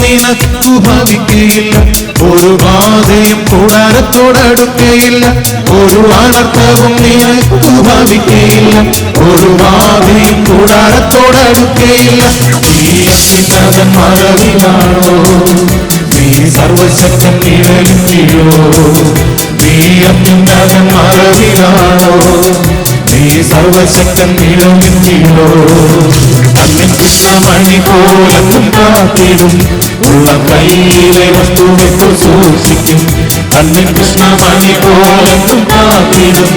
നിനക്കു ഭവിക്കയില്ല, ഒരു ബാധയും കൂടാരത്തോടടുക്കയില്ല. ഒരു അനർത്ഥവും നിനക്കു ഭവിക്കയില്ല, ഒരു ബാധയും കൂടാരത്തോടടുക്കയില്ല. നീ അത്യുന്നതൻ മറവിലാണോ, നീ സർവശക്തൻ നിഴലിൻ കീഴോ. നീ അത്യുന്നതൻ മറവിലാണോ, നീ സർവശക്തൻ നിഴലിൻ കീഴോ. അന്നിൻ കൃഷ്ണമണി പോലെന്നും കാത്തിടും, ഉള്ള കയ്യിലെ വസ്തുവെപ്പോൾ സൂക്ഷിക്കും. അന്നിൻ കൃഷ്ണമണി പോലെന്നും കാത്തിടും,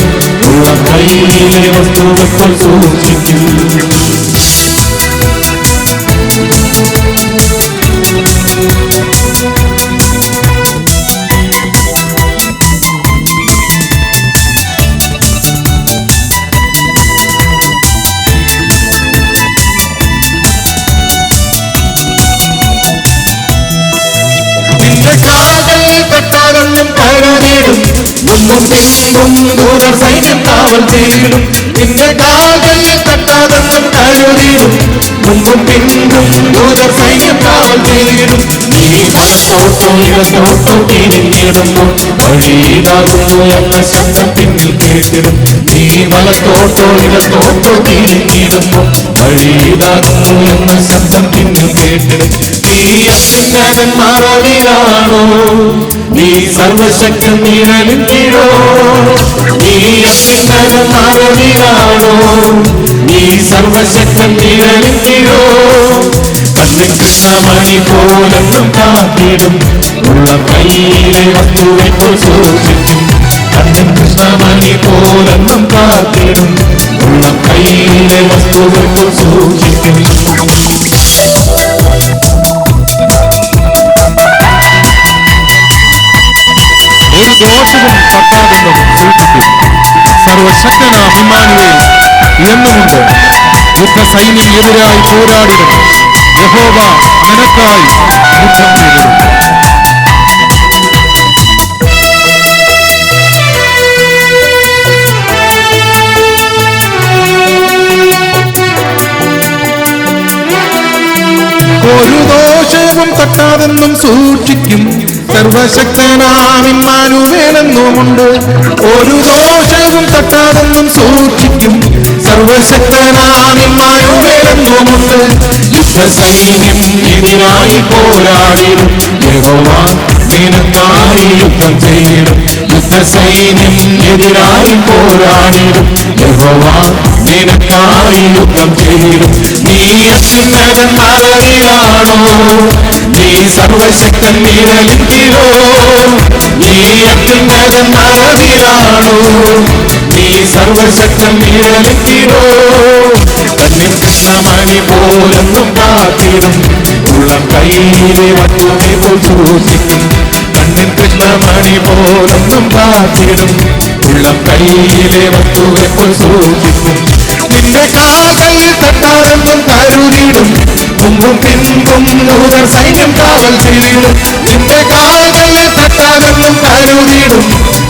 ഉള്ള കയ്യിലെ വസ്തുവെപ്പോൾ സൂക്ഷിക്കും. ദൂതർ സൈന്യം കാവൽ ചെയ്തിടും, നിന്റെ കാൽകളിൽ തട്ടാതെന്നും കരുതിടും. മുമ്പും പിന്നും ദൂതർ സൈന്യം കാവൽ ചെയ്തിടും. നീ വലത്തോട്ടോ ഇടത്തോട്ടോ തിരിഞ്ഞിടുമ്പോൾ വഴിയിലാകുന്നു എന്ന ശബ്ദം പിന്നിൽ കേട്ടിടും. നീ വലത്തോട്ടോ ഇടത്തോട്ടോ തിരിഞ്ഞിടുമ്പോൾ വഴിയിലാകുന്നു എന്ന ശബ്ദം പിന്നിൽ കേട്ടിടും. നീ അത്യുന്നതൻ മറവിലാണോ, നീ സർവശക്തൻ നിഴലിൻ കീഴോ. നീ അത്യുന്നതൻ മറവിലാണോ, നീ സർവശക്തൻ നിഴലിൻ കീഴോ. കണ്ണിൻ കൃഷ്ണമണി പോലെന്നും കാത്തിടും, ഉള്ള കയ്യിലെ വസ്തുവെപ്പോൾ സൂക്ഷിക്കും. കണ്ണിൻ കൃഷ്ണമണി പോലെന്നും കാത്തിടും, ഉള്ള കയ്യിലെ വസ്തുവെപ്പോൾ സൂക്ഷിക്കും. ഒരു ദോഷവും തട്ടാതെന്നും സൂക്ഷിക്കും. സർവശക്തനാം ഇമ്മാനുവേൽ എന്നുമുണ്ട്. യുദ്ധസൈന്യം എതിരായി പോരാടിടും, യഹോവ നിനക്കായി യുദ്ധം ചെയ്തിടും. ഒരു ദോഷവും തട്ടാതെന്നും സൂക്ഷിക്കും. സർവശക്തനാം ഇമ്മാനുവേലെന്നുമുണ്ട്. ഒരു ദോഷവും തട്ടാതെന്നും സൂക്ഷിക്കും. സർവശക്തനാം ഇമ്മാനുവേലെന്നുമുണ്ട്. യുദ്ധസൈന്യം എതിരായി പോരാടിടും, യഹോവ നിനക്കായി യുദ്ധം ചെയ്തിടും. യുദ്ധസൈന്യം എതിരായി പോരാടിടും, യഹോവ നിനക്കായി യുദ്ധം ചെയ്തിടും. നീ അത്യുന്നതൻ മറവിലാണോ, നീ സർവശക്തൻ നിഴലിൻ കീഴോ. നീ അത്യുന്നതൻ മറവിലാണോ, നീ സർവശക്തൻ നിഴലിൻ കീഴോ. കണ്ണിൻ കൃഷ്ണമണി പോലെന്നും കാത്തിടും, ഉള്ള കയ്യിലെ വസ്തുവെപ്പോൾ സൂക്ഷിക്കും. കണ്ണിൻ കൃഷ്ണമണി പോലെന്നും കാത്തിടും, ഉള്ള കയ്യിലെ വസ്തുവെപ്പോൾ സൂക്ഷിക്കും. നിന്റെ കാൽകളിൽ തട്ടാതെന്നും കരുതിടും, മുമ്പും പിൻപും ദൂതർ സൈന്യം കാവൽ ചെയ്തിടും. നിന്റെ കാൽകളിൽ തട്ടാതെന്നും കരുതിടും,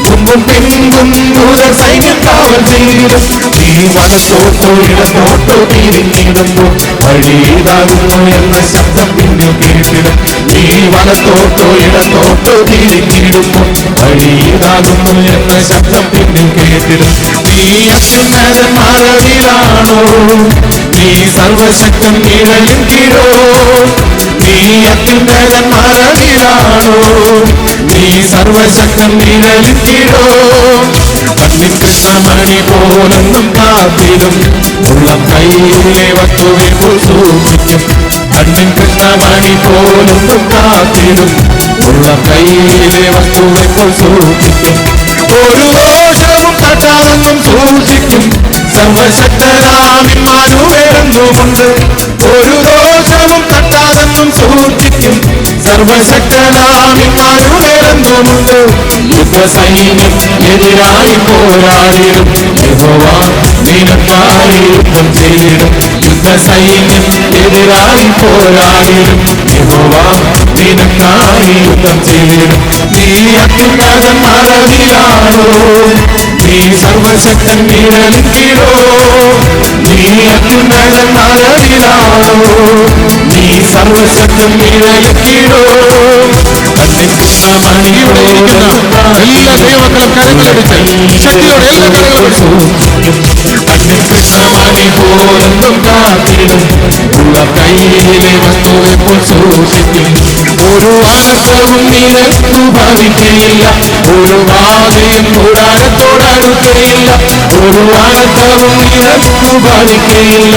മുമ്പും പിൻപും ദൂതർ സൈന്യം കാവൽ ചെയ്തിടും. നീ വലത്തോട്ടോ ഇടത്തോട്ടോ തിരിഞ്ഞിടുമ്പോൾ വഴിയിലാകുന്നു എന്ന ശബ്ദം പിന്നിൽ കേട്ടിടും. നീ വലത്തോട്ടോ ഇടത്തോട്ടോ തിരിഞ്ഞിടുമ്പോൾ വഴിയിലാകുന്നു എന്ന ശബ്ദം പിന്നിൽ കേട്ടിടും. നീ അത്യുന്നതൻ മറവിലാണോ, നീ സർവശക്തൻ നിഴലിൻ കീഴോ. നീ അത്യുന്നതൻ മറവിലാണോ, നീ സർവശക്തൻ നിഴലിൻ കീഴോ. കണ്ണിൻ കൃഷ്ണമണി പോലെന്നും കാത്തിടും, ഉള്ള കയ്യിലെ വസ്തുവെപ്പോൾ സൂക്ഷിക്കും. കണ്ണിൻ കൃഷ്ണമണി പോലെന്നും കാത്തിടും, ഉള്ള കയ്യിലെ വസ്തുവെപ്പോൾ സൂക്ഷിക്കും. ഒരു ദോഷവും തട്ടാതെന്നും സൂക്ഷിക്കും. സർവശക്തനാം ഇമ്മാനുവേലെന്നുമുണ്ട്. ഒരു ദോഷവും തട്ടാതെന്നും സർവശക്തനാം ഇമ്മാനുവേലെന്നുമുണ്ട്. യുദ്ധസൈന്യം എതിരായി പോരാടിടും യഹോവ നിനക്കായി യുദ്ധം ചെയ്തിടും. യുദ്ധസൈന്യം എതിരായി പോരാടിടും യഹോവ നിനക്കായി യുദ്ധം ചെയ്തിടും. നീ അത്യുന്നതൻ മറവിലാണോ, നീ സർവശക്തൻ നിഴലിൻ കീഴോ. നീ അത്യുന്നതൻ മറവിലാണോ, നീ സർവശക്തൻ നിഴലിൻ കീഴോ. കണ്ണിൻ കൃഷ്ണമണിയോടിക്കുന്ന എല്ലാ ദൈവമക്കളും കരങ്ങളടിച്ച് ശക്തിയോടെ എല്ലാ കരങ്ങളും കണ്ണിൻ കൃഷ്ണമണി പോലെന്നും കാത്തിടും. ഉള്ള കയ്യിലെ വസ്തുവെപ്പോൾ സൂക്ഷിക്കും. ഒരു അനർത്ഥവും നിനക്കു ഭവിക്കയില്ല, ഒരു ബാധയും കൂടാരത്തോടടുക്കയില്ല. ഒരു അനർത്ഥവും നിനക്കു ഭവിക്കയില്ല,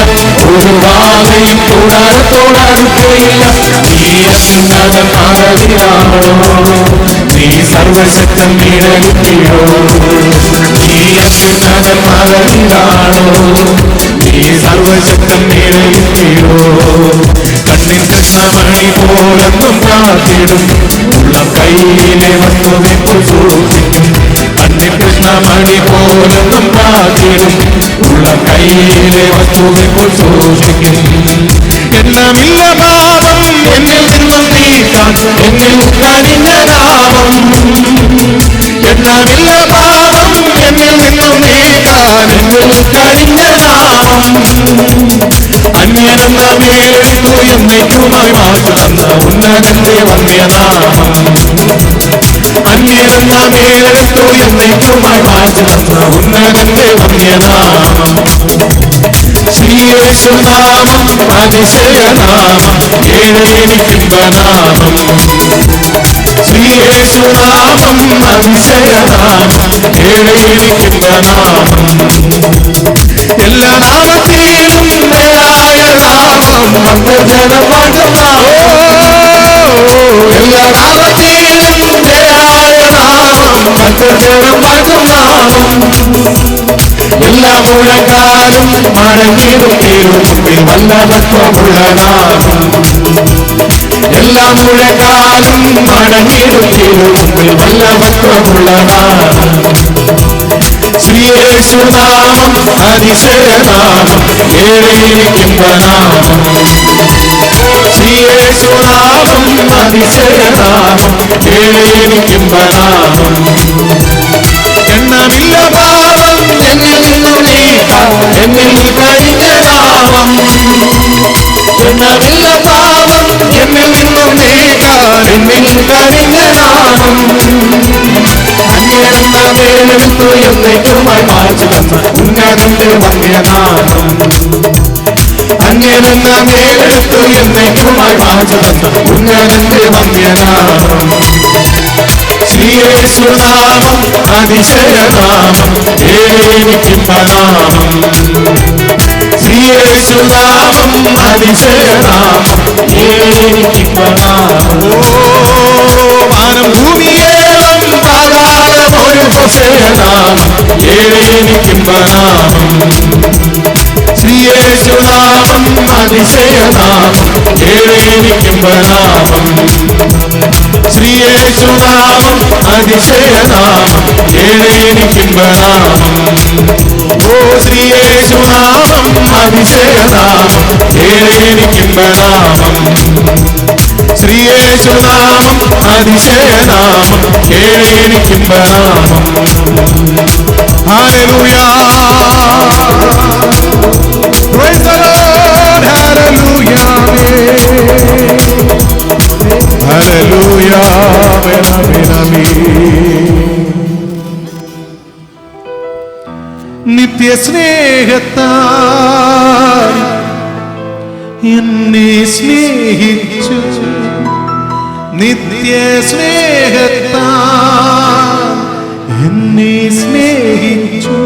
ഒരു ബാധയും കൂടാരത്തോടടുക്കയില്ല. നീ അത്യുന്നതൻ മറവിലാണോ, നീ സർവശക്തൻ നിഴലിൻ കീഴോ. നീ അത്യുന്നതൻ മറവിലാണോ, നീ സർവശക്തൻ നിഴലിൻ കീഴോ. കണ്ണിൻ കൃഷ്ണമണി പോലെന്നും കാത്തിടും. ഉള്ള കയ്യിലെ വസ്തുവെപ്പോൾ സൂക്ഷിക്കും. കണ്ണിൻ കൃഷ്ണമണി പോലെന്നും കാത്തിടും. ഉള്ള കയ്യിലെ വസ്തുവെപ്പോൾ സൂക്ഷിക്കും. എല്ലാമില്ല പാപം എന്നിൽ നിന്നും നീക്കാൻ എന്നിൽ കനിഞ്ഞ നാമം. എല്ലാമില്ല പാപം എന്നിൽ നിന്നും നീക്കാൻ എന്നിൽ കനിഞ്ഞ നാമം. അന്യനെന്ന മേലെടുത്തു എന്നേക്കുമായി മാറ്റുന്ന ഉന്നതന്റെ വന്യനാമം. അന്യനെന്ന മേലെടുത്തു എന്നേക്കുമായി മാറ്റുന്ന ഉന്നതന്റെ വന്യനാമം. ശ്രീയേശുനാമം അതിശയനാമം, ഏഴെനിക്കിമ്പനാമം. ശ്രീയേശുനാമം അതിശയനാമം, ഏഴെനിക്കിമ്പനാമം. എല്ലാ നാമത്തിലും മേലായ നാമം ഭക്തജനപാഠനാമം. എല്ലാ നാമത്തിലും മേലായ നാമം ഭക്തജനപാഠനാമം. എല്ലാ മുഴക്കാലും മടങ്ങിടും തിരുമുമ്പിൽ വല്ലഭത്വമുള്ള നാമം. എല്ലാ മുഴക്കാലും മടങ്ങിടും തിരുമുമ്പിൽ വല്ലഭത്വമുള്ള നാമം. ശ്രീയേശുനാമം അതിശയനാമം, ഏഴെനിക്കിമ്പനാമം. ശ്രീയേശുനാമം അതിശയനാമം, ഏഴെനിക്കിമ്പനാമം. എണ്ണമില്ല പാപം എന്നിൽ നിന്നും നീക്കാൻ എന്നിൽ കനിഞ്ഞ നാമം. എണ്ണമില്ല പാപം എന്നിൽ നിന്നും നീക്കാൻ എന്നിൽ കനിഞ്ഞ നാമം. അന്യനെന്ന മേലെടുത്തു എന്നേക്കുമായി മാറ്റുന്ന ഉന്നതന്റെ വന്യനാമം. അന്യനെന്ന മേലെടുത്തു എന്നേക്കുമായി മാറ്റുന്ന ഉന്നതന്റെ വന്യനാമം. ശ്രീയേശുനാമം അതിശയനാമം, ഏഴെനിക്കിമ്പനാമം. ശ്രീയേശുനാമം അതിശയനാമം, ഏഴെനിക്കിമ്പനാമം. വാനം ഭൂമിയേളം പാതാളമൊരു ഹോശേയനാമം, ഏഴെനിക്കിമ്പനാമം. ശ്രീയേശുനാമം അതിശയനാമം, ഏഴെനിക്കിമ്പനാമം. ശ്രീയേശുനാമം അതിശയനാമം, ഏഴെനിക്കിമ്പനാമം. ഓ ശ്രീയേശുനാമം അതിശയനാമം, ഏഴെനിക്കിമ്പനാമം. ശ്രീയേശുനാമം അതിശയനാമം, ഏഴെനിക്കിമ്പനാമം. ഹല്ലേലൂയ, പ്രൈസ് ദി ലോർഡ്, ഹല്ലേലൂയ, ഹല്ലേലൂയ, ആമേൻ, ആമേൻ, ആമേൻ. നിത്യസ്നേഹത്താൽ എന്നെ സ്നേഹിച്ചു. നിത്യസ്നേഹത്താൽ എന്നെ സ്നേഹിച്ചു.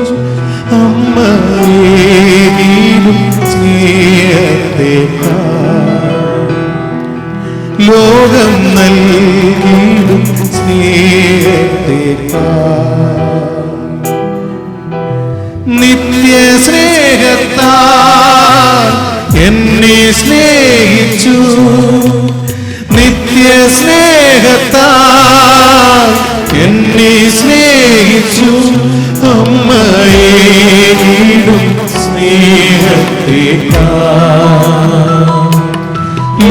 അമ്മയേലും സ്നേഹത്തേക്കാൾ ലോകം നൽകിയിടും സ്നേഹത്തേക്കാൾ. നിത്യസ്നേഹത്താൽ എന്നെ സ്നേഹിച്ചു. നിത്യസ്നേഹത്താൽ സ്നേഹത്താൽ എന്നെ സ്നേഹിച്ചു. അമ്മയേകിടും സ്നേഹത്തേക്കാൾ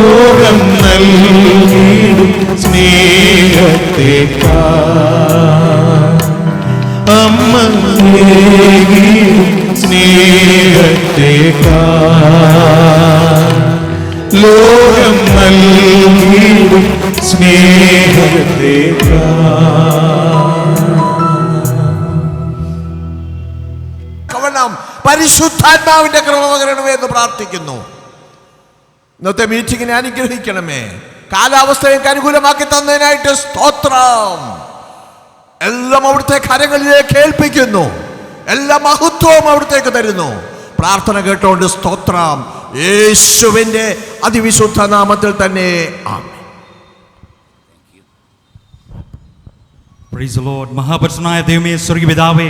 ലോകം നൽകിടും സ്നേഹത്തേക്കാൾ അമ്മയേകിടും സ്നേഹത്തേക്കാൾ ലോകം നൽകിടും സ്നേഹത്തേക്കാൾ. പരിശുദ്ധാത്മാവിന്റെ കൃപ പകരണമേ എന്ന് പ്രാർത്ഥിക്കുന്നു. ഇന്നത്തെ മീറ്റിങ്ങിനെ അനുഗ്രഹിക്കണമേ. കാലാവസ്ഥയൊക്കെ അനുകൂലമാക്കി തന്നതിനായിട്ട് സ്തോത്രം. എല്ലാം അവിടുത്തെ കരങ്ങളിലേക്ക് ഏൽപ്പിക്കുന്നു. എല്ലാ മഹത്വവും അവിടുത്തേക്ക് തരുന്നു. പ്രാർത്ഥന കേട്ടോണ്ട് സ്തോത്രം. യേശുവിന്റെ അതിവിശുദ്ധ നാമത്തിൽ തന്നെ ആമേൻ. Praise the Lord. മഹാപരിശുദ്ധനായ ദൈവമേ, സ്വർഗ്ഗീയ പിതാവേ,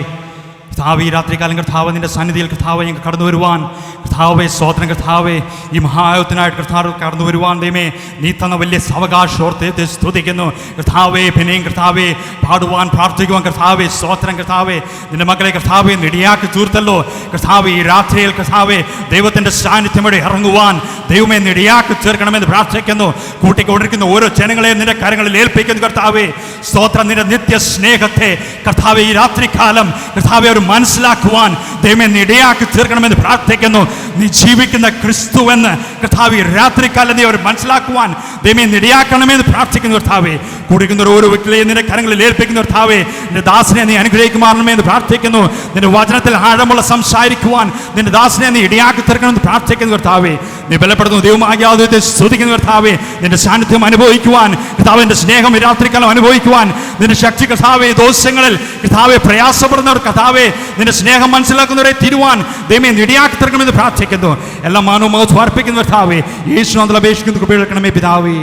കർത്താവേ, ഈ രാത്രികാലം കർത്താവ് നിന്റെ സന്നിധിയിൽ കർത്താവ് ഞങ്ങൾക്ക് കടന്നു വരുവാൻ കർത്താവേ സ്തോത്രം. കർത്താവേ, ഈ മഹായുദ്ധനായിട്ട് കർത്താവ് കടന്നു വരുവാൻ ദൈവമേ നീ തന്ന വലിയ സാവകാശോർത്തെ സ്തുതിക്കുന്നു. കർത്താവേ, പിന്നെയും കർത്താവേ പാടുവാൻ പ്രാർത്ഥിക്കുവാൻ കർത്താവേ സ്തോത്രം. കർത്താവേ, നിന്റെ മക്കളെ കർത്താവേ നെടിയാക്കി തീർത്തല്ലോ. കർത്താവേ, ഈ രാത്രിയിൽ കർത്താവേ ദൈവത്തിൻ്റെ സാന്നിധ്യം വഴി ഇറങ്ങുവാൻ ദൈവമേ നെടിയാക്കി തീർക്കണമെന്ന് പ്രാർത്ഥിക്കുന്നു. കൂട്ടിക്കൊണ്ടിരിക്കുന്ന ഓരോ ജനങ്ങളെയും നിന്റെ കരങ്ങളിൽ ഏൽപ്പിക്കുന്നു. കർത്താവേ സ്തോത്രം. നിന്റെ നിത്യ സ്നേഹത്തെ കർത്താവേ ഈ രാത്രികാലം കർത്താവേ അവർ മനസ്സിലാക്കുവാൻ ദൈവമേ നെടിയാക്കി തീർക്കണമെന്ന് പ്രാർത്ഥിക്കുന്നു. നീ ജീവിക്കുന്ന ക്രിസ്തു എന്ന് കർത്താവേ രാത്രികാലം നീ അവർ മനസ്സിലാക്കുവാൻ ദൈവമേ നെടിയാക്കണമെന്ന് പ്രാർത്ഥിക്കുന്നു. കർത്താവേ, കുടിക്കുന്ന ഓരോ വ്യക്തിയെയും നിന്റെ കരങ്ങളിൽ ഏൽപ്പിക്കുന്നു. കർത്താവേ, നിന്റെ ദാസനെ നീ അനുഗ്രഹിക്കുമാറണമേ എന്ന് പ്രാർത്ഥിക്കുന്നു. നിന്റെ വചനത്തിൽ ആഴമുള്ള സംസാരിക്കുവാൻ നിന്റെ ദാസനെ നീ ഇടയാക്കി തീർക്കണമെന്ന് പ്രാർത്ഥിക്കുന്നു. കർത്താവേ, നീ ബലപ്പെടുന്നു. ദൈവമാകിയാതെ സ്തുതിക്കുന്നു. കർത്താവേ, നിന്റെ സാന്നിധ്യം അനുഭവിക്കുവാൻ കർത്താവ് നിന്റെ സ്നേഹം ഈ രാത്രികാലം അനുഭവിക്കുവാൻ നിന്റെ ശക്തി കർത്താവേ ദോഷങ്ങളിൽ കർത്താവെ പ്രയാസപ്പെടുന്നവർ കർത്താവേ നിന്റെ സ്നേഹം മനസ്സിലാക്കുന്നവരെ തിരുവാൻ ദൈവമേ ഇടയാക്കി തീർക്കണമെന്ന് പ്രാർത്ഥിക്കുന്നു. എല്ലാ മാനവും മഹത്വം അർപ്പിക്കുന്നു. കർത്താവേ, യേശുവിൽ അപേക്ഷിക്കുന്നു. കൃപ പിതാവേ.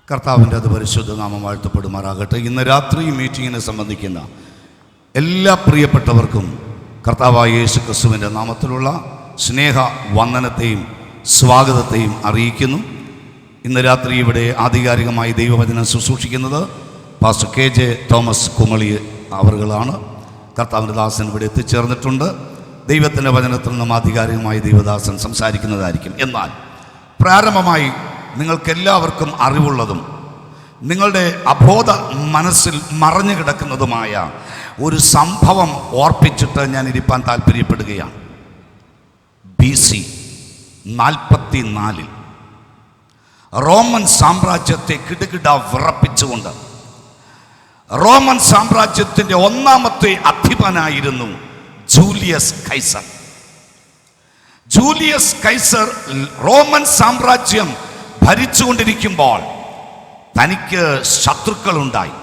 കർത്താവിൻ്റെ അത് പരിശുദ്ധ നാമം വാഴ്ത്തപ്പെടുമാറാകട്ടെ. ഇന്ന് രാത്രി മീറ്റിങ്ങിനെ സംബന്ധിക്കുന്ന എല്ലാ പ്രിയപ്പെട്ടവർക്കും കർത്താവായ യേശു ക്രിസ്തുവിൻ്റെ നാമത്തിലുള്ള സ്നേഹ വന്ദനത്തെയും സ്വാഗതത്തെയും അറിയിക്കുന്നു. ഇന്ന് രാത്രി ഇവിടെ ആധികാരികമായി ദൈവവചനം ശുശ്രൂഷിക്കുന്നത് പാസ്റ്റർ KJ തോമസ് കുമളി അവറുകളാണ്. കർത്താവിൻ്റെ ദാസൻ ഇവിടെ എത്തിച്ചേർന്നിട്ടുണ്ട്. ദൈവത്തിൻ്റെ വചനത്തിൽ നിന്നും ആധികാരികമായി ദൈവദാസൻ സംസാരിക്കുന്നതായിരിക്കും. എന്നാൽ പ്രാരംഭമായി നിങ്ങൾക്കെല്ലാവർക്കും അറിവുള്ളതും നിങ്ങളുടെ അബോധ മനസ്സിൽ മറഞ്ഞു കിടക്കുന്നതുമായ ഒരു സംഭവം ഓർപ്പിച്ചിട്ട് ഞാൻ ഇരിപ്പാൻ താല്പര്യപ്പെടുകയാണ്. BC 44 റോമൻ സാമ്രാജ്യത്തെ കിടുകിട വിറപ്പിച്ചുകൊണ്ട് റോമൻ സാമ്രാജ്യത്തിൻ്റെ ഒന്നാമത്തെ അധിപനായിരുന്നു ജൂലിയസ് കൈസർ. ജൂലിയസ് കൈസർ റോമൻ സാമ്രാജ്യം ഭരിച്ചുകൊണ്ടിരിക്കുമ്പോൾ തനിക്ക് ശത്രുക്കളുണ്ടായി.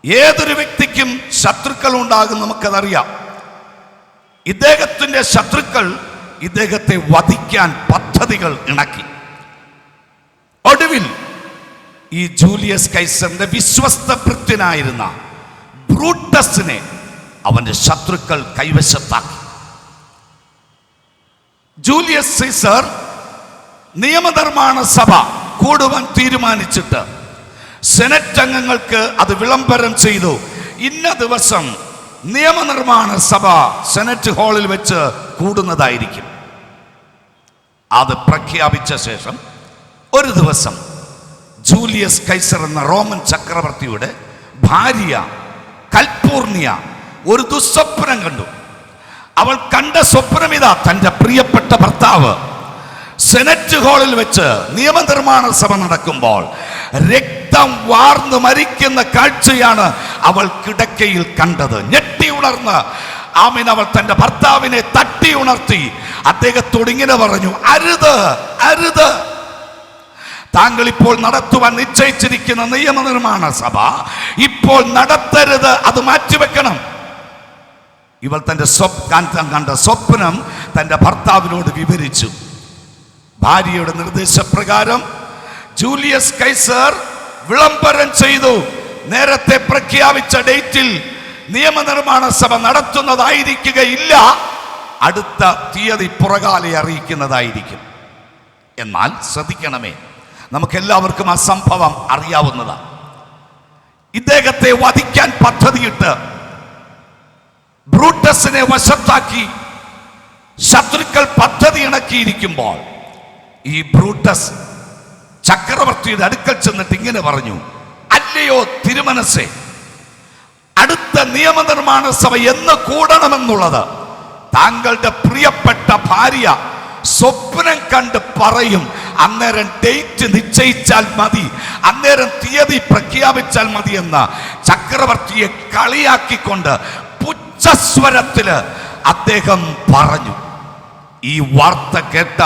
ഏതൊരു വ്യക്തിക്കും ശത്രുക്കൾ ഉണ്ടാകും, നമുക്കതറിയാം. ഇദ്ദേഹത്തിൻ്റെ ശത്രുക്കൾ ഇദ്ദേഹത്തെ വധിക്കാൻ പദ്ധതികൾ ഇണക്കി. ഒടുവിൽ ഈ ജൂലിയസ് കൈസറിന്റെ വിശ്വസ്ത ഭൃത്യനായിരുന്ന ബ്രൂട്ടസിനെ അവന്റെ ശത്രുക്കൾ കൈവശത്താക്കി. ജൂലിയസ് സീസർ നിയമനിർമ്മാണ സഭ കൂടുവാൻ തീരുമാനിച്ചിട്ട് സെനറ്റ് അംഗങ്ങൾക്ക് അത് വിളംബരം ചെയ്തു. ഇന്ന ദിവസം നിയമനിർമ്മാണ സഭ സെനറ്റ് ഹാളിൽ വെച്ച് കൂടുന്നതായിരിക്കും. അത് പ്രഖ്യാപിച്ച ശേഷം ഒരു ദിവസം ജൂലിയസ് കൈസർ എന്ന റോമൻ ചക്രവർത്തിയുടെ ഭാര്യ കൽപൂർണിയ ഒരു ദുസ്വപ്നം കണ്ടു. അവൾ കണ്ട സ്വപ്നം ഇതാ, തൻ്റെ പ്രിയപ്പെട്ട ഭർത്താവ് സെനറ്റ് ഹാളിൽ വെച്ച് നിയമനിർമ്മാണ സഭ നടക്കുമ്പോൾ രക്തം വാർന്നു മരിക്കുന്ന കാഴ്ചയാണ് അവൾ കിടക്കയിൽ കണ്ടത്. ഞെട്ടി ഉണർന്ന് ആമീൻ അവൾ തൻ്റെ ഭർത്താവിനെ തട്ടി ഉണർത്തി അദ്ദേഹത്തോട് ഇങ്ങനെ പറഞ്ഞു, അരുത് അരുത്, താങ്കൾ ഇപ്പോൾ നടത്തുവാൻ നിശ്ചയിച്ചിരിക്കുന്ന നിയമനിർമ്മാണ സഭ ഇപ്പോൾ നടത്തരുത്, അത് മാറ്റിവെക്കണം. ഇവൾ തൻ്റെ കണ്ട സ്വപ്നം തൻ്റെ ഭർത്താവിനോട് വിവരിച്ചു. ഭാര്യയുടെ നിർദ്ദേശപ്രകാരം ജൂലിയസ് കൈസർ വിളംബരം ചെയ്തു. നേരത്തെ പ്രഖ്യാപിച്ച ഡേറ്റിൽ നിയമനിർമ്മാണ സഭ നടത്തുന്നതായിരിക്കുകയില്ല, അടുത്ത തീയതി പുറകാലെ അറിയിക്കുന്നതായിരിക്കും. എന്നാൽ ശ്രദ്ധിക്കണമേ, നമുക്കെല്ലാവർക്കും ആ സംഭവം അറിയാവുന്നതാണ്. ഇദ്ദേഹത്തെ വധിക്കാൻ പദ്ധതിയിട്ട് ബ്രൂട്ടസിനെ വശത്താക്കി ശത്രുക്കൾ പദ്ധതി ഇണക്കിയിരിക്കുമ്പോൾ ഈ ബ്രൂട്ടസ് ചക്രവർത്തിയുടെ അടുക്കൽ ചെന്നിട്ട് ഇങ്ങനെ പറഞ്ഞു: അല്ലയോ തിരുമനസ്സേ, അടുത്ത നിയമനിർമ്മാണ സഭ എന്ന് കൂടണമെന്നുള്ളത് താങ്കളുടെ പ്രിയപ്പെട്ട ഭാര്യ സ്വപ്നം കണ്ട് പറയും. അന്നേരം ഡേറ്റ് നിശ്ചയിച്ചാൽ മതി, അന്നേരം തീയതി പ്രഖ്യാപിച്ചാൽ മതി എന്ന് ചക്രവർത്തിയെ കളിയാക്കിക്കൊണ്ട് പുച്ഛസ്വരത്തില് അദ്ദേഹം പറഞ്ഞു. ഈ വാർത്ത കേട്ട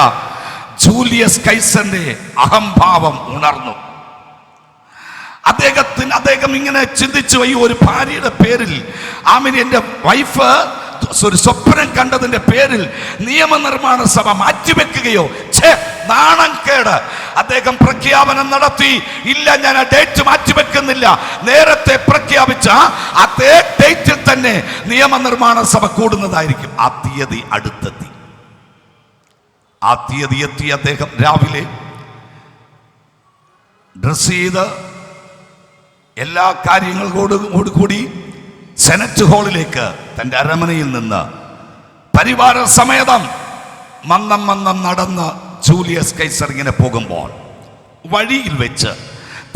ജൂലിയസ് കൈസറിന്റെ അഹംഭാവം ഉണർന്നു. അദ്ദേഹം ഇങ്ങനെ ചിന്തിച്ചു, ഈ ഒരു ഭാര്യയുടെ പേരിൽ എന്റെ വൈഫ് ഒരു സ്വപ്നം കണ്ടതിന്റെ പേരിൽ നിയമനിർമ്മാണ സഭ മാറ്റിവെക്കുകയോ? നാണം കേട്. അദ്ദേഹം പ്രഖ്യാപനം നടത്തി, ഇല്ല, ഞാൻ ആ ഡേറ്റ് മാറ്റിവെക്കുന്നില്ല, നേരത്തെ പ്രഖ്യാപിച്ച അതേ ഡേറ്റിൽ തന്നെ നിയമനിർമ്മാണ സഭ കൂടുന്നതായിരിക്കും. ആ തീയതി അടുത്തെത്തി. ആ തീയതി എത്തി. അദ്ദേഹം രാവിലെ ഡ്രസ് ചെയ്ത് എല്ലാ കാര്യങ്ങളോടുകൂടി സെനറ്റ് ഹാളിലേക്ക് തൻ്റെ അരമനയിൽ നിന്ന് പരിവാര സമേതം മന്നം നടന്ന് ജൂലിയസ് കൈസർ ഇങ്ങനെ പോകുമ്പോൾ വഴിയിൽ വെച്ച്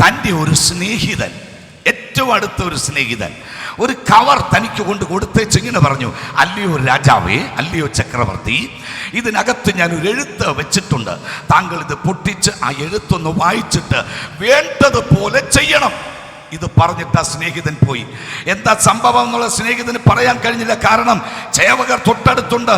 തൻ്റെ ഒരു സ്നേഹിതൻ, ഏറ്റവും അടുത്ത ഒരു സ്നേഹിതൻ, ഒരു കവർ തനിക്ക് കൊണ്ട് കൊടുത്തേച്ച് ഇങ്ങനെ പറഞ്ഞു: അല്ലയോ രാജാവേ, അല്ലയോ ചക്രവർത്തി, ഇതിനകത്ത് ഞാൻ ഒരു എഴുത്ത് വെച്ചിട്ടുണ്ട്. താങ്കൾ ഇത് പൊട്ടിച്ച് ആ എഴുത്തൊന്ന് വായിച്ചിട്ട് വേണ്ടതുപോലെ ചെയ്യണം. ഇത് പറഞ്ഞിട്ട് ആ സ്നേഹിതൻ പോയി. എന്താ സംഭവം എന്നുള്ള സ്നേഹിതന് പറയാൻ കഴിഞ്ഞില്ല. കാരണം ചേവകർ തൊട്ടടുത്തുണ്ട്,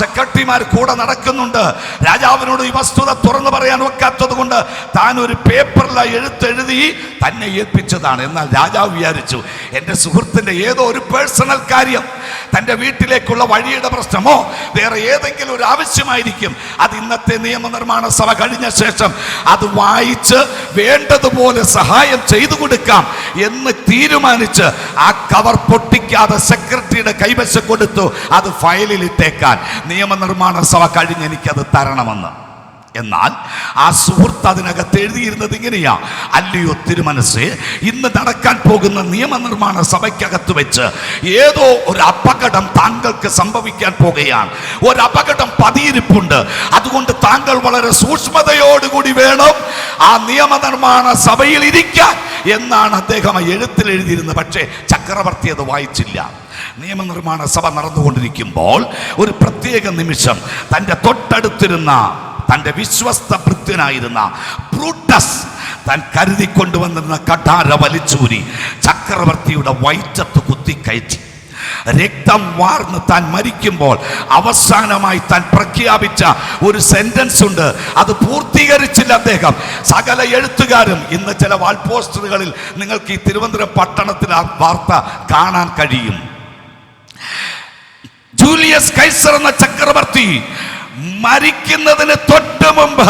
സെക്രട്ടറിമാർ കൂടെ നടക്കുന്നുണ്ട്. രാജാവിനോട് ഈ വസ്തുത തുറന്നു പറയാൻ ഒക്കാത്തത് കൊണ്ട് താൻ ഒരു പേപ്പറിൽ എഴുത്തെഴുതി തന്നെ ഏൽപ്പിച്ചതാണ്. എന്നാൽ രാജാവ് വിചാരിച്ചു, എൻ്റെ സുഹൃത്തിൻ്റെ ഏതോ ഒരു പേഴ്സണൽ കാര്യം, തൻ്റെ വീട്ടിലേക്കുള്ള വഴിയുടെ പ്രശ്നമോ വേറെ ഏതെങ്കിലും ഒരു ആവശ്യമായിരിക്കും. അത് ഇന്നത്തെ നിയമനിർമ്മാണ സഭ കഴിഞ്ഞ ശേഷം അത് വായിച്ച് വേണ്ടതുപോലെ സഹായം ചെയ്തു കൊടുക്കാം എന്ന് തീരുമാനിച്ച് ആ കവർ പൊട്ടിക്കാതെ സെക്രട്ടറിയുടെ കൈവശം കൊടുത്തു. അത് ഫയലിൽ ഇട്ടേക്കാൻ, നിയമനിർമ്മാണ സഭ കഴിഞ്ഞ് എനിക്കത് തരണമെന്ന്. എന്നാൽ ആ സുഹൃത്ത് അതിനകത്ത് എഴുതിയിരുന്നത് ഇങ്ങനെയാ: അല്ലയോ തിരുമനസ്സേ, ഇന്ന് നടക്കാൻ പോകുന്ന നിയമനിർമ്മാണ സഭയ്ക്കകത്ത് വെച്ച് ഏതോ ഒരു അപകടം താങ്കൾക്ക് സംഭവിക്കാൻ പോകുകയാണ്. ഒരു അപകടം പതിയിരിപ്പുണ്ട്. അതുകൊണ്ട് താങ്കൾ വളരെ സൂക്ഷ്മതയോടുകൂടി വേണം ആ നിയമനിർമ്മാണ സഭയിൽ ഇരിക്കാൻ എന്നാണ് അദ്ദേഹം ആ എഴുത്തിൽ എഴുതിയിരുന്നത്. പക്ഷേ ചക്രവർത്തി അത് വായിച്ചില്ല. നിയമനിർമ്മാണ സഭ നടന്നുകൊണ്ടിരിക്കുമ്പോൾ ഒരു പ്രത്യേക നിമിഷം തൻ്റെ തൊട്ടടുത്തിരുന്ന തൻ്റെ വിശ്വസ്ത ഭൃത്യനായിരുന്ന ബ്രൂട്ടസ് താൻ കരുതിക്കൊണ്ടുവന്നിരുന്ന കഠാര വലിച്ചൂരി ചക്രവർത്തിയുടെ വയറ്റത്ത് കുത്തിക്കയറ്റി. രക്തം വാർന്ന് താൻ മരിക്കുമ്പോൾ അവസാനമായി താൻ പ്രഖ്യാപിച്ച ഒരു സെന്റൻസ് ഉണ്ട്, അത് പൂർത്തീകരിച്ചില്ല അദ്ദേഹം. സകല എഴുത്തുകാരും ഇന്ന് ചില വാൾ പോസ്റ്ററുകളിൽ നിങ്ങൾക്ക് ഈ തിരുവനന്തപുരം പട്ടണത്തിൽ ആ വാർത്ത കാണാൻ കഴിയും. ജൂലിയസ് കൈസർ എന്ന ചക്രവർത്തി മരിക്കുന്നതിന് തൊട്ട് മുമ്പ്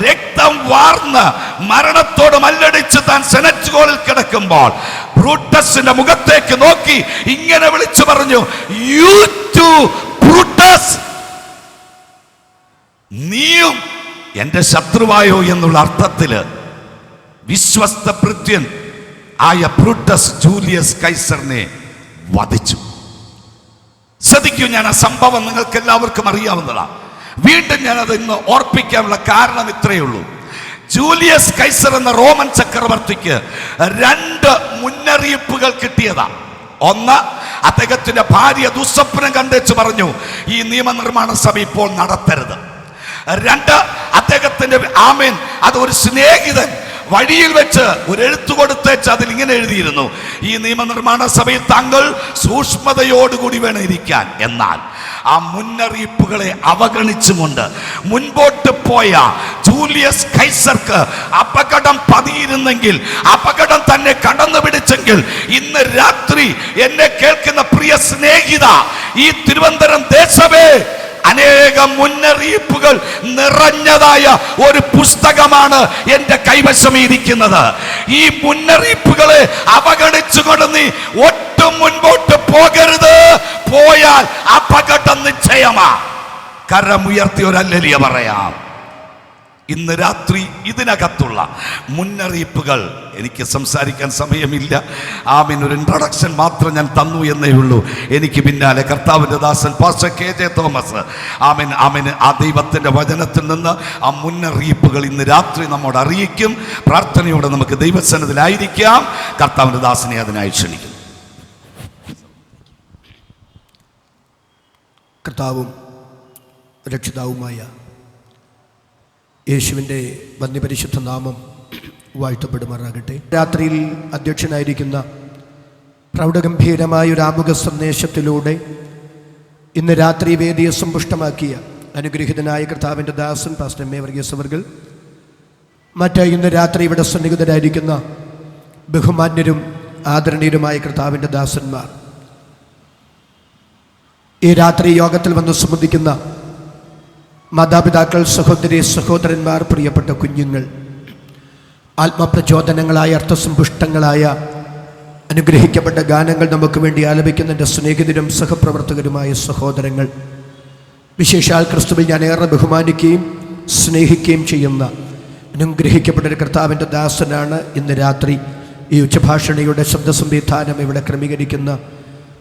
രക്തം വാർന്ന് മരണത്തോട് മല്ലടിച്ച് താൻ സെനറ്റ് ഹാളിൽ കിടക്കുമ്പോൾ ബ്രൂട്ടസിന്റെ മുഖത്തേക്ക് നോക്കി ഇങ്ങനെ വിളിച്ചു പറഞ്ഞു: യു ടു ബ്രൂട്ടസ്, നീയും എന്റെ ശത്രുവായോ എന്നുള്ള അർത്ഥത്തില് വിശ്വസ്ത ഭൃത്യൻ ആയ ബ്രൂട്ടസ് ജൂലിയസ് കൈസറിനെ വധിച്ചു. ശ്രദ്ധിക്കൂ, ഞാൻ ആ സംഭവം നിങ്ങൾക്ക് എല്ലാവർക്കും അറിയാവുന്നതാണ്. വീണ്ടും ഞാനത് ഇന്ന് ഓർപ്പിക്കാനുള്ള കാരണം ഇത്രയേ ഉള്ളൂ. ജൂലിയസ് കൈസർ എന്ന റോമൻ ചക്രവർത്തിക്ക് 2 മുന്നറിയിപ്പുകൾ കിട്ടിയതാ. ഒന്ന്, അദ്ദേഹത്തിന്റെ ഭാര്യ ദുസ്വപ്നം കണ്ടേച്ച് പറഞ്ഞു, ഈ നിയമനിർമ്മാണ സഭ ഇപ്പോൾ നടത്തരുത്. 2, അദ്ദേഹത്തിന്റെ അത് ഒരു സ്നേഹിതൻ വഴിയിൽ വെച്ച് ഒരു എഴുത്തു കൊടുത്തേച്ച് അതിൽ ഇങ്ങനെ എഴുതിയിരുന്നു: ഈ നിയമനിർമ്മാണ സഭയിൽ താങ്കൾ സൂക്ഷ്മതയോടുകൂടി വേണം ഇരിക്കാൻ. എന്നാൽ ആ മുന്നറിയിപ്പുകളെ അവഗണിച്ചുകൊണ്ട് മുൻപോട്ട് പോയ ജൂലിയസ് കൈസർക്ക് അപകടം പതിയിരുന്നെങ്കിൽ, അപകടം തന്നെ കടന്നു പിടിച്ചെങ്കിൽ, ഇന്ന് രാത്രി എന്നെ കേൾക്കുന്ന പ്രിയ സ്നേഹിത, ഈ തിരുവനന്തപുരം ദേശമേ, അനേകം മുന്നറിയിപ്പുകൾ നിറഞ്ഞതായ ഒരു പുസ്തകമാണ് എന്റെ കൈവശം ഇരിക്കുന്നത്. ഈ മുന്നറിയിപ്പുകളെ അവഗണിച്ചുകൊണ്ട് നീ ഒട്ടും മുൻപോട്ട് പോകരുത്. പോയാൽ അപകടം നിശ്ചയമാ. കരമുയർത്തി ഒരു ഹല്ലേലൂയ പറയാം. ഇന്ന് രാത്രി ഇതിനകത്തുള്ള മുന്നറിയിപ്പുകൾ എനിക്ക് സംസാരിക്കാൻ സമയമില്ല. ആമീൻ. ഒരു ഇൻട്രൊഡക്ഷൻ മാത്രം ഞാൻ തന്നു എന്നേ ഉള്ളൂ. എനിക്ക് പിന്നാലെ കർത്താവിൻ്റെ ദാസൻ പാസ്റ്റർ KJ തോമസ് ആമീൻ ആമീൻ ആ ദൈവത്തിൻ്റെ വചനത്തിൽ നിന്ന് ആ മുന്നറിയിപ്പുകൾ ഇന്ന് രാത്രി നമ്മോട് അറിയിക്കും. പ്രാർത്ഥനയോടെ നമുക്ക് ദൈവസന്നിധിയിലായിരിക്കാം. കർത്താവിൻ്റെ ദാസനെ അതിനായി ക്ഷണിക്കുന്നു. കർത്താവും രക്ഷിതാവുമായ യേശുവിൻ്റെ വന്യപരിശുദ്ധ നാമം വാഴ്ത്തപ്പെടുമാറാകട്ടെ. രാത്രിയിൽ അധ്യക്ഷനായിരിക്കുന്ന പ്രൗഢഗംഭീരമായ ഒരു ആമുഖ സന്ദേശത്തിലൂടെ ഇന്ന് രാത്രി വേദിയെ സമ്പുഷ്ടമാക്കിയ അനുഗ്രഹീതനായ കർത്താവിൻ്റെ ദാസൻ പാസ്റ്റർ MA വർഗീസ് അവർകൾ, മറ്റ് ഇന്ന് രാത്രി ഇവിടെ സന്നിഹിതരായിരിക്കുന്ന ബഹുമാന്യരും ആദരണീയരുമായ കർത്താവിൻ്റെ ദാസന്മാർ, ഈ രാത്രി യോഗത്തിൽ വന്ന് സംബന്ധിക്കുന്ന മാതാപിതാക്കൾ, സഹോദരി സഹോദരന്മാർ, പ്രിയപ്പെട്ട കുഞ്ഞുങ്ങൾ, ആത്മപ്രചോദനങ്ങളായ അർത്ഥസമ്പുഷ്ടങ്ങളായ അനുഗ്രഹിക്കപ്പെട്ട ഗാനങ്ങൾ നമുക്ക് വേണ്ടി ആലപിക്കുന്ന എൻ്റെ സ്നേഹിതരും സഹപ്രവർത്തകരുമായ സഹോദരങ്ങൾ, വിശേഷാൽ ക്രിസ്തുവിൽ ഞാൻ ഏറെ ബഹുമാനിക്കുകയും സ്നേഹിക്കുകയും ചെയ്യുന്ന അനുഗ്രഹിക്കപ്പെട്ട ഒരു കർത്താവിൻ്റെ ദാസനാണ് ഇന്ന് രാത്രി ഈ ഉച്ചഭാഷണിയുടെ ശബ്ദ സംവിധാനം ഇവിടെ ക്രമീകരിക്കുന്ന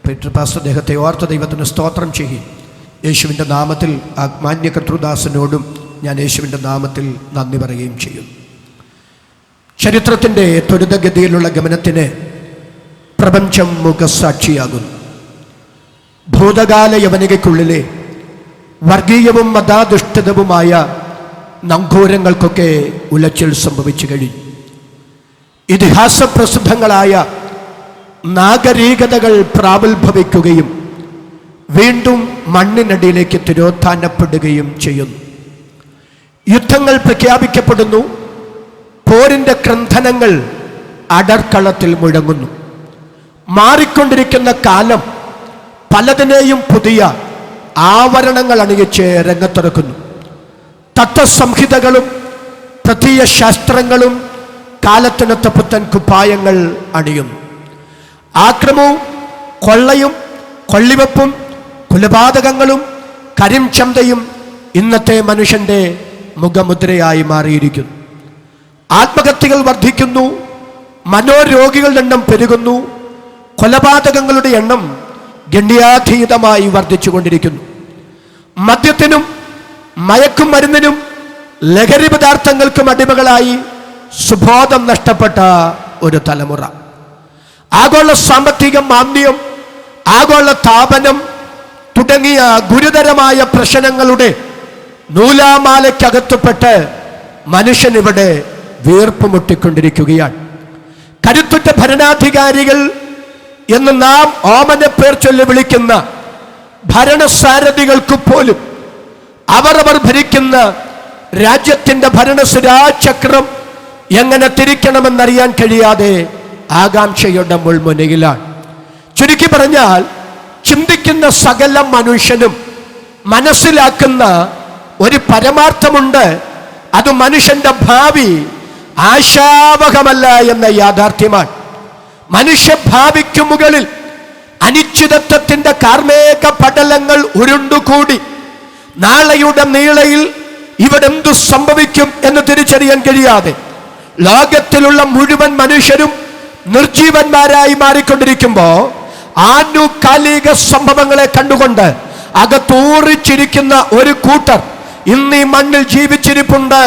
പീറ്റർ പാസ്റ്റർ. അദ്ദേഹത്തെ ഓർത്ത ദൈവത്തിന് സ്തോത്രം ചെയ്യും. യേശുവിൻ്റെ നാമത്തിൽ ആ മാന്യ കർത്തൃദാസനോടും ഞാൻ യേശുവിൻ്റെ നാമത്തിൽ നന്ദി പറയുകയും ചെയ്യും. ചരിത്രത്തിൻ്റെ ത്വരിതഗതിയിലുള്ള ഗമനത്തിന് പ്രപഞ്ചം മുഖസാക്ഷിയാകുന്നു. ഭൂതകാല യവനികയ്ക്കുള്ളിലെ വർഗീയവും മതാധിഷ്ഠിതവുമായ നങ്കൂരങ്ങൾക്കൊക്കെ ഉലച്ചിൽ സംഭവിച്ചു കഴിഞ്ഞു. ഇതിഹാസ പ്രസിദ്ധങ്ങളായ നാഗരികതകൾ പ്രാഗൽഭവിക്കുകയും വീണ്ടും മണ്ണിനടിയിലേക്ക് തിരോധാനപ്പെടുകയും ചെയ്യുന്നു. യുദ്ധങ്ങൾ പ്രഖ്യാപിക്കപ്പെടുന്നു. പോരിൻ്റെ ക്രന്ഥനങ്ങൾ അടർക്കളത്തിൽ മുഴങ്ങുന്നു. മാറിക്കൊണ്ടിരിക്കുന്ന കാലം പലതിനെയും പുതിയ ആവരണങ്ങൾ അണിയിച്ച് രംഗത്തിറക്കുന്നു. തത്വസംഹിതകളും പ്രത്യയ ശാസ്ത്രങ്ങളും കാലത്തിനൊത്ത പുത്തൻ കുപ്പായങ്ങൾ അണിയുന്നു. ആക്രമവും കൊള്ളയും കൊള്ളിവെപ്പും കൊലപാതകങ്ങളും കരിംചന്തയും ഇന്നത്തെ മനുഷ്യൻ്റെ മുഖമുദ്രയായി മാറിയിരിക്കുന്നു. ആത്മഹത്യകൾ വർദ്ധിക്കുന്നു. മനോരോഗികളുടെ എണ്ണം പെരുകുന്നു. കൊലപാതകങ്ങളുടെ എണ്ണം ഗണ്യാതീതമായി വർദ്ധിച്ചുകൊണ്ടിരിക്കുന്നു. മദ്യത്തിനും മയക്കുമരുന്നിനും ലഹരി പദാർത്ഥങ്ങൾക്കും അടിമകളായി സുബോധം നഷ്ടപ്പെട്ട ഒരു തലമുറ. ആഗോള സാമ്പത്തിക മാന്ദ്യം, ആഗോള താപനം തുടങ്ങിയ ഗുരുതരമായ പ്രശ്നങ്ങളുടെ നൂലാമാലയ്ക്കകത്തുപെട്ട് മനുഷ്യനിവിടെ വീർപ്പുമുട്ടിക്കൊണ്ടിരിക്കുകയാണ്. കരുത്തുറ്റ ഭരണാധികാരികൾ എന്ന് നാം ഓമന പേർ ചൊല്ലി വിളിക്കുന്ന ഭരണസാരഥികൾക്ക് പോലും അവരവർ ഭരിക്കുന്ന രാജ്യത്തിൻ്റെ ഭരണസുരാചക്രം എങ്ങനെ തിരിക്കണമെന്നറിയാൻ കഴിയാതെ ആകാംക്ഷയുടെ മുൾമുനയിലാണ്. ചുരുക്കി പറഞ്ഞാൽ, ചിന്തിക്കുന്ന സകല മനുഷ്യനും മനസ്സിലാക്കുന്ന ഒരു പരമാർത്ഥമുണ്ട്. അത് മനുഷ്യന്റെ ഭാവി ആശാവഹമല്ല എന്ന യാഥാർത്ഥ്യമാണ്. മനുഷ്യഭാവിക്കു മുകളിൽ അനിശ്ചിതത്വത്തിന്റെ കാർമേക പടലങ്ങൾ ഉരുണ്ടുകൂടി നാളെയുടെ നീളയിൽ ഇവിടെ എന്തു സംഭവിക്കും എന്ന് തിരിച്ചറിയാൻ കഴിയാതെ ലോകത്തിലുള്ള മുഴുവൻ മനുഷ്യരും നിർജീവന്മാരായി മാറിക്കൊണ്ടിരിക്കുമ്പോൾ ആനുകാലിക സംഭവങ്ങളെ കണ്ടുകൊണ്ട് അകത്തൂറിച്ചിരിക്കുന്ന ഒരു കൂട്ടർ ഇന്ന് ഈ മണ്ണിൽ ജീവിച്ചിരിപ്പുണ്ട്.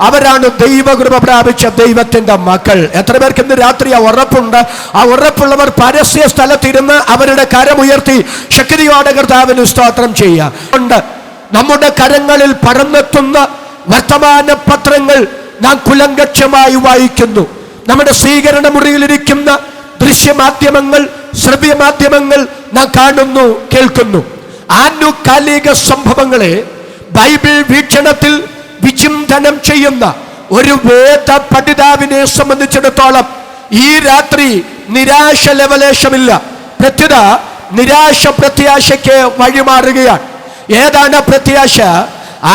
അവരാണ് ദൈവകൃപ പ്രാപിച്ച ദൈവത്തിന്റെ മക്കൾ. എത്ര പേർക്ക് ഇന്ന് രാത്രി ആ ഉറപ്പുണ്ട്? ആ ഉറപ്പുള്ളവർ പരസ്യ സ്ഥലത്തിരുന്ന് അവരുടെ കരമുയർത്തി ശക്തിയോടെ കർത്താവിന് സ്തോത്രം ചെയ്യുക. നമ്മുടെ കരങ്ങളിൽ പടർന്നെത്തുന്ന വർത്തമാന പത്രങ്ങൾ നാം കുലങ്കക്ഷമായി വായിക്കുന്നു. നമ്മുടെ സ്വീകരണ മുറിയിലിരിക്കുന്ന ദൃശ്യമാധ്യമങ്ങൾ, ശ്രവ്യമാധ്യമങ്ങൾ നാം കാണുന്നു, കേൾക്കുന്നു. ആനുകാലിക സംഭവങ്ങളെ ബൈബിൾ വീക്ഷണത്തിൽ വിചിന്തനം ചെയ്യുന്ന ഒരു വേദ പഠിതാവിനെ സംബന്ധിച്ചിടത്തോളം ഈ രാത്രി നിരാശ ലവലേശമില്ല. പ്രത്യുത നിരാശ പ്രത്യാശയ്ക്ക് വഴിമാറുകയാണ്. ഏതാണ് പ്രത്യാശ?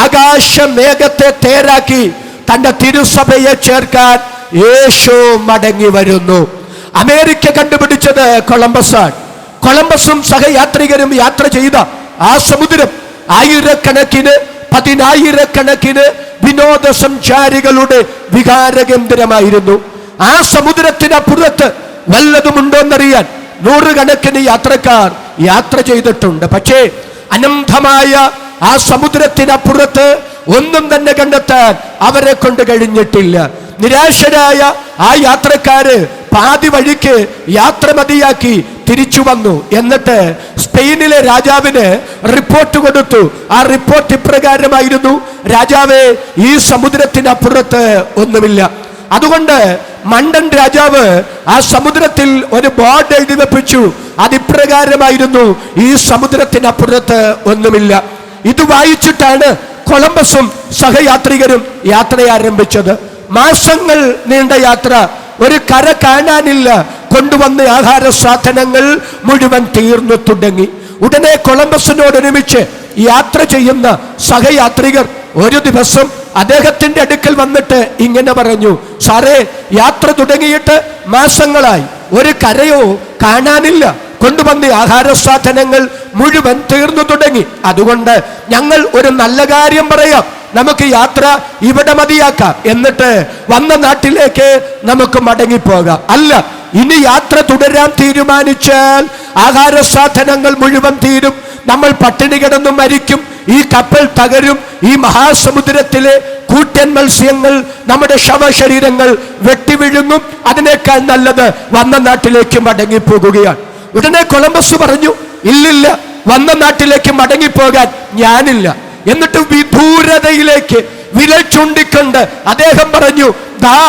ആകാശ മേഘത്തെ തേരാക്കി തന്റെ തിരുസഭയെ ചേർക്കാൻ യേശു മടങ്ങി വരുന്നു. അമേരിക്ക കണ്ടുപിടിച്ചത് കൊളംബസാണ്. കൊളംബസും സഹയാത്രികരും യാത്ര ചെയ്ത ആ സമുദ്രം ആയിരക്കണക്കിന്, പതിനായിരക്കണക്കിന് വിനോദസഞ്ചാരികളുടെ വികാരകേന്ദ്രമായിരുന്നു. ആ സമുദ്രത്തിനപ്പുറത്ത് വല്ലതുമുണ്ടോന്നറിയാൻ നൂറുകണക്കിന് യാത്രക്കാർ യാത്ര ചെയ്തിട്ടുണ്ട്. പക്ഷേ അനന്തമായ ആ സമുദ്രത്തിനപ്പുറത്ത് ഒന്നും തന്നെ കണ്ടെത്താൻ അവരെ കൊണ്ട് കഴിഞ്ഞിട്ടില്ല. നിരാശരായ ആ യാത്രക്കാര് പാതി വഴിക്ക് യാത്ര മതിയാക്കി തിരിച്ചു വന്നു. എന്നിട്ട് സ്പെയിനിലെ രാജാവിന് റിപ്പോർട്ട് കൊടുത്തു. ആ റിപ്പോർട്ട് ഇപ്രകാരമായിരുന്നു: രാജാവേ, ഈ സമുദ്രത്തിനപ്പുറത്ത് ഒന്നുമില്ല. അതുകൊണ്ട് മണ്ടൻ രാജാവ് ആ സമുദ്രത്തിൽ ഒരു ബോർഡ് എഴുതി വെപ്പിച്ചു. അതിപ്രകാരമായിരുന്നു: ഈ സമുദ്രത്തിനപ്പുറത്ത് ഒന്നുമില്ല. ഇത് വായിച്ചിട്ടാണ് കൊളംബസും സഹയാത്രികരും യാത്ര ആരംഭിച്ചത്. മാസങ്ങൾ നീണ്ട യാത്ര, ഒരു കര കാണാനില്ല. കൊണ്ടുവന്ന ആഹാര സാധനങ്ങൾ മുഴുവൻ തീർന്നു തുടങ്ങി. ഉടനെ കൊളംബസിനോടൊരുമിച്ച് യാത്ര ചെയ്യുന്ന സഹയാത്രികർ ഒരു ദിവസം അദ്ദേഹത്തിന്റെ അടുക്കൽ വന്നിട്ട് ഇങ്ങനെ പറഞ്ഞു: സാറേ, യാത്ര തുടങ്ങിയിട്ട് മാസങ്ങളായി, ഒരു കരയോ കാണാനില്ല. കൊണ്ടുവന്ന ആഹാര സാധനങ്ങൾ മുഴുവൻ തീർന്നു തുടങ്ങി. അതുകൊണ്ട് ഞങ്ങൾ ഒരു നല്ല കാര്യം പറയാം, നമുക്ക് യാത്ര ഇവിടെ മതിയാക്കാം, എന്നിട്ട് വന്ന നാട്ടിലേക്ക് നമുക്ക് മടങ്ങിപ്പോകാം. അല്ല, ഇനി യാത്ര തുടരാൻ തീരുമാനിച്ചാൽ ആഹാര സാധനങ്ങൾ മുഴുവൻ തീരും, നമ്മൾ പട്ടിണി കിടന്നു മരിക്കും, ഈ കപ്പൽ തകരും, ഈ മഹാസമുദ്രത്തിലെ കൂറ്റൻ മത്സ്യങ്ങൾ നമ്മുടെ ശവശരീരങ്ങൾ വെട്ടിവിഴുങ്ങും. അതിനേക്കാൾ നല്ലത് വന്ന നാട്ടിലേക്ക് മടങ്ങിപ്പോകുകയാണ്. ഉടനെ കൊളംബസ് പറഞ്ഞു: ഇല്ലില്ല, വന്ന നാട്ടിലേക്ക് മടങ്ങിപ്പോകാൻ ഞാനില്ല. എന്നിട്ട് വിദൂരതയിലേക്ക് വിരൽ ചൂണ്ടിക്കൊണ്ട് അദ്ദേഹം പറഞ്ഞു: ദാ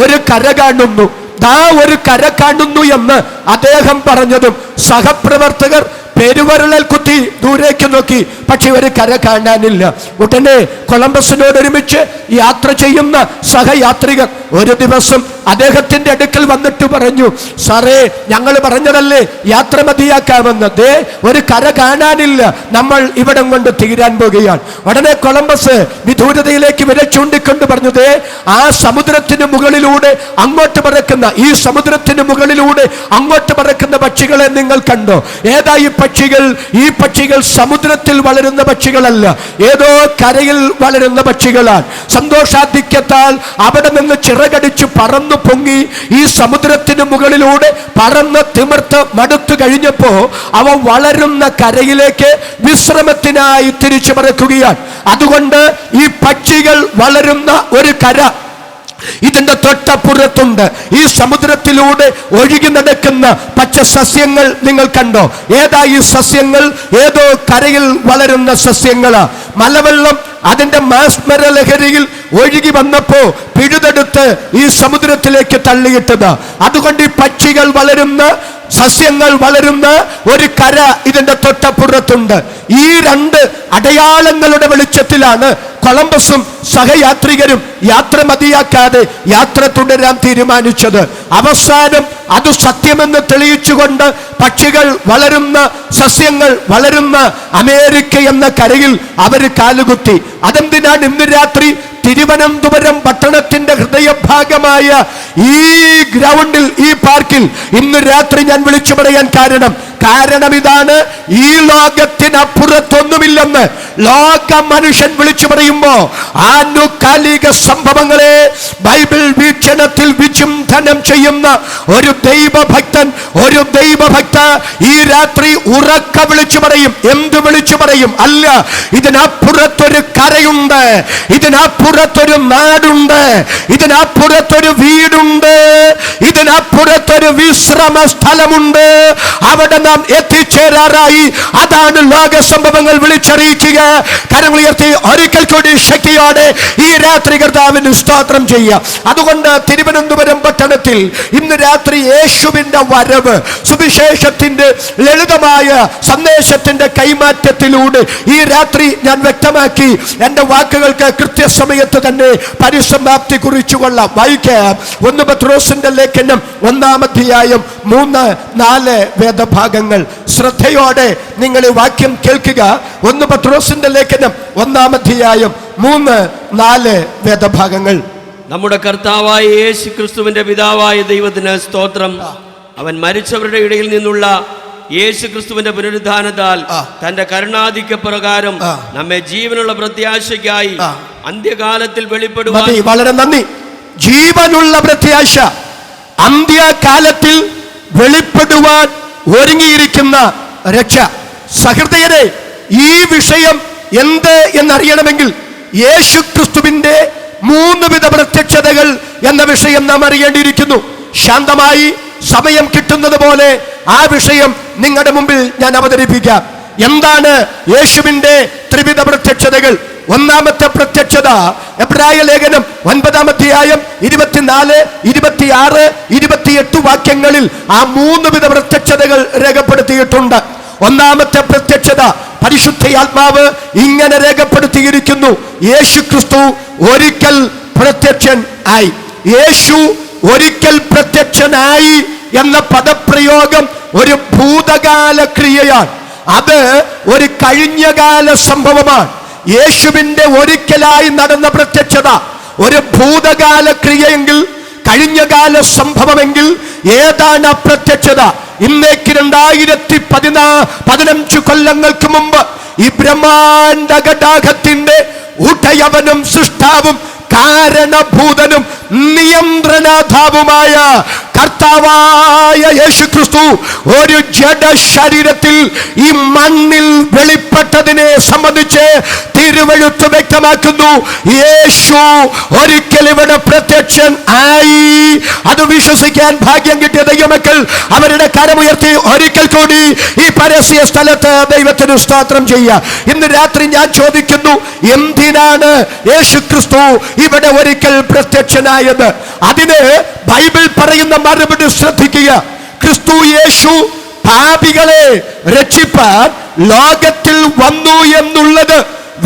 ഒരു കര കാണുന്നു, ദാ ഒരു കര കാണുന്നു എന്ന് അദ്ദേഹം പറഞ്ഞതും സഹപ്രവർത്തകർ പെരുവരളൽ കുത്തി ദൂരേക്ക് നോക്കി. പക്ഷെ ഒരു കര കാണാനില്ല. ഉടനെ കൊളംബസിനോടൊരുമിച്ച് യാത്ര ചെയ്യുന്ന സഹയാത്രികർ ഒരു ദിവസം അദ്ദേഹത്തിന്റെ അടുക്കൽ വന്നിട്ട് പറഞ്ഞു: സാറേ, ഞങ്ങൾ പറഞ്ഞതല്ലേ യാത്ര മതിയാക്കാമെന്ന്, ദേ ഒരു കര കാണാനില്ല, നമ്മൾ ഇവിടം കൊണ്ട് തീരാൻ പോകുകയാണ്. ഉടനെ കൊളംബസ് വിദൂരതയിലേക്ക് വിരൽ ചൂണ്ടിക്കൊണ്ട് പറഞ്ഞു: ദേ ആ സമുദ്രത്തിന് മുകളിലൂടെ അങ്ങോട്ട് പറക്കുന്ന, ഈ സമുദ്രത്തിന് മുകളിലൂടെ അങ്ങോട്ട് പറക്കുന്ന പക്ഷികളെ നിങ്ങൾ കണ്ടോ? ഏതാ ഈ പക്ഷികൾ? ഈ പക്ഷികൾ സമുദ്രത്തിൽ വളരുന്ന പക്ഷികളല്ല, ഏതോ കരയിൽ വളരുന്ന പക്ഷികളാണ്. സന്തോഷാധിക്യത്താൽ അവിടെ നിന്ന് ചിറകടിച്ചു പറന്നു പൊങ്ങി ഈ സമുദ്രത്തിന് മുകളിലൂടെ പറന്ന് തിമിർത്ത് മടുത്തു കഴിഞ്ഞപ്പോ അവ വളരുന്ന കരയിലേക്ക് വിശ്രമത്തിനായി തിരിച്ചു പറക്കുകയാണ്. അതുകൊണ്ട് ഈ പക്ഷികൾ വളരുന്ന ഒരു കര ഇതിന്റെ തൊട്ടപ്പുറത്തുണ്ട്. ഈ സമുദ്രത്തിലൂടെ ഒഴുകി നടക്കുന്ന പച്ച സസ്യങ്ങൾ നിങ്ങൾ കണ്ടോ? ഏതാ ഈ സസ്യങ്ങൾ? ഏതോ കരയിൽ വളരുന്ന സസ്യങ്ങളാ. മലവെള്ളം അതിന്റെ മാസ്മര ലഹരിയിൽ ഒഴുകി വന്നപ്പോ പിഴുതെടുത്ത് ഈ സമുദ്രത്തിലേക്ക് തള്ളിയിട്ടത്. അതുകൊണ്ട് ഈ പക്ഷികൾ വളരുന്ന, സസ്യങ്ങൾ വളരുന്ന ഒരു കര ഇതിന്റെ തൊട്ടപ്പുറത്തുണ്ട്. ഈ രണ്ട് അടയാളങ്ങളുടെ വെളിച്ചത്തിലാണ് കൊളംബസും സഹയാത്രികരും യാത്ര മതിയാക്കാതെ യാത്ര തുടരാൻ തീരുമാനിച്ചത്. അവസാനം അത് സത്യമെന്ന് തെളിയിച്ചുകൊണ്ട് പക്ഷികൾ വളരുന്ന, സസ്യങ്ങൾ വളരുന്ന അമേരിക്ക എന്ന കരയിൽ അവർ കാലുകുത്തി. അതെന്തിനാണ് ഇന്ന് രാത്രി തിരുവനന്തപുരം പട്ടണത്തിന്റെ ഹൃദയഭാഗമായ ഈ ഗ്രൗണ്ടിൽ, ഈ പാർക്കിൽ ഇന്ന് രാത്രി ഞാൻ വിളിച്ചു പറയാൻ കാരണം ഇതാണ്: ഈ ലോകത്തിനപ്പുറത്തൊന്നുമില്ലെന്ന് ലോക മനുഷ്യൻ വിളിച്ചു പറയുമ്പോ ആനുകാലിക സംഭവങ്ങളെ ബൈബിൾ വീക്ഷണത്തിൽ വിചിന്തനം ചെയ്യുന്ന ഒരു ദൈവഭക്തൻ, ഒരു ദൈവഭക്ത ഈ രാത്രി ഉറക്ക വിളിച്ചു പറയും. എന്ത് വിളിച്ചു പറയും? അല്ല, ഇതിനപ്പുറത്തൊരു കരയുണ്ട്, ഇതിനപ്പുറത്തൊരു നാടുണ്ട്, ഇതിനപ്പുറത്തൊരു വീടുണ്ട്, ഇതിനപ്പുറത്തൊരു വിശ്രമ സ്ഥലമുണ്ട്, അവിടെ നാം എത്തിച്ചേരാറായി. അതാണ് ലോക സംഭവങ്ങൾ വിളിച്ചറിയിക്കുക. കരങ്ങൾ ഉയർത്തി ഒരിക്കൽ കൂടി ശക്തിയോടെ ഈ രാത്രി കർത്താവിന് സ്തോത്രം ചെയ്യാം. അതുകൊണ്ട് തിരുവനന്തപുരം പട്ടണത്തിൽ ഇന്ന് രാത്രി യേശുവിന്റെ വരവ്, സുവിശേഷത്തിന്റെ ലളിതമായ സന്ദേശത്തിന്റെ കൈമാറ്റത്തിലൂടെ ഈ രാത്രി ഞാൻ വ്യക്തമാക്കി എൻ്റെ വാക്കുകൾക്ക് കൃത്യസമയത്ത് തന്നെ പരിസമാപ്തി കുറിച്ചുകൊള്ളാം. വായിക്കാം. 1 പത്രോസിന്റെ ലേഖനം 1-ാം അധ്യായം 3-4 വേദഭാഗങ്ങൾ. ശ്രദ്ധയോടെ നിങ്ങൾ ഈ വാക്യം കേൾക്കുക. 1 പത്രോസിന്റെ ലേഖനം 1-ാം അധ്യായം 3-4 വേദഭാഗങ്ങൾ. നമ്മുടെ കർത്താവായ യേശു ക്രിസ്തുവിന്റെ പിതാവായ ദൈവത്തിന് സ്തോത്രം. അവൻ മരിച്ചവരുടെ ഇടയിൽ നിന്നുള്ള യേശു ക്രിസ്തുവിന്റെ പുനരുദ്ധാനത്താൽ തന്റെ കരുണാധിക്യ പ്രകാരം നമ്മെ ജീവനുള്ള പ്രത്യാശയ്ക്കായി അന്ത്യകാലത്തിൽ വെളിപ്പെടുവാൻ. വളരെ നന്ദി. ജീവനുള്ള പ്രത്യാശ അന്ത്യകാലത്തിൽ വെളിപ്പെടുവാൻ ഒരുങ്ങിയിരിക്കുന്ന രക്ഷ. സഹൃദയരെ, ഈ വിഷയം എന്ത് എന്നറിയണമെങ്കിൽ യേശു ക്രിസ്തുവിന്റെ 3 വിധ പ്രത്യക്ഷതകൾ എന്ന വിഷയം നാം അറിയേണ്ടിയിരിക്കുന്നു. ശാന്തമായി സമയം കിട്ടുന്നത് പോലെ ആ വിഷയം നിങ്ങളുടെ മുമ്പിൽ ഞാൻ അവതരിപ്പിക്കാം. എന്താണ് യേശുവിന്റെ ത്രിവിധ പ്രത്യക്ഷതകൾ? ഒന്നാമത്തെ പ്രത്യക്ഷത എബ്രായ ലേഖനം 9-ാം അധ്യായം 24, 26, 28 വാക്യങ്ങളിൽ ആ 3 വിധ പ്രത്യക്ഷതകൾ രേഖപ്പെടുത്തിയിട്ടുണ്ട്. ഒന്നാമത്തെ പ്രത്യക്ഷത പരിശുദ്ധാത്മാവ് ഇങ്ങനെ രേഖപ്പെടുത്തിയിരിക്കുന്നു: യേശു ക്രിസ്തു ഒരിക്കൽ പ്രത്യക്ഷൻ ആയി. യേശു ഒരിക്കൽ പ്രത്യക്ഷനായി എന്ന പദപ്രയോഗം ഒരു ഭൂതകാല ക്രിയയാണ്. അത് ഒരു കഴിഞ്ഞകാല സംഭവമാണ്. യേശുവിന്റെ ഒരിക്കലായി നടന്ന പ്രത്യക്ഷത ഒരു ഭൂതകാല ക്രിയയെങ്കിൽ, കഴിഞ്ഞകാല സംഭവമെങ്കിൽ ഏതാണ് ആ പ്രത്യക്ഷത? ഇന്നേക്ക് 2015 കൊല്ലങ്ങൾക്ക് മുമ്പ് ഈ ബ്രഹ്മാണ്ഡ ഘടാകത്തിന്റെ ഉടയവനും സൃഷ്ടാവും കാരണഭൂതനും നിയന്ത്രണാധാവുമായ കർത്താവായ യേശു ക്രിസ്തു ഒരു ജഡ ശരീരത്തിൽ ഈ മണ്ണിൽ വെളിപ്പെട്ടതിനെ സംബന്ധിച്ച് തിരുവെഴുത്ത് വ്യക്തമാക്കുന്നു. യേശു ഒരിക്കൽ ഇവിടെ പ്രത്യക്ഷൻ ആയി. അത് വിശ്വസിക്കാൻ ഭാഗ്യം കിട്ടിയ ദൈവമക്കൾ അവരുടെ കരമുയർത്തി ഒരിക്കൽ കൂടി ഈ പരസ്യ സ്ഥലത്ത് ദൈവത്തിന് സ്തോത്രം ചെയ്യുക. ഇന്ന് രാത്രി ഞാൻ ചോദിക്കുന്നു, എന്തിനാണ് യേശു ക്രിസ്തു ഇവിടെ ഒരിക്കൽ പ്രത്യക്ഷനായത്? അതിന് ബൈബിൾ പറയുന്ന മറുപടി ശ്രദ്ധിക്കുക. ക്രിസ്തു യേശു പാപികളെ രക്ഷിപ്പാൻ ലോകത്തിൽ വന്നു എന്നുള്ളത്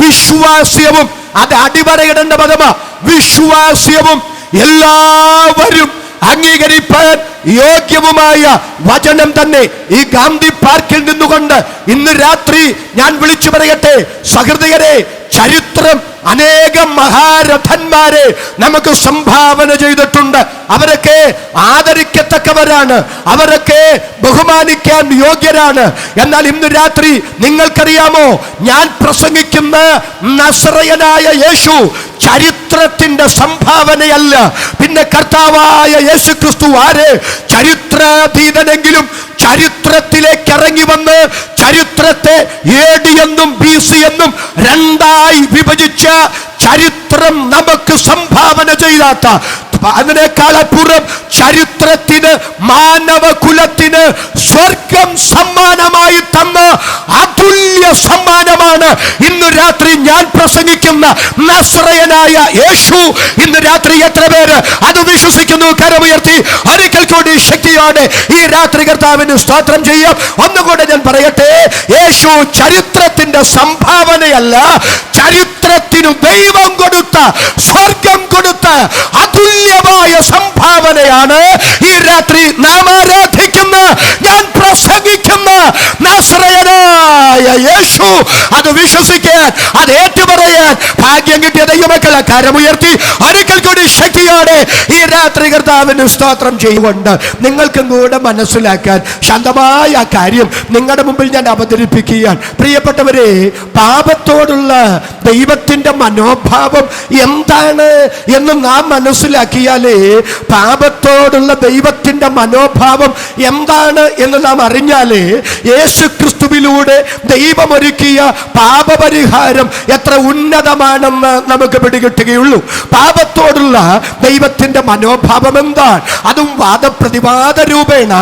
വിശ്വാസ്യവും, അത് അടിവരയിടേണ്ട പദമാ, വിശ്വാസ്യവും എല്ലാവരും അംഗീകരിപ്പാൻ യോഗ്യവുമായ വചനം തന്നെ. ഈ ഗാന്ധി പാർക്കിൽ നിന്നുകൊണ്ട് ഇന്ന് രാത്രി ഞാൻ വിളിച്ചു പറയട്ടെ, സഹൃദയരെ, ചരിത്രം അനേകം മഹാരഥന്മാരെ നമുക്ക് സംഭാവന ചെയ്തിട്ടുണ്ട്. അവരൊക്കെ ആദരിക്കത്തക്കവരാണ്, അവരൊക്കെ ബഹുമാനിക്കാൻ യോഗ്യരാണ്. എന്നാൽ ഇന്ന് രാത്രി നിങ്ങൾക്കറിയാമോ, ഞാൻ പ്രസംഗിക്കുന്ന നസറയനായ യേശു ചരിത്രത്തിന്റെ സംഭാവനയല്ല. പിന്നെ കർത്താവായ യേശു ക്രിസ്തു ആര്? ചരിത്രാതീതനെങ്കിലും ചരിത്രത്തിലേക്ക് ഇറങ്ങി വന്ന് ചരിത്രത്തെ AD എന്നും BC എന്നും രണ്ടായി വിഭജിച്ച ചരിത്രം നമുക്ക് സംഭാവന ചെയ്യാത്ത, അതിനേക്കാൾ അപ്പുറം ചരിത്രത്തിന്, മാനവകുലത്തിന് സ്വർഗം സമ്മാനമായി തന്ന അതുല്യ സമ്മാനമാണ് ഇന്ന് രാത്രി ഞാൻ പ്രസംഗിക്കുന്ന നസ്രയനായ യേശു. ഇന്ന് രാത്രി എത്ര പേര് അത് വിശ്വസിക്കുന്നു? കരമുയർത്തി ഒരിക്കൽ കൂടി ശക്തിയോടെ ഈ രാത്രി കർത്താവിന് സ്തോത്രം ചെയ്യാം. ഒന്നുകൂടെ ഞാൻ പറയട്ടെ, യേശു ചരിത്രത്തിന്റെ സംഭാവനയല്ല, ചരിത്രത്തിനു ദൈവം കൊടുത്ത, സ്വർഗം കൊടുത്ത അതുല്യമായ സംഭാവനയാണ് ഈ രാത്രി നാം ആരാധിക്കുന്ന, ഞാൻ പ്രസംഗിക്കുന്ന നസ്രയനായ യേശു. അത് വിശ്വസിക്കാൻ, അത് ഏറ്റുപറയാൻ ഭാഗ്യം കിട്ടിയ ദൈവമക്കളെ കരമുയർത്തി ഒരിക്കൽ കൂടി ശക്തിയോടെ ഈ രാത്രി കർത്താവിന് സ്തോത്രം ചെയ്യുകൊണ്ട് നിങ്ങൾക്കും കൂടെ മനസ്സിലാക്കാൻ ശാന്തമായ ആ കാര്യം നിങ്ങളുടെ മുമ്പിൽ ഞാൻ അവതരിപ്പിക്കുകയാണ്. പ്രിയപ്പെട്ടവരെ, പാപത്തോടുള്ള ദൈവത്തിന്റെ മനോഭാവം എന്താണ് എന്ന് നാം മനസ്സിലാക്കിയാലേ, പാപത്തോടുള്ള ദൈവത്തിന്റെ മനോഭാവം എന്താണ് എന്ന് നാം അറിഞ്ഞാലേ, യേശു ക്രിസ്തുവിലൂടെ ദൈവമൊരുക്കിയ പാപപരിഹാരം എത്ര ഉന്നതമാണെന്ന് നമുക്ക് പിടികിട്ടുകയുള്ളൂ. പാപത്തോടുള്ള ദൈവത്തിന്റെ മനോഭാവം എന്താണ്? അതും വാദപ്രതിവാദ രൂപേണ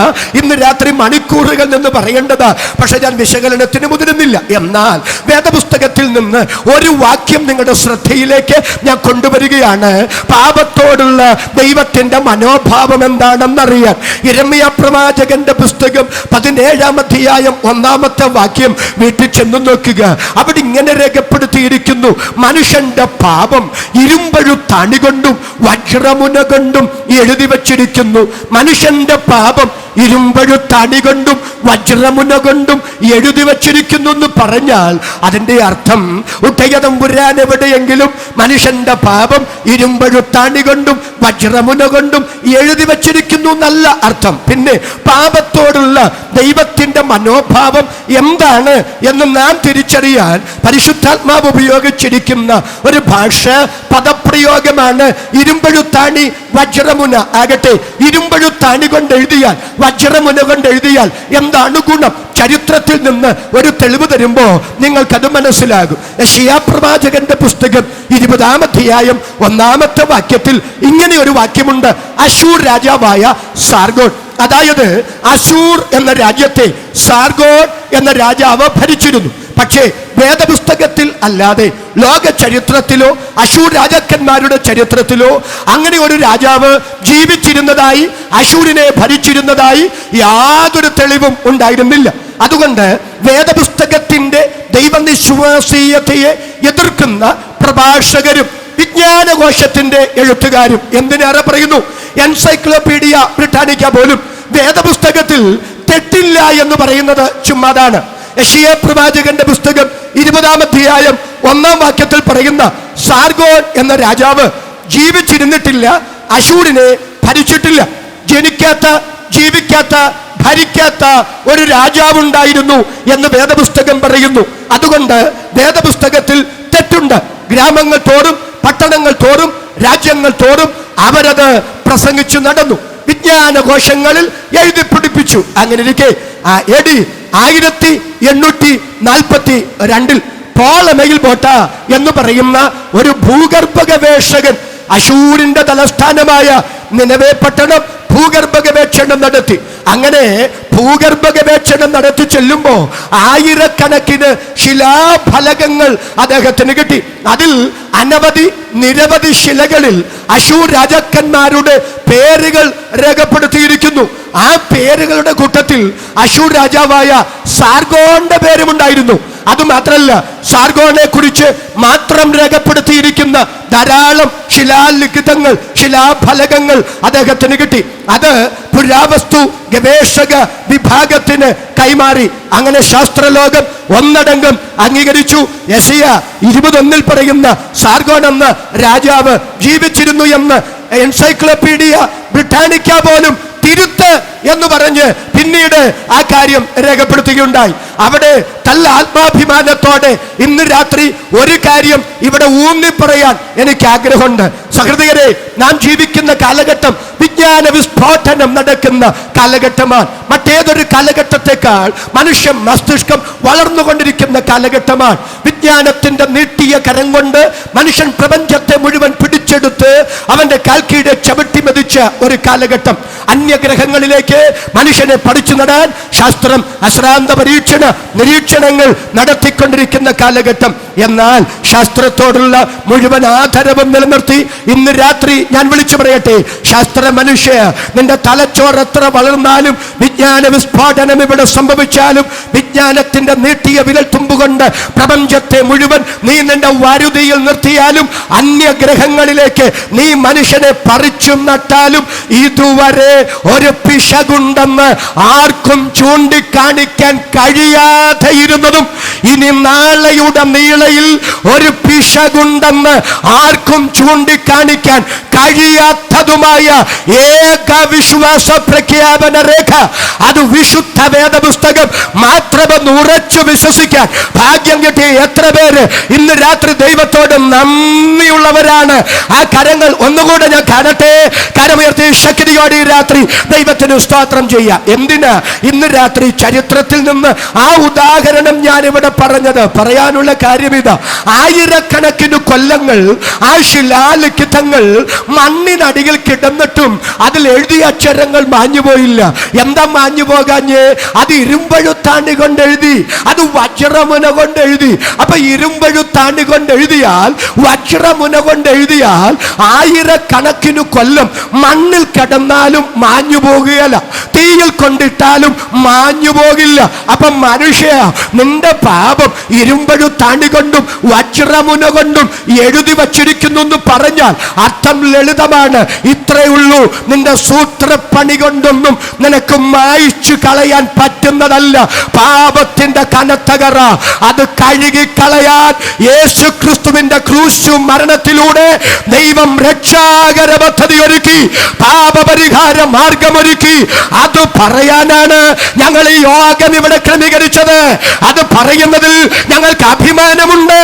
ഇന്ന് രാത്രി മണിക്കൂറുകൾ നിന്ന് പറയേണ്ടത്, പക്ഷെ ഞാൻ വിശകലനത്തിന് മുതിരുന്നില്ല. എന്നാൽ വേദപുസ്തകത്തിൽ നിന്ന് ഒരു വാക്യം നിങ്ങളുടെ ശ്രദ്ധയിലേക്ക് ഞാൻ കൊണ്ടുവരികയാണ്. പാപത്തോടുള്ള ദൈവത്തിന്റെ മനോഭാവം എന്താണെന്നറിയാൻ യിരെമ്യാ പ്രവാചകന്റെ പുസ്തകം 17-ാം അധ്യായം 1-ാമത്തെ വാക്യം വീട്ടിൽ ചെന്ന് നോക്കുക. അവിടെ ഇങ്ങനെ രേഖപ്പെടുത്തിയിരിക്കുന്നു: മനുഷ്യന്റെ പാപം ഇരുമ്പഴുത്താണി കൊണ്ടും വജ്രമുന കൊണ്ടും എഴുതി വച്ചിരിക്കുന്നു. മനുഷ്യന്റെ പാപം ഇരുമ്പഴുത്തടി കൊണ്ടും വജ്രമുന കൊണ്ടും എഴുതി വച്ചിരിക്കുന്നു എന്ന് പറഞ്ഞാൽ അതിന്റെ അർത്ഥം ഉട്ടയതമ്പുരാൻ എവിടെയെങ്കിലും മനുഷ്യന്റെ പാപം ഇരുമ്പഴുത്താണി കൊണ്ടും വജ്രമുന കൊണ്ടും എഴുതി വച്ചിരിക്കുന്നു എന്നല്ല അർത്ഥം. പിന്നെ പാപത്തോടുള്ള ദൈവത്തിന്റെ മനോഭാവം എന്താണ് എന്ന് നാം തിരിച്ചറിയാൻ പരിശുദ്ധാത്മാവ് ഉപയോഗിച്ചിരിക്കുന്ന ഒരു ഭാഷ പദപ്രയോഗമാണ് ഇരുമ്പഴുത്താണി വജ്രമുന. ആകട്ടെ, ഇരുമ്പഴുത്താണി കൊണ്ട് എഴുതിയാൽ വജ്രമുന കൊണ്ട് എഴുതിയാൽ എന്താണ് ഗുണം? ചരിത്രത്തിൽ നിന്ന് ഒരു തെളിവ് തരുമ്പോ നിങ്ങൾക്കത് മനസ്സിലാകും. യെശയ്യാ പ്രവാചകന്റെ പുസ്തകം 20-ാം അധ്യായം 1-ാമത്തെ വാക്യത്തിൽ ഇങ്ങനെ ഒരു വാക്യമുണ്ട്. അശൂർ രാജാവായ സാർഗോൺ, അതായത് അശൂർ എന്ന രാജ്യത്തെ സാർഗോൺ എന്ന രാജാവ് ഭരിച്ചിരുന്നു. പക്ഷേ വേദപുസ്തകത്തിൽ അല്ലാതെ ലോക ചരിത്രത്തിലോ അശൂർ രാജാക്കന്മാരുടെ ചരിത്രത്തിലോ അങ്ങനെ ഒരു രാജാവ് ജീവിച്ചിരുന്നതായി, അശൂരിനെ ഭരിച്ചിരുന്നതായി യാതൊരു തെളിവും ഉണ്ടായിരുന്നില്ല. അതുകൊണ്ട് വേദപുസ്തകത്തിന്റെ ദൈവനിശ്വാസീയതയെ എതിർക്കുന്ന പ്രഭാഷകരും വിജ്ഞാനകോശത്തിന്റെ എഴുത്തുകാരും എന്തിനേറെ പറയുന്നു, എൻസൈക്ലോപീഡിയ ബ്രിട്ടാനിക്ക പോലും വേദപുസ്തകത്തിൽ തെറ്റില്ല എന്ന് പറയുന്നത് ചുമ്മാതാണ്. യെശയ്യാ പ്രവാചകന്റെ പുസ്തകം 20-ാം അധ്യായം 1-ാം വാക്യത്തിൽ പറയുന്ന സാർഗോൺ എന്ന രാജാവ് ജീവിച്ചിരുന്നിട്ടില്ല, അശൂരിനെ ഭരിച്ചിട്ടില്ല. ജനിക്കാത്ത, ജീവിക്കാത്ത, ഭരിക്കാത്ത ഒരു രാജാവുണ്ടായിരുന്നു എന്ന് വേദപുസ്തകം പറയുന്നു. അതുകൊണ്ട് വേദപുസ്തകത്തിൽ തെറ്റുണ്ട്. ഗ്രാമങ്ങൾ തോറും, പട്ടണങ്ങൾ തോറും, രാജ്യങ്ങൾ തോറും അവരത് പ്രസംഗിച്ചു നടന്നു, വിജ്ഞാനകോശങ്ങളിൽ എഴുതി പിടിപ്പിച്ചു. അങ്ങനെ ഇരിക്കെ AD 1842 ടോളമയിൽ ബോട്ട എന്ന് പറയുന്ന ഒരു ഭൂഗർഭ ഗവേഷകൻ അശൂരിന്റെ തലസ്ഥാനമായ നിനവേ പട്ടണം ഭൂഗർഭ ഗവേഷണം നടത്തി. അങ്ങനെ ഭൂഗർഭ ഗവേഷണം നടത്തി ചെല്ലുമ്പോൾ ആയിരക്കണക്കിന് ശിലാഫലകങ്ങൾ അദ്ദേഹത്തിന് കിട്ടി. അതിൽ നിരവധി ശിലകളിൽ അശൂർ രാജാക്കന്മാരുടെ പേരുകൾ രേഖപ്പെടുത്തിയിരിക്കുന്നു. ആ പേരുകളുടെ കൂട്ടത്തിൽ അശൂർ രാജാവായ സാർഗോന്റെ പേരുമുണ്ടായിരുന്നു. അതുമാത്രമല്ല, സാർഗോനെ കുറിച്ച് മാത്രം രേഖപ്പെടുത്തിയിരിക്കുന്ന ധാരാളം ശിലാലിഖിതങ്ങൾ, ശിലാഫലകങ്ങൾ അദ്ദേഹത്തിന് കിട്ടി. അത് പുരാവസ്തു ഗവേഷക വിഭാഗത്തിന് കൈമാറി. അങ്ങനെ ശാസ്ത്രലോകം ഒന്നടങ്കം അംഗീകരിച്ചു. യെശയ്യാ 21 പറയുന്ന സാർഗോൺ എന്ന രാജാവ് ജീവിച്ചിരുന്നു എന്ന് എൻസൈക്ലോപീഡിയ ബ്രിട്ടാനിക്ക പോലും തിരുത്ത് എന്ന് പറഞ്ഞ് പിന്നീട് ആ കാര്യം രേഖപ്പെടുത്തുകയുണ്ടായി. അവിടെ നല്ല ആത്മാഭിമാനത്തോടെ ഇന്ന് രാത്രി ഒരു കാര്യം ഇവിടെ ഊന്നി പറയാൻ എനിക്ക് ആഗ്രഹമുണ്ട്. സഹൃദയരെ, നാം ജീവിക്കുന്ന കാലഘട്ടം വിജ്ഞാന വിസ്ഫോടനം നടക്കുന്ന കാലഘട്ടമാണ്. മറ്റേതൊരു കാലഘട്ടത്തെക്കാൾ മനുഷ്യ മസ്തിഷ്കം വളർന്നുകൊണ്ടിരിക്കുന്ന കാലഘട്ടമാണ്. വിജ്ഞാനത്തിന്റെ നീട്ടിയ കരം കൊണ്ട് മനുഷ്യൻ പ്രപഞ്ചത്തെ മുഴുവൻ പിടിച്ചെടുത്ത് അവന്റെ കാൽക്കീഴെ ചവിട്ടി മെതിച്ച ഒരു കാലഘട്ടം. അന്യഗ്രഹങ്ങളിലേക്ക് മനുഷ്യനെ പഠിച്ചു നടാൻ ശാസ്ത്രം അശ്രാന്ത നിരീക്ഷണങ്ങൾ നടത്തിക്കൊണ്ടിരിക്കുന്ന കാലഘട്ടം. എന്നാൽ ശാസ്ത്രത്തോടുള്ള മുഴുവൻ ആദരവും നിലനിർത്തി ഇന്ന് രാത്രി ഞാൻ വിളിച്ചു പറയട്ടെ, ശാസ്ത്ര മനുഷ്യ, നിന്റെ തലച്ചോറ് എത്ര വളർന്നാലും, വിജ്ഞാന വിസ്ഫോടനം ഇവിടെ സംഭവിച്ചാലും, വിജ്ഞാനത്തിന്റെ നീട്ടിയ വിരൽ തുമ്പുകൊണ്ട് പ്രപഞ്ചത്തെ മുഴുവൻ നീ നിന്റെ വാരുതിയിൽ നിർത്തിയാലും, അന്യഗ്രഹങ്ങളിലേക്ക് നീ മനുഷ്യനെ പറിച്ചു നട്ടാലും, ഇതുവരെ ഒരു പിശകുണ്ടെന്ന് ആർക്കും ചൂണ്ടിക്കാണിക്കാൻ കഴിയാതെ ഇരുന്നതും ഇനി നാളെയുടെ നീളയിൽ ഒരു പിശകുണ്ടെന്ന് ആർക്കും ചൂണ്ടിക്കാണിക്കാൻ കഴിയാത്തതുമായ ഏക വിശ്വാസ പ്രഖ്യാപന രേഖ, അത് വിശുദ്ധ വേദപുസ്തകം മാത്രമെന്ന് ഉറച്ചു വിശ്വസിക്കാൻ ഭാഗ്യം കിട്ടിയ എത്ര പേര് ഇന്ന് രാത്രി ദൈവത്തോട് നന്ദിയുള്ളവരാണ്? ആ കരങ്ങൾ ഒന്നുകൂടെ ഞാൻ കാണട്ടെ. കരമുയർത്തി ശക്തിയോടെ ഈ രാത്രി ദൈവത്തിന് സ്തോത്രം ചെയ്യാം. എന്തിനാ ഇന്ന് രാത്രി ചരിത്രത്തിൽ നിന്ന് ആ ഉദാഹരണം ഞാൻ ഇവിടെ പറഞ്ഞത്? പറയാനുള്ള കാര്യം ഇതാ, ആയിരക്കണക്കിന് കൊല്ലങ്ങൾ ആ ശിലാലിഖിതങ്ങൾ മണ്ണിനടിയിൽ കിടന്നിട്ടും അതിൽ എഴുതിയ അക്ഷരങ്ങൾ മാഞ്ഞുപോയില്ല. എന്താ മാഞ്ഞു പോകാഞ്ഞ്? അത് ഇരുമ്പഴുത്താണി കൊണ്ട് കൊണ്ട് എഴുതി, അത് വജ്രമുന കൊണ്ട് എഴുതി. അപ്പൊ ഇരുമ്പഴുത്താണി കൊണ്ട് എഴുതിയാൽ, വജ്രമുന കൊണ്ട് എഴുതിയാൽ 1000കണക്കിന് കൊല്ലം മണ്ണിൽ കിടന്നാലും മാഞ്ഞു പോകുകയല്ല, തീയിൽ കൊണ്ടിട്ടാലും മാഞ്ഞു പോകില്ല. അപ്പൊ മനുഷ്യ, നിന്റെ പാപം ഇരുമ്പഴുത്താണി കൊണ്ടും വജ്രമുന കൊണ്ടും എഴുതി വച്ചിരിക്കുന്നു എന്ന് പറഞ്ഞാൽ അർത്ഥം ലളിതമാണ്. ഇത്രയുള്ളൂ, നിന്റെ സൂത്രപ്പണി കൊണ്ടൊന്നും നിനക്ക് മായിച്ചു കളയാൻ പറ്റുന്നതല്ല. പാപത്തിന്റെ കനത്തകറ അത് കഴുകി കളയാൻ യേശു ക്രിസ്തുവിന്റെ ക്രൂശു മരണത്തിലൂടെ ദൈവം രക്ഷാകര പദ്ധതി ഒരുക്കി, പാപപരിഹാര മാർഗമൊരുക്കി. അത് പറയാനാണ് ഞങ്ങൾ ഈ യോഗം ഇവിടെ ക്രമീകരിച്ചത്. അത് പറയുന്നതിൽ ഞങ്ങൾക്ക് അഭിമാനമുണ്ട്.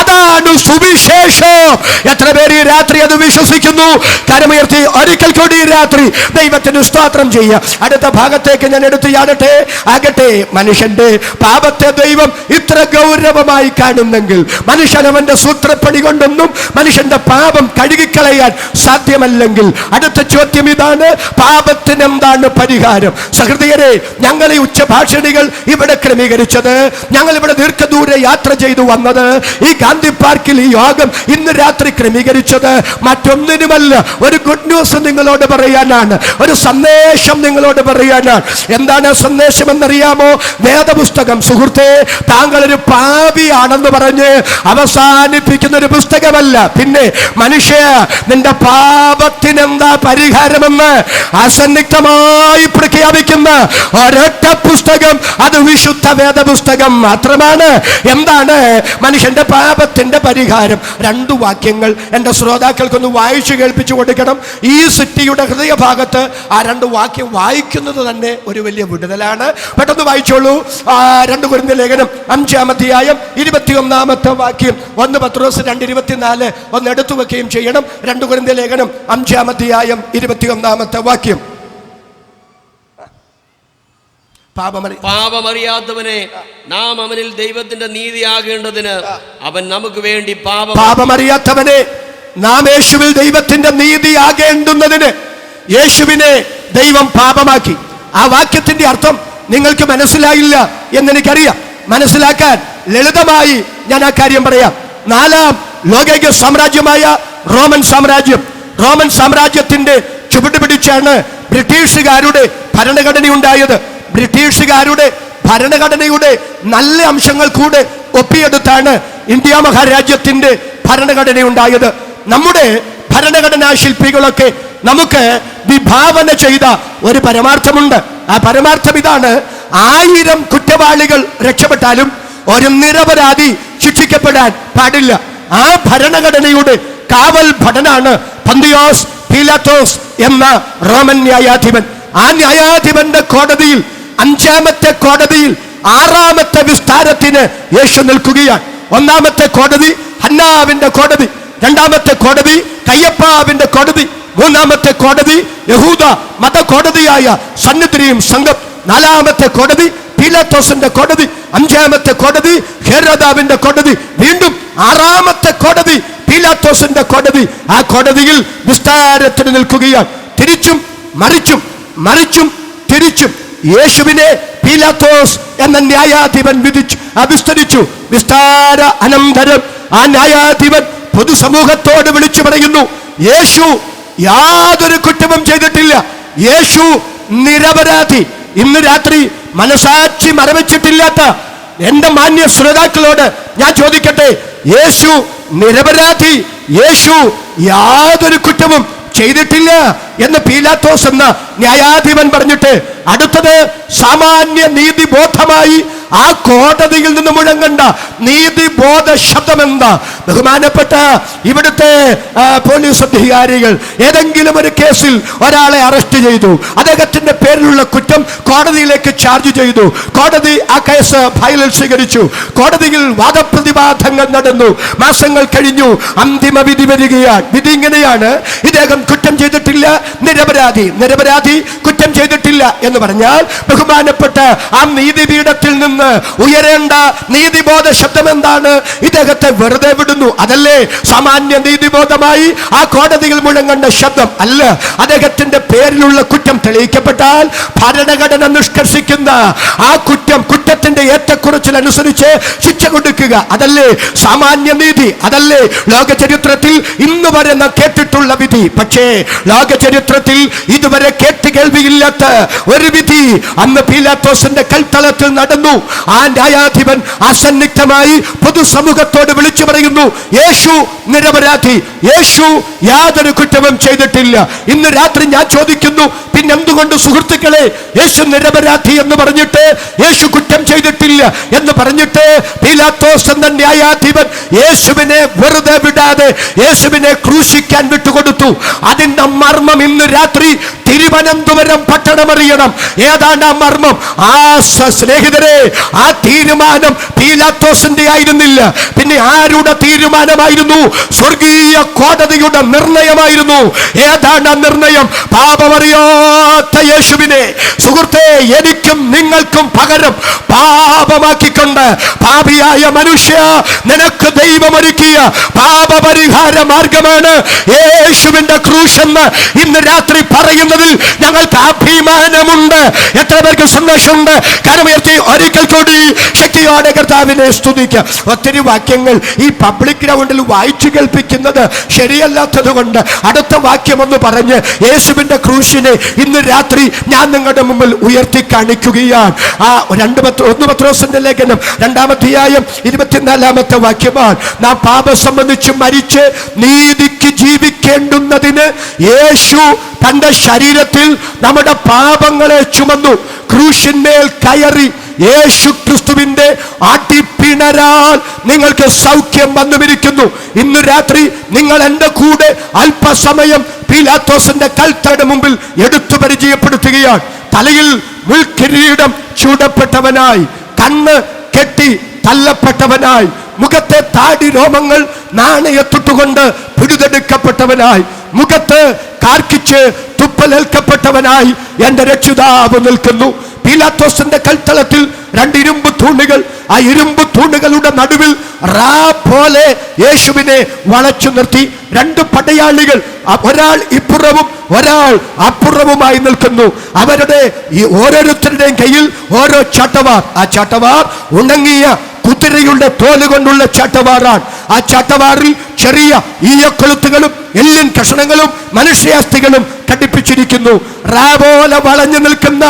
അതാണ് സുവിശേഷം. എത്ര പേര് ഈ രാത്രി അത് വിശ്വസിക്കുന്നു? കരമുയർത്തി ഒരിക്കൽ കൂടി ഈ രാത്രി ദൈവത്തിന് സ്തോത്രം ചെയ്യുക. അടുത്ത ഭാഗത്തേക്ക് ഞാൻ എടുത്തു ചാടട്ടെ. ആകട്ടെ, മനുഷ്യന്റെ പാപത്തെ ദൈവം ഇത്ര ഗൗരവമായി കാണുന്നെങ്കിൽ മനുഷ്യനവന്റെ സൂത്രപ്പണി കൊണ്ടൊന്നും മനുഷ്യന്റെ പാപം കഴുകിക്കളയാൻ സാധ്യമല്ലെങ്കിൽ അടുത്ത ചോദ്യം ഇതാണ്: പാപത്തിന് എന്താണ് പരിഹാരം? സഹൃദയരെ, ഞങ്ങൾ ഈ ഉച്ചഭാഷണികൾ ഇവിടെ ക്രമീകരിച്ചത്, ഞങ്ങൾ ഇവിടെ ദീർഘദൂര യാത്ര ചെയ്തു വന്നത്, ഈ ഗാന്ധി പാർക്കിൽ ഈ യോഗം ഇന്ന് രാത്രി ക്രമീകരിച്ചത് മറ്റൊന്നിനുമല്ല, ഒരു ഗുഡ് ന്യൂസ് നിങ്ങളോട് പറയാനാണ്, ഒരു സന്ദേശം നിങ്ങളോട് പറയാനാണ്. എന്താണ് സന്ദേശം എന്നറിയാമോ? വേദപുസ്തകം, സുഹൃത്തെ, താങ്കൾ ഒരു പാപിയാണെന്ന് പറഞ്ഞ് അവസാനിപ്പിക്കുന്ന ഒരു പുസ്തകമല്ല. പിന്നെ മനുഷ്യ, നിന്റെ പാപത്തിനെന്താ പരിഹാരമെന്ന് അസന്നിഗ്ധമായി പ്രഖ്യാപിക്കുന്ന ഒരൊറ്റ പുസ്തകം, അത് വിശുദ്ധ വേദപുസ്തകം മാത്രമാണ്. എന്താണ് മനുഷ്യന്റെ പാപത്തിന്റെ പരിഹാരം? 2 വാക്യങ്ങൾ എൻ്റെ ശ്രോതാക്കൾക്കൊന്ന് വായിച്ചു കേൾപ്പിച്ചു കൊടുക്കണം. ഈ സിറ്റിയുടെ ഹൃദയഭാഗത്ത് ആ 2 വാക്യം വായിക്കുന്നത് തന്നെ ഒരു വലിയ വിടുതലാണ്. പെട്ടെന്ന് വായിച്ചോളൂ. 2 കൊരിന്ത്യർ ലേഖനം 5-ാം അധ്യായം 21-ാമത്തെ വാക്യം. 1 പത്രോസ് 2:24 ഒന്ന് എടുത്തു വെക്കുകയും ചെയ്യണം. 2 കൊരിന്ത്യർ ലേഖനം 5-ാം അധ്യായം 21-ാമത്തെ വാക്യം. പാപമറിയാത്തവനെ നാം അവനിൽ ദൈവത്തിന്റെ നീതിയാകേണ്ടതിന് അവൻ നമുക്ക് വേണ്ടി പാപമറിയാത്തവനെ നാം യേശുവിൽ ദൈവത്തിന്റെ നീതിയാകേണ്ടുന്നതിന് യേശുവിനെ ദൈവം പാപമാക്കി. ആ വാക്യത്തിന്റെ അർത്ഥം നിങ്ങൾക്ക് മനസ്സിലായില്ല എന്നെനിക്കറിയാം. മനസ്സിലാക്കാൻ ലളിതമായി ഞാൻ ആ കാര്യം പറയാം. 4ാം ലോകൈക സാമ്രാജ്യമായ റോമൻ സാമ്രാജ്യത്തിന്റെ ചുവട് പിടിച്ചാണ് ബ്രിട്ടീഷുകാരുടെ ഭരണഘടനയുണ്ടായത്. ബ്രിട്ടീഷുകാരുടെ ഭരണഘടനയുടെ നല്ല അംശങ്ങൾ കൂടെ ഒപ്പിയെടുത്താണ് ഇന്ത്യ മഹാരാജ്യത്തിന്റെ ഭരണഘടനയുണ്ടായത്. നമ്മുടെ ഭരണഘടനാ ശില്പികളൊക്കെ നമുക്ക് വിഭാവന ചെയ്ത ഒരു പരമാർത്ഥമുണ്ട്. ആ പരമാർത്ഥം ഇതാണ്: 1000 കുറ്റവാളികൾ രക്ഷപ്പെട്ടാലും ഒരു നിരപരാധി ശിക്ഷിക്കപ്പെടാൻ പാടില്ല. ആ ഭരണഘടനയുടെ കാവൽ ഭടനാണ് പന്തിയോസ് പീലാത്തോസ് എന്ന റോമൻ ന്യായാധിപൻ. ആ ന്യായാധിപന്റെ കോടതിയിൽ, 5ാമത്തെ കോടതിയിൽ 6ാമത്തെ വിസ്താരത്തിന് യേശു നിൽക്കുകയാണ്. 1ാമത്തെ കോടതി ഹന്നാവിന്റെ കോടതി, 2ാമത്തെ കോടതി കയ്യപ്പാവിന്റെ കോടതി, 3ാമത്തെ കോടതി യഹൂദ മത കോടതിയായ സന്നിധിയും സംഘം, 4ാമത്തെ കോടതി പീലാത്തോസിന്റെ കോടതി, 5ാമത്തെ കോടതി ഹെരോദാവിന്റെ കോടതി, വീണ്ടും 6ാമത്തെ കോടതി പീലാത്തോസിന്റെ കോടതി. ആ കോടതിയിൽ വിസ്താരത്തിന് നിൽക്കുകയാണ്. തിരിച്ചും മറിച്ചും തിരിച്ചും യേശുവിനെ പീലാത്തോസ് എന്ന ന്യായാധിപൻ വിസ്തരിച്ചു. വിസ്താര അനന്തരം ആ ന്യായാധിപൻ പൊതുസമൂഹത്തോട് വിളിച്ചു പറയുന്നു: യേശു യാതൊരു കുറ്റവും ചെയ്തിട്ടില്ല, യേശു നിരപരാധി. ഇന്ന് രാത്രി മനസാക്ഷി മറവച്ചിട്ടില്ലാത്ത എന്റെ മാന്യ ശ്രോതാക്കളോട് ഞാൻ ചോദിക്കട്ടെ, യേശു നിരപരാധി, യേശു യാതൊരു കുറ്റവും ചെയ്തിട്ടില്ല എന്ന് പീലാത്തോസ് എന്ന ന്യായാധിപൻ പറഞ്ഞിട്ട് അടുത്തത് സാമാന്യ നീതിബോധമായി ആ കോടതിയിൽ നിന്ന് മുഴങ്ങണ്ട നീതിബോധ ശബ്ദമെന്താ? ബഹുമാനപ്പെട്ട ഇവിടുത്തെ പോലീസ് അധികാരികൾ ഏതെങ്കിലും ഒരു കേസിൽ ഒരാളെ അറസ്റ്റ് ചെയ്തു, അദ്ദേഹത്തിന്റെ പേരിലുള്ള കുറ്റം കോടതിയിലേക്ക് ചാർജ് ചെയ്തു, കോടതി ആ കേസ് ഫയലിൽ സ്വീകരിച്ചു, കോടതിയിൽ വാദപ്രതിവാദങ്ങൾ നടന്നു, മാസങ്ങൾ കഴിഞ്ഞു, അന്തിമ വിധി വരികയാണ്. വിധി ഇങ്ങനെയാണ്: ഇദ്ദേഹം കുറ്റം ചെയ്തിട്ടില്ല, നിരപരാധി. നിരപരാധി കുറ്റം ചെയ്തിട്ടില്ല എന്ന് പറഞ്ഞാൽ ബഹുമാനപ്പെട്ട ആ നീതിപീഠത്തിൽ നിന്ന് ഉയരേണ്ട നീതിബോധ ശബ്ദം എന്താണ്? ഇദ്ദേഹത്തെ വെറുതെ വിടുന്നു. അതല്ലേ സാമാന്യ നീതിബോധമായി ആ കോടതിയിൽ മുഴങ്ങേണ്ട ശബ്ദം? അല്ല. അദ്ദേഹത്തിന്റെ പേരിലുള്ള കുറ്റം തെളിയിക്കപ്പെട്ടാൽ ഭരണഘടന നിഷ്കർഷിക്കുന്ന ആ കുറ്റത്തിന്റെ ഏറ്റക്കുറച്ചിൽ അനുസരിച്ച് ശിക്ഷ കൊടുക്കുക. അതല്ലേ സാമാന്യ നീതി? അതല്ലേ ലോക ചരിത്രത്തിൽ ഇന്ന് വരെ നാം കേട്ടിട്ടുള്ള വിധി? പക്ഷേ ലോക ചരിത്രത്തിൽ ഇതുവരെ കേൾവിയില്ലാത്ത ഒരു വിധി അന്ന് പീലാത്തോസിന്റെ കൽത്തളത്തിൽ നടന്നു. ആ ന്യായാധിപൻ അസന്നിഗ്ധമായി പൊതുസമൂഹത്തോട് വിളിച്ചു പറയുന്നു, യേശു നിരപരാധി, യേശു യാതൊരു കുറ്റവും ചെയ്തിട്ടില്ല. ഇന്ന് രാത്രി ഞാൻ ചോദിക്കുന്നു, പിന്നെന്തുകൊണ്ട് സുഹൃത്തുക്കളെ യേശു നിരപരാധി എന്ന് പറഞ്ഞിട്ട്, യേശു കുറ്റം ചെയ്തിട്ടില്ല എന്ന് പറഞ്ഞിട്ട് പീലാത്തോസ് എന്ന ന്യായാധിപൻ യേശുവിനെ വെറുതെ വിടാതെ യേശുവിനെ ക്രൂശിക്കാൻ വിട്ടുകൊടുത്തു? അതിന്റെ മർമ്മം ഇന്ന് രാത്രി തിരുവനന്തപുരം പട്ടണമറിയണം. ഏതാണ് ആ മർമ്മം? ആ സ്നേഹിതരെ, ആ തീരുമാനം പീലാത്തോസിന്റെ ആയിരുന്നില്ല. പിന്നെ ആരുടെ തീരുമാനമായിരുന്നു? സ്വർഗീയ കോടതിയുടെ നിർണയമായിരുന്നു. ഏതാണ് ആ നിർണയം? പാപമറിയാത്ത യേശുവിനെ സുഹൃത്തെ എനിക്കും നിങ്ങൾക്കും പകരം പാപമാക്കിക്കൊണ്ട്, പാപിയായ മനുഷ്യ നിനക്ക് ദൈവമൊരുക്കിയ പാപപരിഹാര മാർഗമാണ് യേശുവിന്റെ ക്രൂശ് എന്ന് ഇന്ന് രാത്രി പറയുന്നതിൽ ഞങ്ങൾക്ക് അഭിമാനമുണ്ട്. എത്ര പേർക്ക് സന്തോഷമുണ്ട്? കരമുയർത്തി ഒരിക്കൽ കൂടി ശക്തിയോടെ കർത്താവിനെ സ്തുതിക്കുക. ഒത്തിരി വാക്യങ്ങൾ ഈ പബ്ലിക് ഗ്രൗണ്ടിൽ വായിച്ചു കേൾപ്പിക്കുന്നത് ശരിയല്ലാത്തത് കൊണ്ട് അടുത്ത വാക്യം ഒന്ന് പറഞ്ഞ് യേശുവിന്റെ ക്രൂശിനെ ഇന്ന് രാത്രി ഞാൻ നിങ്ങളുടെ മുമ്പിൽ ഉയർത്തി കാണിക്കുകയാണ്. ആ 1 പത്രോസിന്റെ ലേഖനം 2-ാം അധ്യായം 24-ാമത്തെ വാക്യമാണ്. നാം പാപം സംബന്ധിച്ച് മരിച്ച് നീതിക്ക് ജീവിക്കേണ്ടുന്നതിന് യേശു തന്റെ ശരീരത്തിൽ നമ്മുടെ പാപങ്ങളെ ചുമന്നു ക്രൂശിന്മേൽ കയറി. യേശു ക്രിസ്തുവിന്റെ അടിപ്പിണരാൽ നിങ്ങൾക്ക് സൗഖ്യം വന്നുമിരിക്കുന്നു. ഇന്ന് രാത്രി നിങ്ങൾ എന്റെ കൂടെ അല്പസമയം പീലാത്തോസിന്റെ കൽത്തറയുടെ മുമ്പിൽ എടുത്തു പരിചയപ്പെടുത്തുകയാണ്. തലയിൽ മുൾക്കിരീടം ചൂടപ്പെട്ടവനായി, കണ്ണ് കെട്ടി തള്ളപ്പെട്ടവനായി, മുഖത്തെ താടി രോമങ്ങൾ നാണയത്തൊട്ടുകൊണ്ട് പിടിതെടുക്കപ്പെട്ടവനായി, മുഖത്ത് കാർക്കിച്ച് തുപ്പലേൽക്കപ്പെട്ടവനായി എന്റെ രക്ഷിതാവ് നിൽക്കുന്നു. പീലാത്തോസിന്റെ കൽത്തളത്തിൽ 2 ഇരുമ്പ് തൂണുകൾ. ആ ഇരുമ്പ് തൂണുകളുടെ നടുവിൽ റാ പോലെ യേശുവിനെ വളച്ചു നിർത്തി 2 പടയാളികൾ, ഒരാൾ ഇപ്പുറവും ഒരാൾ അപ്പുറവുമായി നിൽക്കുന്നു. അവരുടെ ഈ ഓരോരുത്തരുടെയും കയ്യിൽ ഓരോ ചാട്ടവാർ. ആ ചാട്ടവാർ ഉണങ്ങിയ കുതിരയുടെ തോല് കൊണ്ടുള്ള ചാട്ടവാറാണ്. ആ ചാട്ടവാറിൽ ചെറിയ ഈയക്കൊളുത്തുകളും എല്ലിൻ കഷണങ്ങളും മനുഷ്യാസ്ഥികളും ഘടിപ്പിച്ചിരിക്കുന്നു. റാ പോലെ വളഞ്ഞു നിൽക്കുന്ന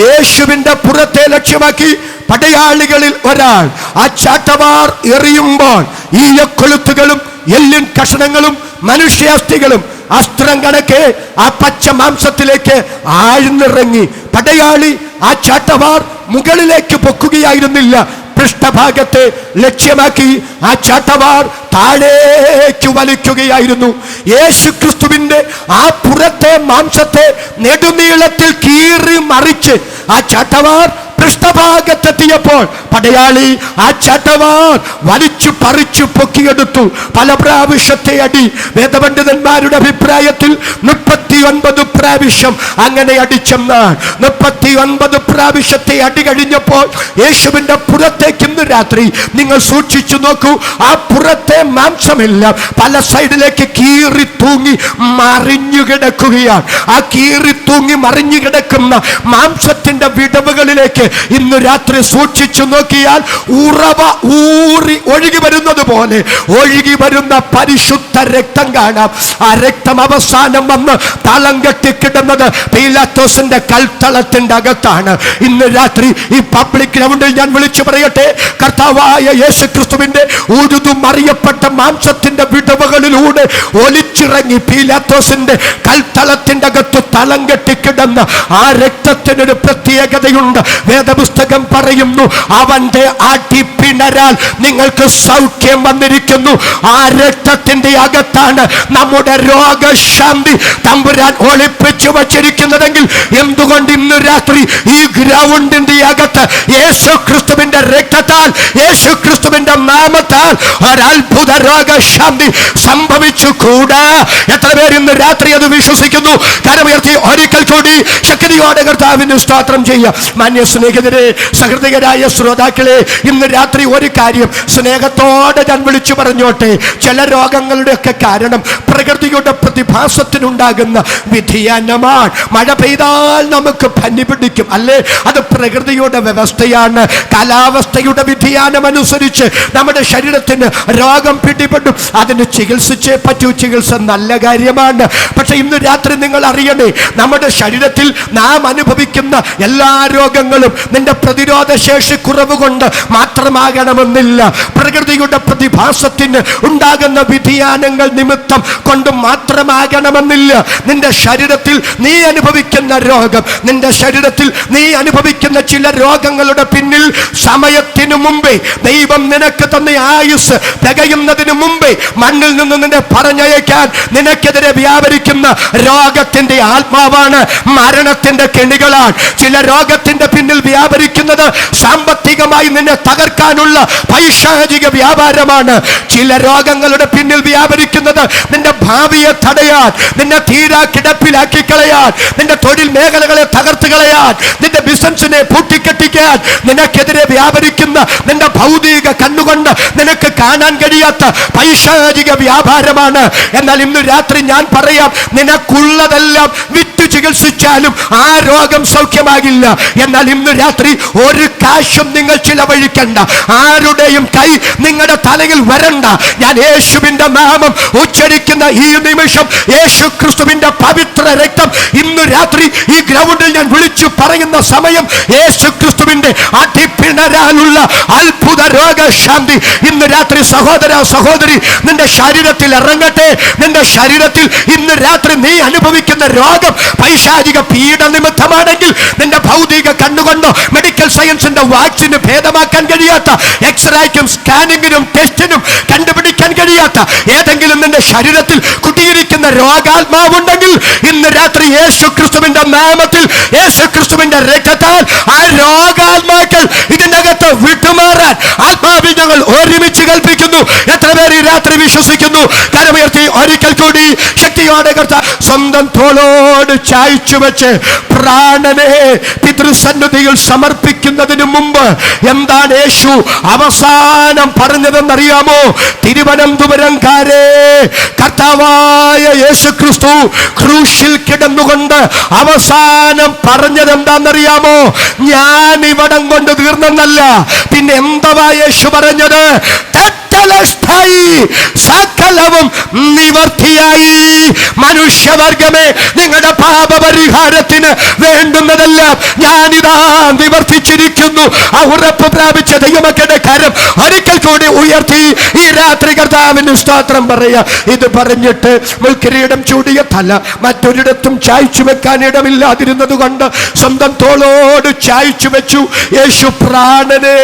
യേശുവിന്റെ പുറത്തെ ലക്ഷ്യമാക്കി പടയാളികളിൽ ഒരാൾ ആ ചാട്ടവാർ എറിയുമ്പോൾ ഈയക്കൊളുത്തുകളും എല്ലിൻ കഷണങ്ങളും മനുഷ്യാസ്ഥികളും അസ്ത്രം കണക്കെ ആ പച്ച മാംസത്തിലേക്ക് ആഴ്ന്നിറങ്ങി. പടയാളി ആ ചാട്ടവാർ മുകളിലേക്ക് പൊക്കുകയായിരുന്നില്ല, പൃഷ്ഠഭാഗത്തെ ലക്ഷ്യമാക്കി ആ ചാട്ടവാർ താഴേക്ക് വലിക്കുകയായിരുന്നു. യേശു ക്രിസ്തുവിന്റെ ആ പുറത്തെ മാംസത്തെ നെടുനീളത്തിൽ കീറി മറിച്ച് ആ ചാട്ടവാർ പൃഷ്ഠഭാഗത്തെത്തിയപ്പോൾ പടയാളി ആ ചാട്ടവാർ വലിച്ചു പറിച്ചു പൊക്കിയെടുത്തു. പല പ്രാവശ്യത്തെ അടി. വേദപണ്ഡിതന്മാരുടെ അഭിപ്രായത്തിൽ 39 പ്രാവശ്യം അങ്ങനെ അടിച്ചെന്നാണ്. 39 പ്രാവശ്യത്തെ അടി കഴിഞ്ഞപ്പോൾ യേശുവിന്റെ പുറത്തേക്ക് ഇന്ന് രാത്രി നിങ്ങൾ സൂക്ഷിച്ചു നോക്കൂ. ആ പുറത്തെ മാംസമെല്ലാം പല സൈഡിലേക്ക് കീറി തൂങ്ങി മറിഞ്ഞു കിടക്കുകയാണ്. ആ കീറി തൂങ്ങി മറിഞ്ഞു കിടക്കുന്ന മാംസത്തിന്റെ വിടവുകളിലേക്ക് ഇന്ന് രാത്രി സൂക്ഷിച്ചു നോക്കിയാൽ ഉറവ ഊറി ഒഴുകി വരുന്നത് പോലെ ഒഴുകി വരുന്ന പരിശുദ്ധ രക്തം കാണാം. ആ രക്തം അവസാനം വന്ന് തളം കെട്ടിക്കിടുന്നത് പീലാത്തോസിന്റെ കൽത്തളത്തിന്റെ അകത്താണ്. ഇന്ന് രാത്രി ഈ പബ്ലിക് ഗ്രൗണ്ടിൽ ഞാൻ വിളിച്ചു പറയട്ടെ, കർത്താവായ യേശു ക്രിസ്തുവിന്റെ ഉരുതും അറിയപ്പെട്ട മാംസത്തിന്റെ വിടവുകളിലൂടെ ഒലിച്ചിറങ്ങി പീലാത്തോസിന്റെ കൽത്തളത്തിന്റെ അകത്ത് തളം കെട്ടിക്കിടന്ന ആ രക്തത്തിനൊരു പ്രത്യേകതയുണ്ട്. വേദപുസ്തകം പറയുന്നു, അവന്റെ അടിപ്പിണരാൽ നിങ്ങൾക്ക് സൗഖ്യം വന്നിരിക്കുന്നു. ആ രക്തത്തിന്റെ അകത്താണ് നമ്മുടെ രോഗശാന്തി തമ്പുരാൻ ഒളിപ്പിച്ചു വച്ചിരിക്കുന്നതെങ്കിൽ എന്തുകൊണ്ട് ഇന്ന് രാത്രി ഈ ഗ്രൗണ്ടിന്റെ അകത്ത് യേശുക്രിസ്തുവിന്റെ രക്തത്താൽ, യേശുക്രിസ്തുവിന്റെ നാമത്താൽ ഒരത്ഭുത രോഗശാന്തി സംഭവിച്ചു കൂടാ? എത്ര പേര് ഇന്ന് രാത്രി അത് വിശ്വസിക്കുന്നു? കരമുയർത്തി ഒരിക്കൽ കൂടി ശക്തിയോടെ കർത്താവിന് സ്തോത്രം ചെയ്യുക. മാന്യ സ്നേഹിതരെ, സഹൃദയരായ ശ്രോതാക്കളെ, ഇന്ന് രാത്രി ഒരു കാര്യം സ്നേഹത്തോടെ ഞാൻ വിളിച്ചു പറഞ്ഞോട്ടെ. ചില രോഗങ്ങളുടെ ഒക്കെ കാരണം പ്രകൃതിയുടെ പ്രതിഭാസത്തിനുണ്ടാകുന്ന വ്യതിയാനമാണ്. മഴ പെയ്താൽ നമുക്ക് പനി പിടിക്കും, അല്ലേ? അത് പ്രകൃതിയുടെ വ്യവസ്ഥയാണ്. കാലാവസ്ഥയുടെ വ്യതിയാനം അനുസരിച്ച് നമ്മുടെ ശരീരത്തിന് രോഗം പിടിപെടും. അതിന് ചികിത്സിച്ചേ പറ്റൂ. ചികിത്സ നല്ല കാര്യമാണ്. പക്ഷെ ഇന്ന് രാത്രി നിങ്ങൾ അറിയണേ, നമ്മുടെ ശരീരത്തിൽ നാം അനുഭവിക്കുന്ന എല്ലാ രോഗങ്ങളും നിന്റെ പ്രതിരോധ ശേഷി കുറവ് കൊണ്ട് മാത്രമാകണമെന്നില്ല. പ്രകൃതിയുടെ പ്രതിഭാസത്തിന് ഉണ്ടാകുന്ന വ്യതിയാനങ്ങൾ നിമിത്തം കൊണ്ട് മാത്രമാകണമെന്നില്ല. നിന്റെ ശരീരത്തിൽ നീ അനുഭവിക്കുന്ന രോഗം, നിന്റെ ശരീരത്തിൽ നീ അനുഭവിക്കുന്ന ചില രോഗങ്ങളുടെ പിന്നിൽ സമയത്തിനു മുമ്പേ ദൈവം നിനക്ക് തന്ന ആയുസ് തികയുന്നതിന് മുമ്പേ മണ്ണിൽ നിന്ന് നിന്നെ പറഞ്ഞയക്കാൻ നിനക്കെതിരെ വ്യാപരിക്കുന്ന രോഗത്തിന്റെ ആത്മാവാണ്, മരണത്തിന്റെ കെണികളാണ്. ചില രോഗത്തിന്റെ പിന്നിൽ വ്യാപരിക്കുന്നത് സാമ്പത്തികമായി നിന്നെ തകർക്കാനുള്ള പൈശാചിക വ്യാപാരമാണ്. ചില രോഗങ്ങളുടെ പിന്നിൽ വ്യാപരിക്കുന്നത് നിന്റെ ഭാവിയെ തടയാൻ, നിന്നെ തീരാ കിടപ്പിലാക്കി കളയാൻ, നിന്റെ തൊഴിൽ മേഖലകളെ തകർത്ത് കളയാൻ, നിന്റെ ബിസിനസിനെ പൂട്ടിക്കെട്ടിക്കാൻ നിനക്കെതിരെ വ്യാപരിക്കുന്ന നിന്റെ ഭൗതിക കണ്ണുകൊണ്ട് നിനക്ക് കാണാൻ കഴിയാത്ത പൈശാചിക വ്യാപാരമാണ്. എന്നാൽ ഇന്ന് രാത്രി ഞാൻ പറയാം, നിനക്കുള്ളതെല്ലാം വിറ്റ് ചികിത്സിച്ചാലും ആ രോഗം സൗഖ്യമാകില്ല. എന്നാൽ ഇന്ന് രാത്രി ഒരു കാശും നിങ്ങൾ ചിലവഴിക്കണ്ട, ആരുടെയും കൈ നിങ്ങളുടെ തലയിൽ വരണ്ട. ഞാൻ യേശുവിന്റെ നാമം ഉച്ചരിക്കുന്ന ഈ നിമിഷം, യേശു ക്രിസ്തുവിന്റെ പവിത്ര രക്തം ഇന്ന് രാത്രി ഈ ഗ്രൗണ്ടിൽ ഞാൻ വിളിച്ചു പറയുന്ന സമയം, യേശു ക്രിസ്തുവിന്റെ അടിപ്പിണരാലുള്ള അത്ഭുത രോഗശാന്തി ഇന്ന് രാത്രി സഹോദര സഹോദരി നിന്റെ ശരീരത്തിൽ ഇറങ്ങട്ടെ. നിന്റെ ശരീരത്തിൽ ഇന്ന് രാത്രി നീ അനുഭവിക്കുന്ന രോഗം പൈശാചിക പീഡ നിമിത്തമാണെങ്കിൽ, നിന്റെ ഭൗതിക കണ്ണുകൊണ്ടോ മെഡിക്കൽ സയൻസിന്റെ വാക്സിന് ഭേദമാക്കാൻ കഴിയാത്ത, എക്സ്റേക്കും സ്കാനിങ്ങിനും ടെസ്റ്റിനും കണ്ടുപിടിക്കാൻ കഴിയാത്ത ഏതെങ്കിലും നിന്റെ ശരീരത്തിൽ കുടിയിരിക്കുന്ന രോഗാത്മാവുണ്ടെങ്കിൽ, ഇന്ന് രാത്രി യേശു ക്രിസ്തുവിന്റെ നാമത്തിൽ, യേശു ക്രിസ്തുവിന്റെ രക്തത്താൽ ആ രോഗാത്മാക്കൾ ഇതിന്റെ അകത്ത് വിട്ടുമാറാൻ ആത്മാവിൽ ഞങ്ങൾ ഒരുമിച്ച് കൽപ്പിക്കുന്നു. എത്ര പേർ ഈ രാത്രി വിശ്വസിക്കുന്നു? കരമുയർത്തി ഒരിക്കൽ കൂടി ശക്തിയോടെ കർത്താവ് സ്വന്തം തോളോട് ചായ്ച്ചു വെച്ച് പ്രാണനെ പിതൃസന്നിധിയിൽ സമർപ്പിക്കുന്നതിന് മുമ്പ് എന്താണ് യേശു അവസാനം പറഞ്ഞതെന്നറിയാമോ? തിരുവനന്തപുരംകാരെ, കർത്താവായ യേശു ക്രിസ്തു ക്രൂശിൽ കിടന്നുകൊണ്ട് അവസാനം പറഞ്ഞത് എന്താണെന്നറിയാമോ? ഞാൻ ഇവിടം കൊണ്ട് തീർന്നെന്നല്ല, പിന്നെ എന്താ യേശു പറഞ്ഞത്? സകലവും നിവർത്തിയായി. മനുഷ്യവർഗമേ, നിങ്ങളുടെ പാപപരിഹാരത്തിന് വേണ്ടുന്നതെല്ലാം ഞാനിതാ നിവർത്തിച്ചിരിക്കുന്നു. ആ ഉറപ്പ് പ്രാപിച്ച ദൈവമക്കളുടെ കരം ഒരിക്കൽ കൂടി ഉയർത്തി ഈ രാത്രി കർത്താവിന് സ്തോത്രം പറയാ. ഇത് പറഞ്ഞിട്ട് മുൾക്കിരീടം ചൂടിയ തല മറ്റൊരിടത്തും ചായ്ച്ചു വെക്കാൻ ഇടമില്ലാതിരുന്നത് കൊണ്ട് സ്വന്തം തോളോട് ചായ്ച്ചു വെച്ചു. യേശു പ്രാണനെ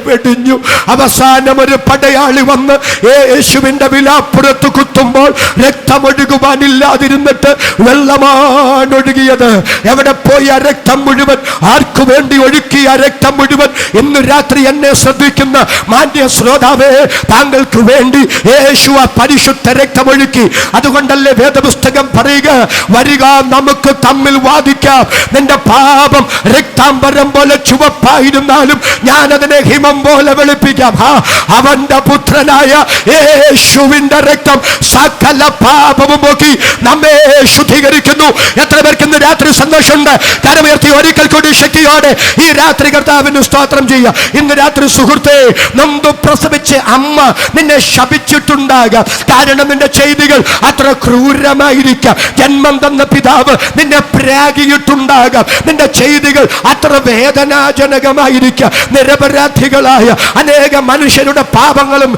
വെടിഞ്ഞു. അവസാനം ഒരു പടയാളി വന്ന് യേശുവിന്റെ വിലാപ്പുറത്ത് കുത്തുമ്പോൾ രക്തമൊഴുകുവാനില്ലാതിരുന്നിട്ട് വെള്ളമാണൊഴുകിയത്. എവിടെ പോയി ആ രക്തം മുഴുവൻ? ആർക്കു വേണ്ടി ഒഴുക്കിയ രക്തം മുഴുവൻ? ഇന്ന് രാത്രി എന്നെ ശ്രദ്ധിക്കുന്ന മാന്യ ശ്രോതാവേ, താങ്കൾക്ക് വേണ്ടി യേശു ആ പരിശുദ്ധ രക്തമൊഴുക്കി. അതുകൊണ്ടല്ലേ വേദപുസ്തകം പറയുക, വരിക നമുക്ക് തമ്മിൽ വാദിക്കാം. നിന്റെ പാപം രക്താംബരം പോലെ ചുവപ്പായിരുന്നാലും ഞാൻ അതിനെ ഹിമം പോലെ വെളുപ്പിക്കാം. അവന്റെ പുത്രനായ യേശുവിന്റെ രക്തം സകല പാപവും പോക്കി നമ്മെ ശുദ്ധീകരിക്കുന്നു. എത്ര പേർക്ക് ഇന്ന് രാത്രി സന്തോഷമുണ്ട്? കരമുയർത്തി ഒരിക്കൽ കൂടി ശക്തിയോടെ ഈ രാത്രി കർത്താവിന് സ്തോത്രം ചെയ്യുക. ഇന്ന് രാത്രി സുഹൃത്തെ, നൊന്തു പ്രസവിച്ച് അമ്മ നിന്നെ ശപിച്ചിട്ടുണ്ടാകാം. കാരണം നിന്റെ ചെയ്തികൾ അത്ര ക്രൂരമായിരിക്കാം. ജന്മം തന്ന പിതാവ് നിന്നെ പ്രാഗിയിട്ടുണ്ടാകാം. നിന്റെ ചെയ്തികൾ അത്ര വേദനാജനകമായിരിക്കാം. നിരപരാധികളായ അനേക മനുഷ്യരുടെ പാപങ്ങളും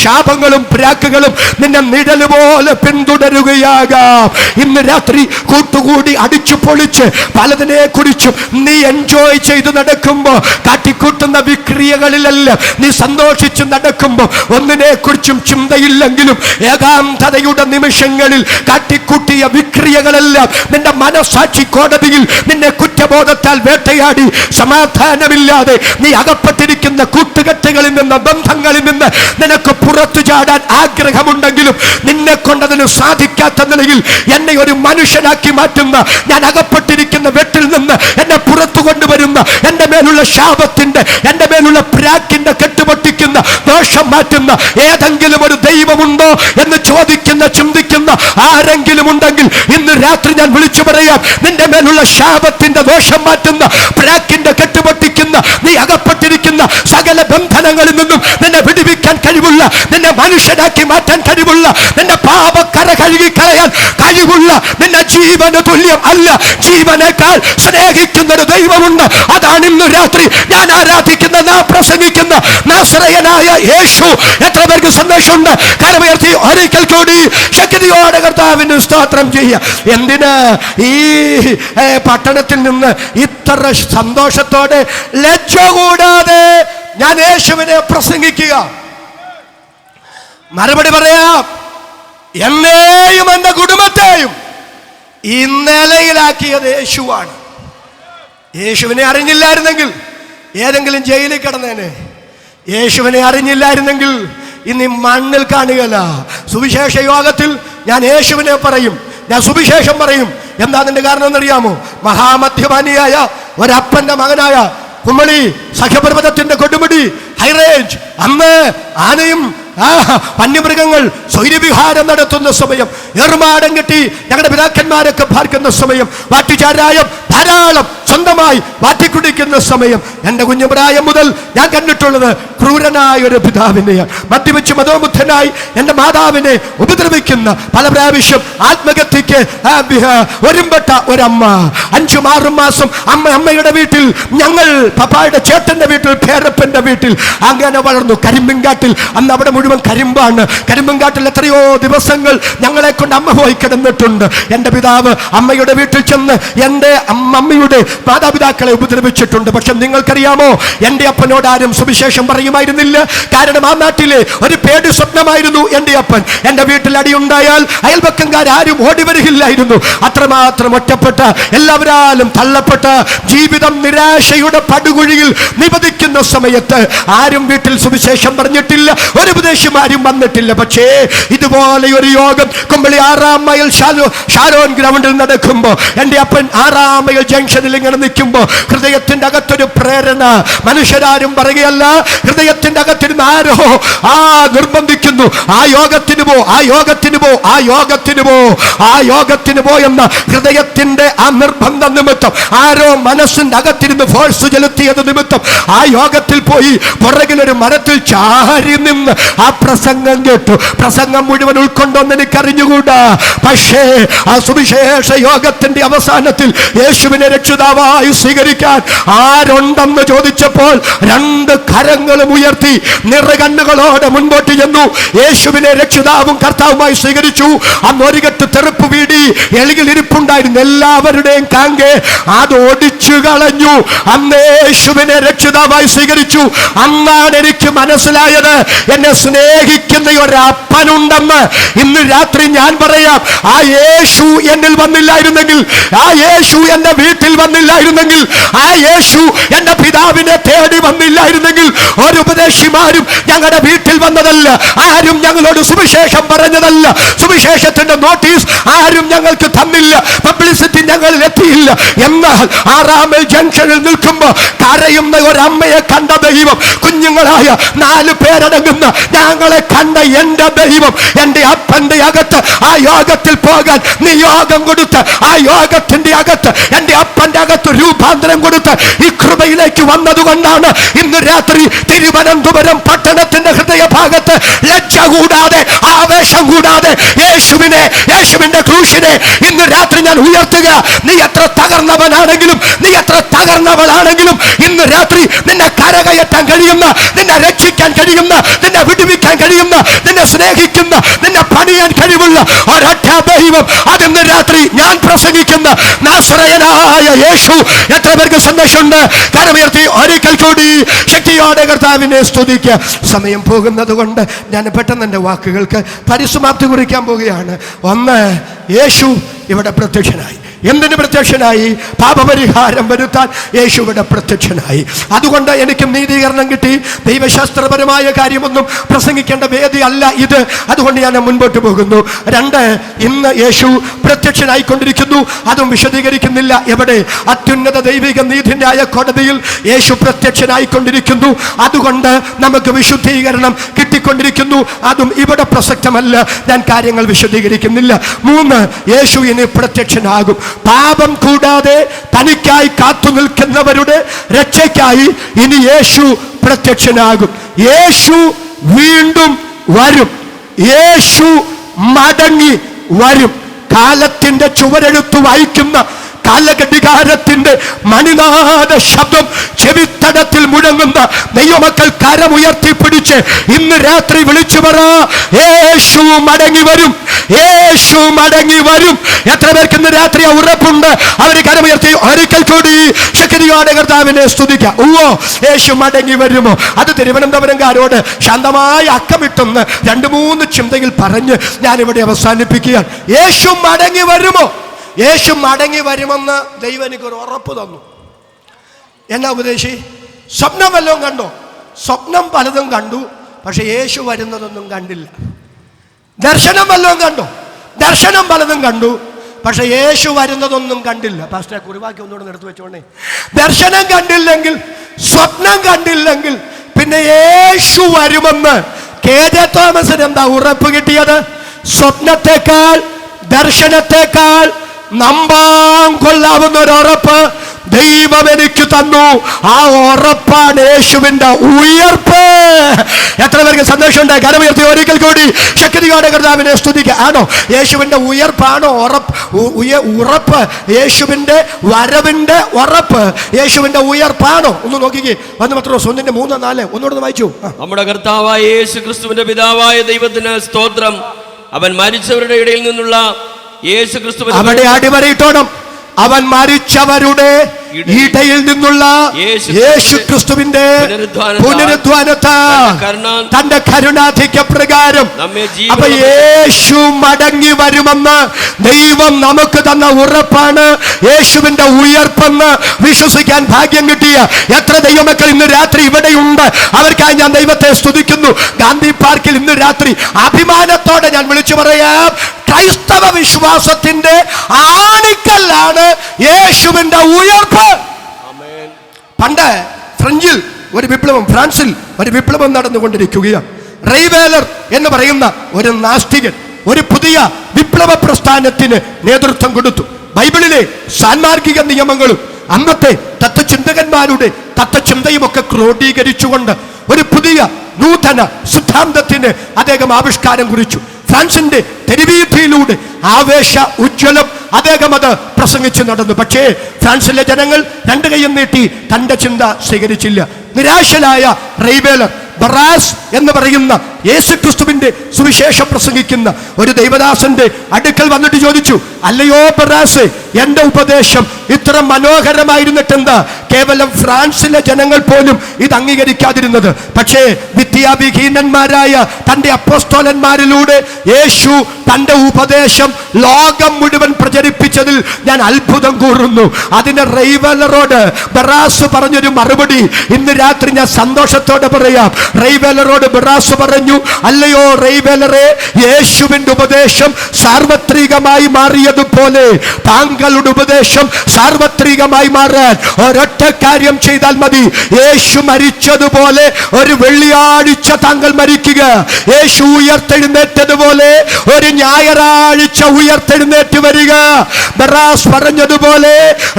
ശാപങ്ങളും പ്രാക്കുകളും നിന്നെ നിഴല് പോലെ പിന്തുടരുകയാകാം. ഇന്ന് രാത്രി കൂട്ടുകൂടി അടിച്ചു പൊളിച്ച് പലതിനെ കുറിച്ചും നീ എൻജോയ് ചെയ്ത് നടക്കുമ്പോ, കാട്ടിക്കൂട്ടുന്ന വിക്രിയകളിലെല്ലാം നീ സന്തോഷിച്ച് നടക്കുമ്പോ ഒന്നിനെ കുറിച്ചും ചിന്തയില്ലെങ്കിലും ഏകാന്തതയുടെ നിമിഷങ്ങളിൽ കാട്ടിക്കൂട്ടിയ വിക്രിയകളെല്ലാം നിന്റെ മനസാക്ഷി കോടതിയിൽ നിന്നെ കുറ്റബോധത്താൽ വേട്ടയാടി സമാധാനമില്ലാതെ നീ അകപ്പെട്ടിരിക്കുന്ന കൂട്ടുകെട്ടുകളിൽ നിന്ന്, ബന്ധങ്ങളിൽ നിന്ന് നിനക്ക് പുറത്തു ചാടാൻ ആഗ്രഹമുണ്ടെങ്കിലും നിന്നെ കൊണ്ടതിന് സാധിക്കാത്ത നിലയിൽ എന്നെ ഒരു മനുഷ്യനാക്കി മാറ്റുന്ന, ഞാൻ അകപ്പെട്ടിരിക്കുന്ന വെട്ടിൽ നിന്ന് എന്നെ പുറത്തു കൊണ്ടുവരുന്ന, എന്റെ മേലുള്ള ശാപത്തിന്റെ, എന്റെ മേലുള്ള പ്രാക്കിന്റെ കെട്ടുപൊട്ടിക്കുന്ന, ദോഷം മാറ്റുന്ന ഏതെങ്കിലും ഒരു ദൈവമുണ്ടോ എന്ന് ചോദിക്കുന്ന, ചിന്തിക്കുന്ന ആരെങ്കിലും ഉണ്ടെങ്കിൽ ഇന്ന് രാത്രി ഞാൻ വിളിച്ചു പറയാം, നിന്റെ മേലുള്ള ശാപത്തിന്റെ ദോഷം മാറ്റുന്ന, പ്രാക്കിന്റെ കെട്ടുപൊട്ടിക്കുന്ന, നീ അകപ്പെട്ടിരിക്കുന്ന സകല ബന്ധനങ്ങളിൽ നിന്നും നിന്നെ വിടുവിക്കാൻ കഴിവുള്ള, നിന്നെ മനുഷ്യനാക്കി മാറ്റാൻ കഴിവുള്ള, നിന്റെ പാപക്കര കഴുകിക്കളയാൻ കഴിവുള്ള, നിന്നെ ജീവന് തുല്യം അല്ല ജീവനേക്കാൾ സ്നേഹിക്കുന്ന ഒരു ദൈവമുണ്ട്. അതാണ് ഇന്ന് രാത്രി ഞാൻ ആരാധിക്കുന്ന, നാം പ്രസംഗിക്കുന്ന നാസറയനായ യേശു. എത്ര പേർക്ക് സന്ദേശമുണ്ട്? കരമുയർത്തി ഒരിക്കൽ കൂടി ശക്തിയോടെ കർത്താവിന് സ്തോത്രം ചെയ്യുക. എന്തിന് ഈ പട്ടണത്തിൽ നിന്ന് ഇത്ര സന്തോഷത്തോടെ, ലജ്ജ കൂടാതെ ഞാൻ യേശുവിനെ പ്രസംഗിക്കുക? മറുപടി പറയാം, എന്നെയും എന്റെ കുടുംബത്തെയും ഈ നിലയിലാക്കിയത് യേശുവാണ്. യേശുവിനെ അറിഞ്ഞില്ലായിരുന്നെങ്കിൽ ഏതെങ്കിലും ജയിലിൽ കിടന്നേനെ. യേശുവിനെ അറിഞ്ഞില്ലായിരുന്നെങ്കിൽ ഇനി മണ്ണിൽ കാണുകയല്ല. സുവിശേഷ യോഗത്തിൽ ഞാൻ യേശുവിനെ പറയും, ഞാൻ സുവിശേഷം പറയും. എന്താ അതിന്റെ കാരണം എന്നറിയാമോ? മഹാമദ്യപാനിയായ ഒരപ്പന്റെ മകനായ കുമ്മളി സഖ്യപർവ്വതത്തിന്റെ കൊടുമുടി ഹൈറേഞ്ച്, അന്ന് ആനയും വന്യമൃഗങ്ങൾ സ്വൈര്യവിഹാരം നടത്തുന്ന സമയം, ഏറുമാടം കെട്ടി ഞങ്ങളുടെ പിതാക്കന്മാരൊക്കെ പാർക്കുന്ന സമയം, വാറ്റുചാരായം ധാരാളം സ്വന്തമായി വാറ്റിക്കുടിക്കുന്ന സമയം, എൻ്റെ കുഞ്ഞുപ്രായം മുതൽ ഞാൻ കണ്ടിട്ടുള്ളത് ക്രൂരനായ ഒരു പിതാവിനെയാണ്. മദ്യപിച്ച് മതോമുദ്ധനായി എൻ്റെ മാതാവിനെ ഉപദ്രവിക്കുന്ന, പല പ്രാവശ്യം ആത്മഹത്യക്ക് ഒരുമ്പെട്ട ഒരമ്മ. 5-6 മാസം അമ്മയുടെ വീട്ടിൽ, ഞങ്ങൾ പപ്പായുടെ ചേട്ടന്റെ വീട്ടിൽ, പേരപ്പന്റെ വീട്ടിൽ അങ്ങനെ വളർന്നു. കരിമ്പിൻകാട്ടിൽ, അന്ന് അവിടെ മുഴുവൻ കരിമ്പാണ്. കരിമ്പിൻകാട്ടിൽ എത്രയോ ദിവസങ്ങൾ ഞങ്ങളെ കൊണ്ട് അമ്മ പോയി കിടന്നിട്ടുണ്ട്. എൻ്റെ പിതാവ് അമ്മയുടെ വീട്ടിൽ ചെന്ന് എൻ്റെ അമ്മയുടെ മാതാപിതാക്കളെ ഉപദ്രവിച്ചിട്ടുണ്ട്. പക്ഷെ നിങ്ങൾക്കറിയാമോ, എൻ്റെ അപ്പനോട് ആരും സുവിശേഷം പറയുമായിരുന്നില്ല. കാരണം ആ നാട്ടിലെ ഒരു പേടി സ്വപ്നമായിരുന്നു എൻ്റെ അപ്പൻ. എൻ്റെ വീട്ടിൽ അടിയുണ്ടായാൽ അയൽപക്കംകാരും ഓടി വരികയില്ലായിരുന്നു. അത്രമാത്രം ഒറ്റപ്പെട്ട, എല്ലാവരാലും തള്ളപ്പെട്ട ജീവിതം നിരാശയുടെ പടുകുഴിയിൽ നിപതിക്കുന്ന സമയത്ത് ആരും വീട്ടിൽ സുവിശേഷം പറഞ്ഞിട്ടില്ല, ഒരു ഉപദേശിമാരും വന്നിട്ടില്ല. പക്ഷേ ഇതുപോലെ ഒരു യോഗം കുമ്പളി 6-ാം മൈൽ ഷാരോൺ ഗ്രൗണ്ടിൽ നടക്കുമ്പോൾ, എൻ്റെ അപ്പൻ 6-ാം മൈൽ ജംഗ്ഷനിൽ ഇങ്ങനെ നിൽക്കുമ്പോൾ ഹൃദയത്തിന്റെ അകത്തൊരു പ്രേരണ. മനുഷ്യരാരും പറയുകയല്ല, ഹൃദയത്തിന്റെ അകത്തിരുന്ന് ആരോ നിർബന്ധിക്കുന്നു, ആ യോഗത്തിന് പോ, ആ യോഗത്തിന് പോ, ആ യോഗത്തിന് പോ, ആ യോഗത്തിന് പോ എന്ന ഹൃദയത്തിന്റെ ആ നിർബന്ധ നിമിത്തം, ആരോ മനസ്സിന്റെ അകത്തിരുന്ന് ഫോഴ്സ് ചെലുത്തിയത് നിമിത്തം ആ യോഗത്തിൽ പോയി പുറകിലൊരു മരത്തിൽ ചാരി നിന്ന് ആ പ്രസംഗം കേട്ടു. പ്രസംഗം മുഴുവൻ ഉൾക്കൊണ്ടോന്ന് എനിക്കറിഞ്ഞുകൂടാ. പക്ഷേ ആ സുവിശേഷ യോഗത്തിന്റെ അവസാനത്തിൽ യേശുവിനെ രക്ഷിതാവായി സ്വീകരിക്കാൻ ആരുണ്ടെന്ന് ചോദിച്ചപ്പോൾ 2 കരങ്ങളും ഉയർത്തി നിറകണ്ണുകളോടെ മുൻപോട്ട് ചെന്നു. യേശുവിനെ രക്ഷിതാവും കർത്താവുമായി സ്വീകരിച്ചു. അന്ന് ഒരു കെട്ട് തെറുപ്പ് വീടി എളിയിൽ ഇരിപ്പുണ്ടായിരുന്നു. എല്ലാവരുടെയും കാങ്കെ അത് ഒടിച്ചു കളഞ്ഞു. അന്ന് യേശുവിനെ രക്ഷിതാവായി സ്വീകരിച്ചു. അന്നാണ് എനിക്ക് മനസ്സിലായത്, എന്നെ സ്നേഹിക്കുന്ന ഒരപ്പനുണ്ടെന്ന്. ഇന്ന് രാത്രി ഞാൻ പറയാം, ആ യേശു എന്നിൽ വന്നില്ലായിരുന്നെങ്കിൽ, ആ യേശു എന്റെ വീട്ടിൽ വന്നില്ലായിരുന്നെങ്കിൽ, ആ യേശു എന്റെ പിതാവിനെ തേടി വന്നില്ലായിരുന്നെങ്കിൽ, ഒരു ഉപദേശിമാരും ഞങ്ങളുടെ വീട്ടിൽ വന്നതല്ല, ആരും ഞങ്ങളോട് സുവിശേഷം പറഞ്ഞതല്ല, സുവിശേഷത്തിന്റെ നോട്ടീസ് ആരും ഞങ്ങൾക്ക് തന്നില്ല, പബ്ലിസിറ്റി ഞങ്ങളിൽ എത്തിയില്ല. എന്നാൽ 6-ാം മൈൽ ജംഗ്ഷനിൽ നിൽക്കുമ്പോൾ കരയുന്ന ഒരമ്മയെ കണ്ട ദൈവം, കുഞ്ഞുങ്ങളായ 4 പേരടങ്ങുന്ന ഞങ്ങളെ കണ്ട എന്റെ ദൈവം, എന്റെ അപ്പന്റെ അകത്ത് ആ യോഗത്തിൽ പോകാൻ നിയോഗം കൊടുത്ത്, ആ യോഗത്തിന്റെ അകത്ത് എന്റെ അപ്പന്റെ അകത്ത് രൂപാന്തരം കൊടുത്ത് ഈ കൃപയിലേക്ക് വന്നതുകൊണ്ടാണ് ഇന്ന് രാത്രി തിരുവനന്തപുരം പട്ടണത്തിന്റെ ഹൃദയഭാഗത്ത് ലജ്ജ കൂടാതെ, ആവേശം കൂടാതെ യേശുവിന്റെ ക്രൂശിൽ മകനെ ഇന്ന് രാത്രി ഞാൻ ഉയർത്തുക. നീ എത്ര തകർന്നവനാണെങ്കിലും, നീ എത്ര തകർന്നവളാണെങ്കിലും, ഇന്ന് രാത്രി നിന്നെ കരകയറ്റാൻ കഴിയുന്ന, നിന്നെ രക്ഷിക്കാൻ കഴിയുന്ന, നിന്നെ വിടുവിക്കാൻ കഴിയുന്ന, നിന്നെ സ്നേഹിക്കുന്ന, നിന്നെ പണിയാൻ കഴിവുള്ള ഒരൊറ്റ ദൈവം, അതിന്ന് രാത്രി ഞാൻ പ്രസംഗിക്കുന്ന നാസറയനായ യേശു. എത്ര പേർക്ക് സന്ദേശമുണ്ട്? കരമുയർത്തി ഒരിക്കൽ കൂടി ശക്തിയോടെ കർത്താവിനെ സ്തുതിക്കുക. സമയം പോകുന്നത് കൊണ്ട് ഞാൻ പെട്ടെന്ന് എൻ്റെ വാക്കുകൾക്ക് പരിസമാപ്തി കുറിക്കാൻ പോവുകയാണ്. ഒന്ന്, യേശു ഇവിടെ പ്രത്യക്ഷനായി. എന്തിന് പ്രത്യക്ഷനായി? പാപപരിഹാരം വരുത്താൻ യേശുവിടെ പ്രത്യക്ഷനായി. അതുകൊണ്ട് എനിക്ക് നീതീകരണം കിട്ടി. ദൈവശാസ്ത്രപരമായ കാര്യമൊന്നും പ്രസംഗിക്കേണ്ട വേദി അല്ല ഇത്. അതുകൊണ്ട് ഞാൻ മുൻപോട്ട് പോകുന്നു. രണ്ട്, ഇന്ന് യേശു പ്രത്യക്ഷനായിക്കൊണ്ടിരിക്കുന്നു. അതും വിശദീകരിക്കുന്നില്ല. എവിടെ? അത്യുന്നത ദൈവിക നീതിന്യായ കോടതിയിൽ യേശു പ്രത്യക്ഷനായിക്കൊണ്ടിരിക്കുന്നു. അതുകൊണ്ട് നമുക്ക് വിശുദ്ധീകരണം കിട്ടിക്കൊണ്ടിരിക്കുന്നു. അതും ഇവിടെ പ്രസക്തമല്ല. ഞാൻ കാര്യങ്ങൾ വിശദീകരിക്കുന്നില്ല. മൂന്ന്, യേശു ഇനി പ്രത്യക്ഷനാകും. പാപം കൂടാതെ തനിക്കായി കാത്തു നിൽക്കുന്നവരുടെ രക്ഷയ്ക്കായി ഇനി യേശു പ്രത്യക്ഷനാകും. യേശു വീണ്ടും വരും. യേശു മടങ്ങി വരും. കാലത്തിന്റെ ചുവരെഴുത്തു വായിക്കുന്ന കാലഘടികാരത്തിന്റെ മണിനാദ ശബ്ദം ചെവിത്തടത്തിൽ മുഴങ്ങുന്ന ദൈവമക്കൾ കരമുയർത്തിപ്പിടിച്ച് ഇന്ന് രാത്രി വിളിച്ചു പറ, യേശു മടങ്ങി വരും, യേശു മടങ്ങി വരും. എത്ര പേർക്ക് ഇന്ന് രാത്രി ഉറപ്പുണ്ട്? അവർ കരമുയർത്തി ഒരിക്കൽ കൂടി ശക്തിയോടെ കർത്താവിനെ സ്തുതിക്കാം. യേശു മടങ്ങി വരുമോ? അത് തിരുവനന്തപുരംകാരോട് ശാന്തമായ അക്കമിട്ടെന്ന് 2-3 ചിന്തയിൽ പറഞ്ഞ് ഞാനിവിടെ അവസാനിപ്പിക്കുകയാണ്. യേശു മടങ്ങി വരുമോ? യേശു മടങ്ങി വരുമെന്ന് ദൈവം എനിക്കൊരു ഉറപ്പ് തന്നു. എന്നാ ഉപദേശി? സ്വപ്നം വല്ലതും കണ്ടോ? സ്വപ്നം പലതും കണ്ടു, പക്ഷെ യേശു വരുന്നതൊന്നും കണ്ടില്ല. ദർശനം വല്ലതും കണ്ടോ? ദർശനം പലതും കണ്ടു, പക്ഷെ യേശു വരുന്നതൊന്നും കണ്ടില്ല. പാസ്റ്ററെ കുറിവാക്കി ഒന്നുകൂടെ എടുത്തു വെച്ചോണ്ടേ. ദർശനം കണ്ടില്ലെങ്കിൽ, സ്വപ്നം കണ്ടില്ലെങ്കിൽ, പിന്നെ യേശു വരുമെന്ന് KJ തോമസിന് എന്താ ഉറപ്പ് കിട്ടിയത്? സ്വപ്നത്തെക്കാൾ ദർശനത്തെക്കാൾ നമ്പാൻ കൊള്ളാവുന്ന ഒരു ഉറപ്പ് ദൈവം എനിക്ക് തന്നു. ആ ഉറപ്പാണ് യേശുവിന്റെ ഉയർപ്പ്. എത്ര പേർക്ക് സന്തോഷമുണ്ട്? കരമുയർത്തി ഒരിക്കൽ കൂടി ശക്തിയോടെ കർത്താവിനെ സ്തുതിക്കുക. ആണോ? യേശുവിന്റെ ഉയർപ്പാണോ ഉറപ്പ്? യേശുവിന്റെ വരവിന്റെ ഉറപ്പ് യേശുവിന്റെ ഉയർപ്പാണോ? ഒന്ന് നോക്കിക്കേ. 1 പത്രോസ് 1:3-4 ഒന്നുകൂടെ വായിച്ചു. നമ്മുടെ കർത്താവായ യേശു ക്രിസ്തുവിന്റെ പിതാവായ ദൈവത്തിന് സ്തോത്രം. അവൻ മരിച്ചവരുടെ ഇടയിൽ നിന്നുള്ള യേശു ക്രിസ്തു, അവിടെ അടിവരയിട്ടോണം. അവൻ മരിച്ചവരുടെ ഇടയിൽ നിന്നുള്ള യേശു ക്രിസ്തുവിന്റെ പുനരുദ്ധാനത്താൽ തന്റെ കരുണാധിക്യ പ്രകാരം അപ്പൊ യേശു മടങ്ങി വരുമെന്ന് ദൈവം നമുക്ക് തന്ന ഉറപ്പാണ് യേശുവിന്റെ ഉയർപ്പെന്ന് വിശ്വസിക്കാൻ ഭാഗ്യം കിട്ടിയ എത്ര ദൈവമക്കൾ ഇന്ന് രാത്രി ഇവിടെയുണ്ട്. അവർക്കായി ഞാൻ ദൈവത്തെ സ്തുതിക്കുന്നു. ഗാന്ധി പാർക്കിൽ ഇന്ന് രാത്രി അഭിമാനത്തോടെ ഞാൻ വിളിച്ചു പറയാം, ക്രൈസ്തവ വിശ്വാസത്തിന്റെ ആണിക്കല്ലാണ് യേശുവിന്റെ ഉയർപ്പ്. പണ്ട് ഫ്രാൻസിൽ ഒരു വിപ്ലവം നടന്നുകൊണ്ടിരിക്കുകയാണ്. റൈവേലർ എന്ന് പറയുന്ന ഒരു നാസ്തികൻ ഒരു പുതിയ വിപ്ലവ പ്രസ്ഥാനത്തിന് നേതൃത്വം കൊടുത്തു. ബൈബിളിലെ സാൻമാർഗിക നിയമങ്ങളും അന്നത്തെ തത്വചിന്തകന്മാരുടെ തത്വചിന്തയും ഒക്കെ ക്രോഡീകരിച്ചുകൊണ്ട് ഒരു പുതിയ നൂതന സിദ്ധാന്തത്തിന് അദ്ദേഹം ആവിഷ്കാരം കുറിച്ചു. ഫ്രാൻസിന്റെ തെരുവീഥിയിലൂടെ ആവേശ ഉജ്ജ്വലം അദ്ദേഹം അത് പ്രസംഗിച്ച് നടന്നു. പക്ഷേ ഫ്രാൻസിലെ ജനങ്ങൾ 2 കൈയും നീട്ടി തന്റെ ചിന്ത സ്വീകരിച്ചില്ല. നിരാശനായ റൈവേലർ ബറാസ് എന്ന് പറയുന്ന യേശുക്രിസ്തുവിന്റെ സുവിശേഷം പ്രസംഗിക്കുന്ന ഒരു ദൈവദാസന്റെ അടുക്കൽ വന്നിട്ട് ചോദിച്ചു, അല്ലയോ ബറാസ്, എന്റെ ഉപദേശം ഇത്ര മനോഹരമായിരുന്നിട്ടെന്താ കേവലം ഫ്രാൻസിലെ ജനങ്ങൾ പോലും ഇത് അംഗീകരിക്കാതിരുന്നത്? പക്ഷേ വിദ്യാവിഹീനന്മാരായ തന്റെ അപ്പോസ്തലന്മാരിലൂടെ യേശു തന്റെ ഉപദേശം ലോകം മുഴുവൻ പ്രചരിപ്പിച്ചതിൽ ഞാൻ അത്ഭുതം കൂറുന്നു. അതിന് റൈവേലറോട് ബറാസ് പറഞ്ഞൊരു മറുപടി ഇന്ന് രാത്രി ഞാൻ സന്തോഷത്തോടെ പറയാം. റൈവേലറോട് ബറാസ് പറഞ്ഞു, അല്ലയോ റൈവേലറെ, യേശുവിന്റെ ഉപദേശം സാർവത്രികമായി മാറിയതുപോലെ താങ്കളുടെ ഉപദേശം സാർവത്രികമായി മാറാൻ ഒരൊറ്റ കാര്യം ചെയ്താൽ മതി. യേശു മരിച്ചതുപോലെ ഒരു വെള്ളിയാഴ്ച താങ്കൾ മരിക്കുക. യേശു ഉയർത്തെഴുന്നേറ്റതുപോലെ ഒരു ഞായറാഴ്ച ഉയർത്തെഴുന്നേറ്റ് വരിക. ബറാസ് പറഞ്ഞതുപോലെ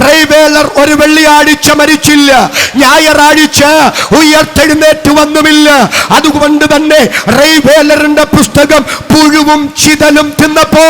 റൈവേലർ ഒരു വെള്ളിയാഴ്ച മരിച്ചില്ല, ഞായറാഴ്ച ഉയർത്തെഴുന്നേറ്റ് വന്നുമില്ല. അതുകൊണ്ട് തന്നെ റൈവേലറിന്റെ പുസ്തകം പുഴുവും ചിതലും തിന്നപ്പോ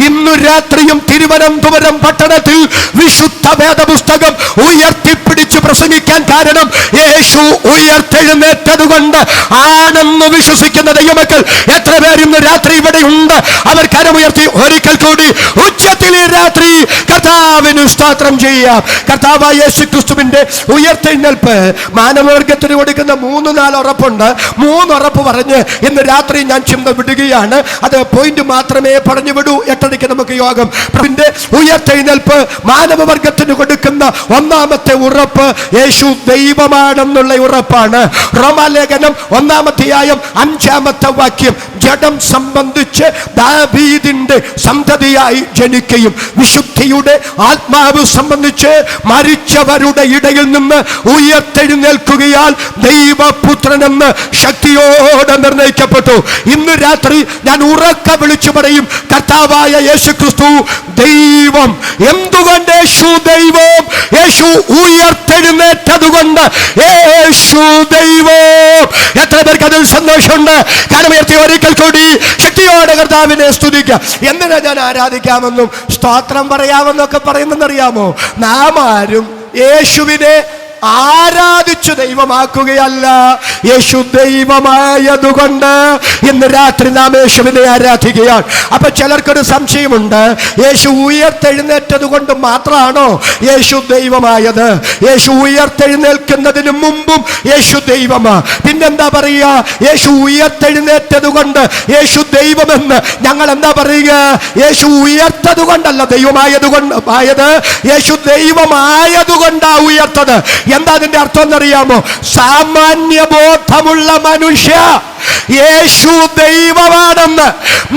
ഇന്നു രാത്രിയും തിരുവനന്തപുരം പട്ടണത്തിൽ വിശുദ്ധ വേദപുസ്തകം ഉയർത്തിപ്പിടിച്ച് പ്രസംഗിക്കാൻ കാരണം യേശു ഉയർത്തെഴുന്നേറ്റതുകൊണ്ട് ആണെന്ന് വിശ്വസിക്കുന്ന ദൈവമക്കൾ എത്ര പേർ ഇന്ന് രാത്രി ഇവിടെ ഉണ്ട്? അവർ കരമുയർത്തി ഒരിക്കൽ കൂടി ഉച്ചത്തിൽ ഈ രാത്രി കർത്താവിന് സ്തോത്രം ചെയ്യാം. കർത്താവായ യേശു ക്രിസ്തുവിന്റെ ഉയർത്തെഴുന്നേൽപ്പ് മാനവവർഗത്തിന് കൊടുക്കുന്ന 3-4 ഉറപ്പുണ്ട്. 3 ഉറപ്പ് പറഞ്ഞ് ഇന്ന് രാത്രി ഞാൻ ചിന്ത വിടുകയാണ്. അത് പോയിന്റ് മാത്രമേ പറഞ്ഞു വിടൂ. 8:30 നമുക്ക് യോഗം. പ്രഭുവിന്റെ ഉയർത്തെഴുന്നേൽപ്പ് മാനവവർഗത്തിന് കൊടുക്കുന്ന ഒന്നാമത്തെ ഉറപ്പ് യേശു ദൈവമാണെന്നുള്ള ഉറപ്പാണ്. റോമാലേഖനം 1-ാം അധ്യായം 5-ാമത്തെ വാക്യം, ജഡം സംബന്ധിച്ച് ദാവീദിന്റെ സന്തതിയായി ജനിക്കുകയും വിശുദ്ധിയുടെ ആത്മാവ് സംബന്ധിച്ച് മരിച്ചവരുടെ ഇടയിൽ നിന്ന് ഉയർത്തെഴുന്നേൽക്കുകയാൽ ദൈവപുത്രനെന്ന് ശക്തിയോടെ നിർണയിക്കപ്പെട്ടു. ഇന്ന് രാത്രി ഞാൻ ഉറക്ക വിളിച്ചു പറയും, കർത്താവായ യേശു ക്രിസ്തു ദൈവം. എന്തുകൊണ്ട് യേശു ദൈവം? യേശു ഉയർത്തെഴുന്നേറ്റതുകൊണ്ട് യേശു ദൈവം. എത്ര പേർക്ക് അതിൽ സന്തോഷമുണ്ട്? കരമുയർത്തി ഒരിക്കൽ കൂടി ശക്തിയോടെ കർത്താവിനെ സ്തുതിക്കുക. എന്തിനാ ഞാൻ ആരാധിക്കാമെന്നും സ്തോത്രം പറയാമെന്നൊക്കെ പറയുന്നറിയാമോ? നാം ആരും യേശുവിനെ ആരാധിച്ചു ദൈവമാക്കുകയല്ല, യേശു ദൈവമായതുകൊണ്ട് ഇന്ന് രാത്രി നാം യേശുവിനെ ആരാധിക്കുകയാണ്. അപ്പൊ ചിലർക്കൊരു സംശയമുണ്ട്, യേശു ഉയർത്തെഴുന്നേറ്റത് കൊണ്ട് മാത്രമാണോ യേശു ദൈവമായത്? യേശു ഉയർത്തെഴുന്നേൽക്കുന്നതിന് മുമ്പും യേശു ദൈവമാ. പിന്നെന്താ പറയുക? യേശു ഉയർത്തെഴുന്നേറ്റത് കൊണ്ട് യേശു ദൈവമെന്ന് ഞങ്ങൾ എന്താ പറയുക? യേശു ഉയർത്തത് കൊണ്ടല്ല ദൈവമായതുകൊണ്ട് ആയത്, യേശു ദൈവമായതുകൊണ്ടാ ഉയർത്തത്. എന്താ അതിന്റെ അർത്ഥം എന്നറിയാമോ? സാമാന്യ ബോധമുള്ള മനുഷ്യ യേശു ദൈവമാണെന്ന്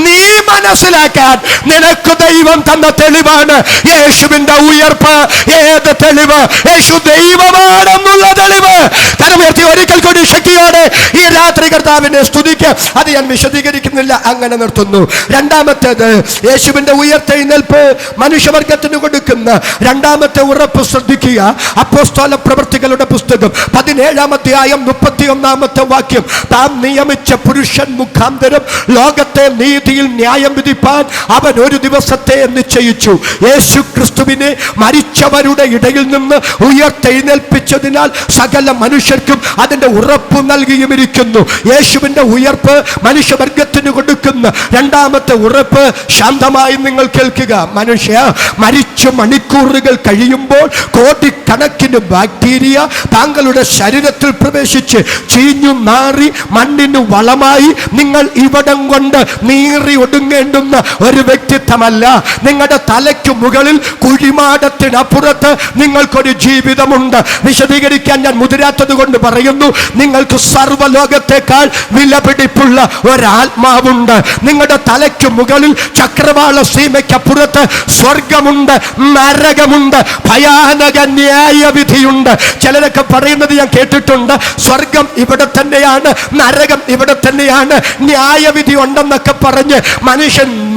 നീ മനസ്സിലാക്കാൻ നിനക്ക് ദൈവം തന്ന തെളിവാണ് യേശുവിന്റെ ഉയർപ്പ്. ഏത് തെളിവ്? യേശു ദൈവമാണെന്നുള്ള തെളിവ്. കരമുയർത്തി ഒരിക്കൽ കൂടി ശക്തിയോടെ ഈ രാത്രി കർത്താവിനെ സ്തുതിക്കുക. അത് ഞാൻ വിശദീകരിക്കുന്നില്ല, അങ്ങനെ നിർത്തുന്നു. രണ്ടാമത്തേത്, യേശുവിന്റെ ഉയർത്തെഴുന്നേൽപ്പ് മനുഷ്യവർഗത്തിന് കൊടുക്കുന്ന രണ്ടാമത്തെ ഉറപ്പ് ശ്രദ്ധിക്കുക. അപ്പോസ്തല പ്രവൃത്തികളുടെ പുസ്തകം 17-ാം അധ്യായം 31-ാമത്തെ വാക്യം, താൻ നിയമിച്ച പുരുഷൻ മുഖാന്തരം ലോകത്തെ നീതിയിൽ ന്യായം വിധിപ്പാൻ അവൻ ഒരു ദിവസത്തെ നിശ്ചയിച്ചു. യേശു ക്രിസ്തുവിനെ മരിച്ചവരുടെ ഇടയിൽ നിന്ന് ഉയർത്തെഴുന്നേൽപ്പിച്ചതിനാൽ സകല മനുഷ്യർക്കും അതിന്റെ ഉറപ്പ് നൽകിയുമിരിക്കുന്നു. യേശുവിന്റെ ഉയർപ്പ് മനുഷ്യവർഗത്തിന് കൊടുക്കുന്ന രണ്ടാമത്തെ ഉറപ്പ് ശാന്തമായി നിങ്ങൾ കേൾക്കുക. മനുഷ്യ മരിച്ചു മണിക്കൂറുകൾ കഴിയുമ്പോൾ കോടിക്കണക്കിന് ബാക്ടീരിയ താങ്കളുടെ ശരീരത്തിൽ പ്രവേശിച്ച് ചീഞ്ഞു നാറി മണ്ണിന് വളമായി നിങ്ങൾ ഇവിടം കൊണ്ട് നീറി ഒടുങ്ങേണ്ടുന്ന ഒരു വ്യക്തിത്വമല്ല. നിങ്ങളുടെ തലയ്ക്ക് മുകളിൽ കുഴിമാടത്തിനപ്പുറത്ത് നിങ്ങൾക്കൊരു ജീവിതമുണ്ട്. വിശദീകരിക്കാൻ ഞാൻ മുതിരാത്തത് കൊണ്ട് പറയുന്നു, നിങ്ങൾക്ക് സർവ്വലോകത്തെക്കാൾ വിലപിടിപ്പുള്ള ഒരാത്മാവുണ്ട്. നിങ്ങളുടെ തലയ്ക്ക് മുകളിൽ ചക്രവാള സീമയ്ക്കപ്പുറത്ത് സ്വർഗമുണ്ട്, നരകമുണ്ട്, ഭയാനക ന്യായവിധിയുണ്ട്. ചിലരൊക്കെ പറയുന്നത് ഞാൻ കേട്ടിട്ടുണ്ട്, സ്വർഗം ഇവിടെ തന്നെയാണ്, നരകം ഇവിടെ തന്നെയാണ്, ന്യായവിധി ഉണ്ടെന്നൊക്കെ പറഞ്ഞ്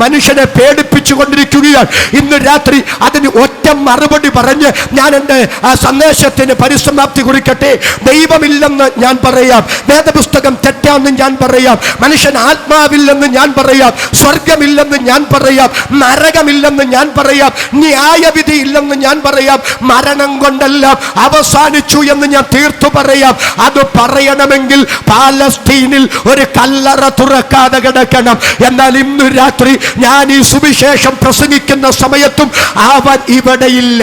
മനുഷ്യനെ പേടിപ്പിച്ചു കൊണ്ടിരിക്കുകയാണ്. ഇന്ന് രാത്രി അതിന് ഒറ്റ മറുപടി പറഞ്ഞ് ഞാൻ എൻ്റെ ആ സന്ദേശത്തിന് പരിസമാപ്തി കുറിക്കട്ടെ. ദൈവമില്ലെന്ന് ഞാൻ പറയാം, വേദപുസ്തകം തെറ്റാന്ന് ഞാൻ പറയാം, മനുഷ്യൻ ആത്മാവില്ലെന്ന് ഞാൻ പറയാം, സ്വർഗമില്ലെന്ന് ഞാൻ പറയാം, നരകമില്ലെന്ന് ഞാൻ പറയാം, ന്യായവിധി ഇല്ലെന്ന് ഞാൻ പറയാം, മരണം കൊണ്ടെല്ലാം അവസാനിച്ചു എന്ന് ഞാൻ തീർത്തു പറയാം. അത് പറയണമെങ്കിൽ പാലസ്തീനിൽ ഒരു കല്ലറ തുറക്കാതെ കിടക്കണം. എന്നാൽ ഇന്ന് രാത്രി ഞാൻ ഈ സുവിശേഷം പ്രസംഗിക്കുന്ന സമയത്തും അവൻ ഇവിടെയില്ല,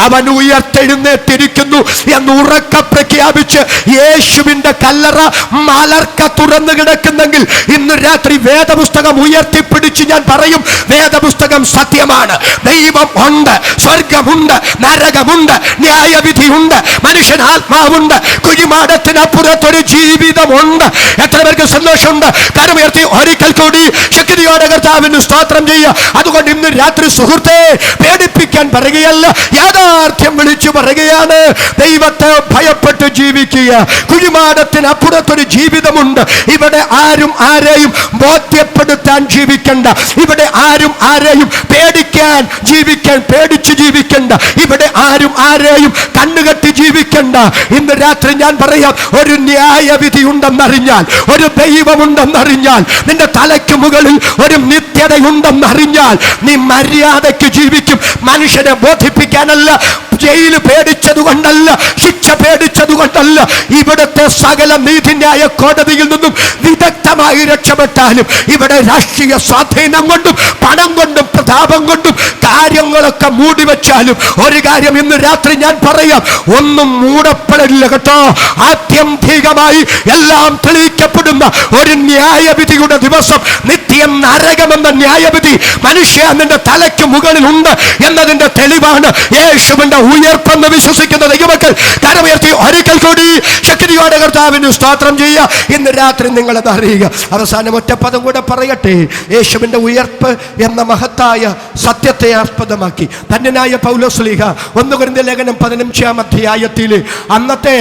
അവൻ ഉയർത്തെഴുന്നേറ്റിരിക്കുന്നു എന്ന് ഉറക്കെ പ്രഖ്യാപിച്ച് യേശുവിന്റെ കല്ലറ മലർക്ക തുറന്നു കിടക്കുന്നെങ്കിൽ ഇന്ന് രാത്രി വേദപുസ്തകം ഉയർത്തിപ്പിടിച്ച് ഞാൻ പറയും, വേദപുസ്തകം സത്യമാണ്. ദൈവം ഉണ്ട്, സ്വർഗമുണ്ട്, നരകമുണ്ട്, ന്യായവിധിയുണ്ട്, മനുഷ്യൻ ആത്മാവുണ്ട്, കുഴിമാടത്തിനപ്പുറത്തൊരു ജീവിതമുണ്ട്. എത്ര പേർക്ക് സന്തോഷമുണ്ട്? കരമുയർത്തി ഒരിക്കൽ കൂടി ശക്തിയോടെ കർത്താവിന് സ്തോത്രം ചെയ്യുക. അതുകൊണ്ട് ഇന്ന് രാത്രി സുഹൃത്തെ പേടിപ്പിക്കാൻ പറയുകയല്ല, യാഥാർത്ഥ്യം വിളിച്ചു പറയുകയാണ്. ദൈവത്തെ ഭയപ്പെട്ട് ജീവിക്കുക. കുഴിമാടത്തിനപ്പുറത്തൊരു ജീവിതമുണ്ട്. ഇവിടെ ആരും ആരെയും ബോധ്യപ്പെടുത്താൻ ജീവിക്കണ്ട. ഇവിടെ ആരും ആരെയും പേടിച്ച് ജീവിക്കണ്ട. ഇവിടെ ആരും ആരെയും കണ്ണുകെട്ടി ജീവിക്കണ്ട. ഇന്ന് രാത്രി ഞാൻ പറയാം, ഒരു ന്യായവിധി ഉണ്ടെന്നറിഞ്ഞാൽ, ഒരു ദൈവമുണ്ടെന്നറിഞ്ഞാൽ, നിന്റെ തലയ്ക്ക് മുകളിൽ ഒരു നിത്യതയുണ്ടെന്നറിഞ്ഞാൽ നീ മര്യാദയ്ക്ക് ജീവിക്കും. മനുഷ്യനെ ബോധിപ്പിക്കാനല്ല, ജയില് പേടിച്ചതുകൊണ്ടല്ല, ശിക്ഷ പേടിച്ചതുകൊണ്ടല്ല. ഇവിടുത്തെ സകല നീതിന്യായ കോടതിയിൽ നിന്നും വിദഗ്ധമായി രക്ഷപ്പെട്ടാലും ഇവിടെ രാഷ്ട്രീയ സ്വാധീനം കൊണ്ടും പണം കൊണ്ടും പ്രതാപം കൊണ്ടും കാര്യങ്ങളൊക്കെ മൂടിവെച്ചാലും ഒരു കാര്യം ഇന്ന് രാത്രി ഞാൻ പറയാം, ഒന്നും മൂടപ്പെടില്ല കേട്ടോ. ആത്യന്തികമായി എല്ലാം തെളിയിക്കപ്പെടുന്ന ഒരു ന്യായവിധിയുടെ ദിവസം, നിത്യം നരകമെന്ന ന്യായവിധി മനുഷ്യ നിന്റെ തലയ്ക്ക് മുകളിലുണ്ട് എന്നതിന്റെ തെളിവാണ് യേശുവിന്റെ ഉയർപ്പെന്ന് വിശ്വസിക്കുന്ന ദൈവമക്കൾ കരമുയർത്തി ഒരിക്കൽ കൂടി ശക്തിയോടെ കർത്താവിന് സ്തോത്രം ചെയ്യുക. ഇന്ന് രാത്രി നിങ്ങളത് അറിയുക. അവസാനം ഒറ്റപ്പദം കൂടെ പറയട്ടെ. യേശുവിന്റെ ഉയർപ്പ് എന്ന മഹത്തായ സത്യത്തെ ആസ്പദമാക്കി ധന്യനായ പൗലോസ്ലീഹ 1 കൊരിന്ത്യർ ലേഖനം 15-ാം അധ്യായത്തിൽ അന്നത്തെ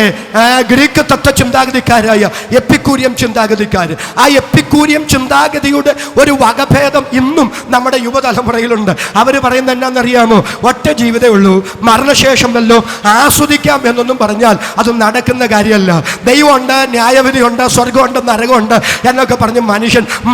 ഗ്രീക്ക് തത്വചിന്താഗതിക്കാരായ എപ്പിക്കൂരിയം ചിന്താഗതിക്കാര്, ആ എപ്പിക്കൂരിയം ചിന്താഗതിയുടെ ഒരു വകഭേദം ഇന്നും നമ്മുടെ യുവതലമുറയിലുണ്ട്. അവർ പറയുന്നത് എന്നാണെന്നറിയാമോ? ഒറ്റ ജീവിതമേ ഉള്ളൂ, മരണശേഷം വല്ലോ ആസ്വദിക്കാം എന്നൊന്നും പറഞ്ഞാൽ അത് നടക്കുന്ന കാര്യമല്ല. ദൈവമുണ്ട്, ന്യായവിധിയുണ്ട്, സ്വർഗമുണ്ട്, നരകമുണ്ട് എന്നൊക്കെ പറഞ്ഞ്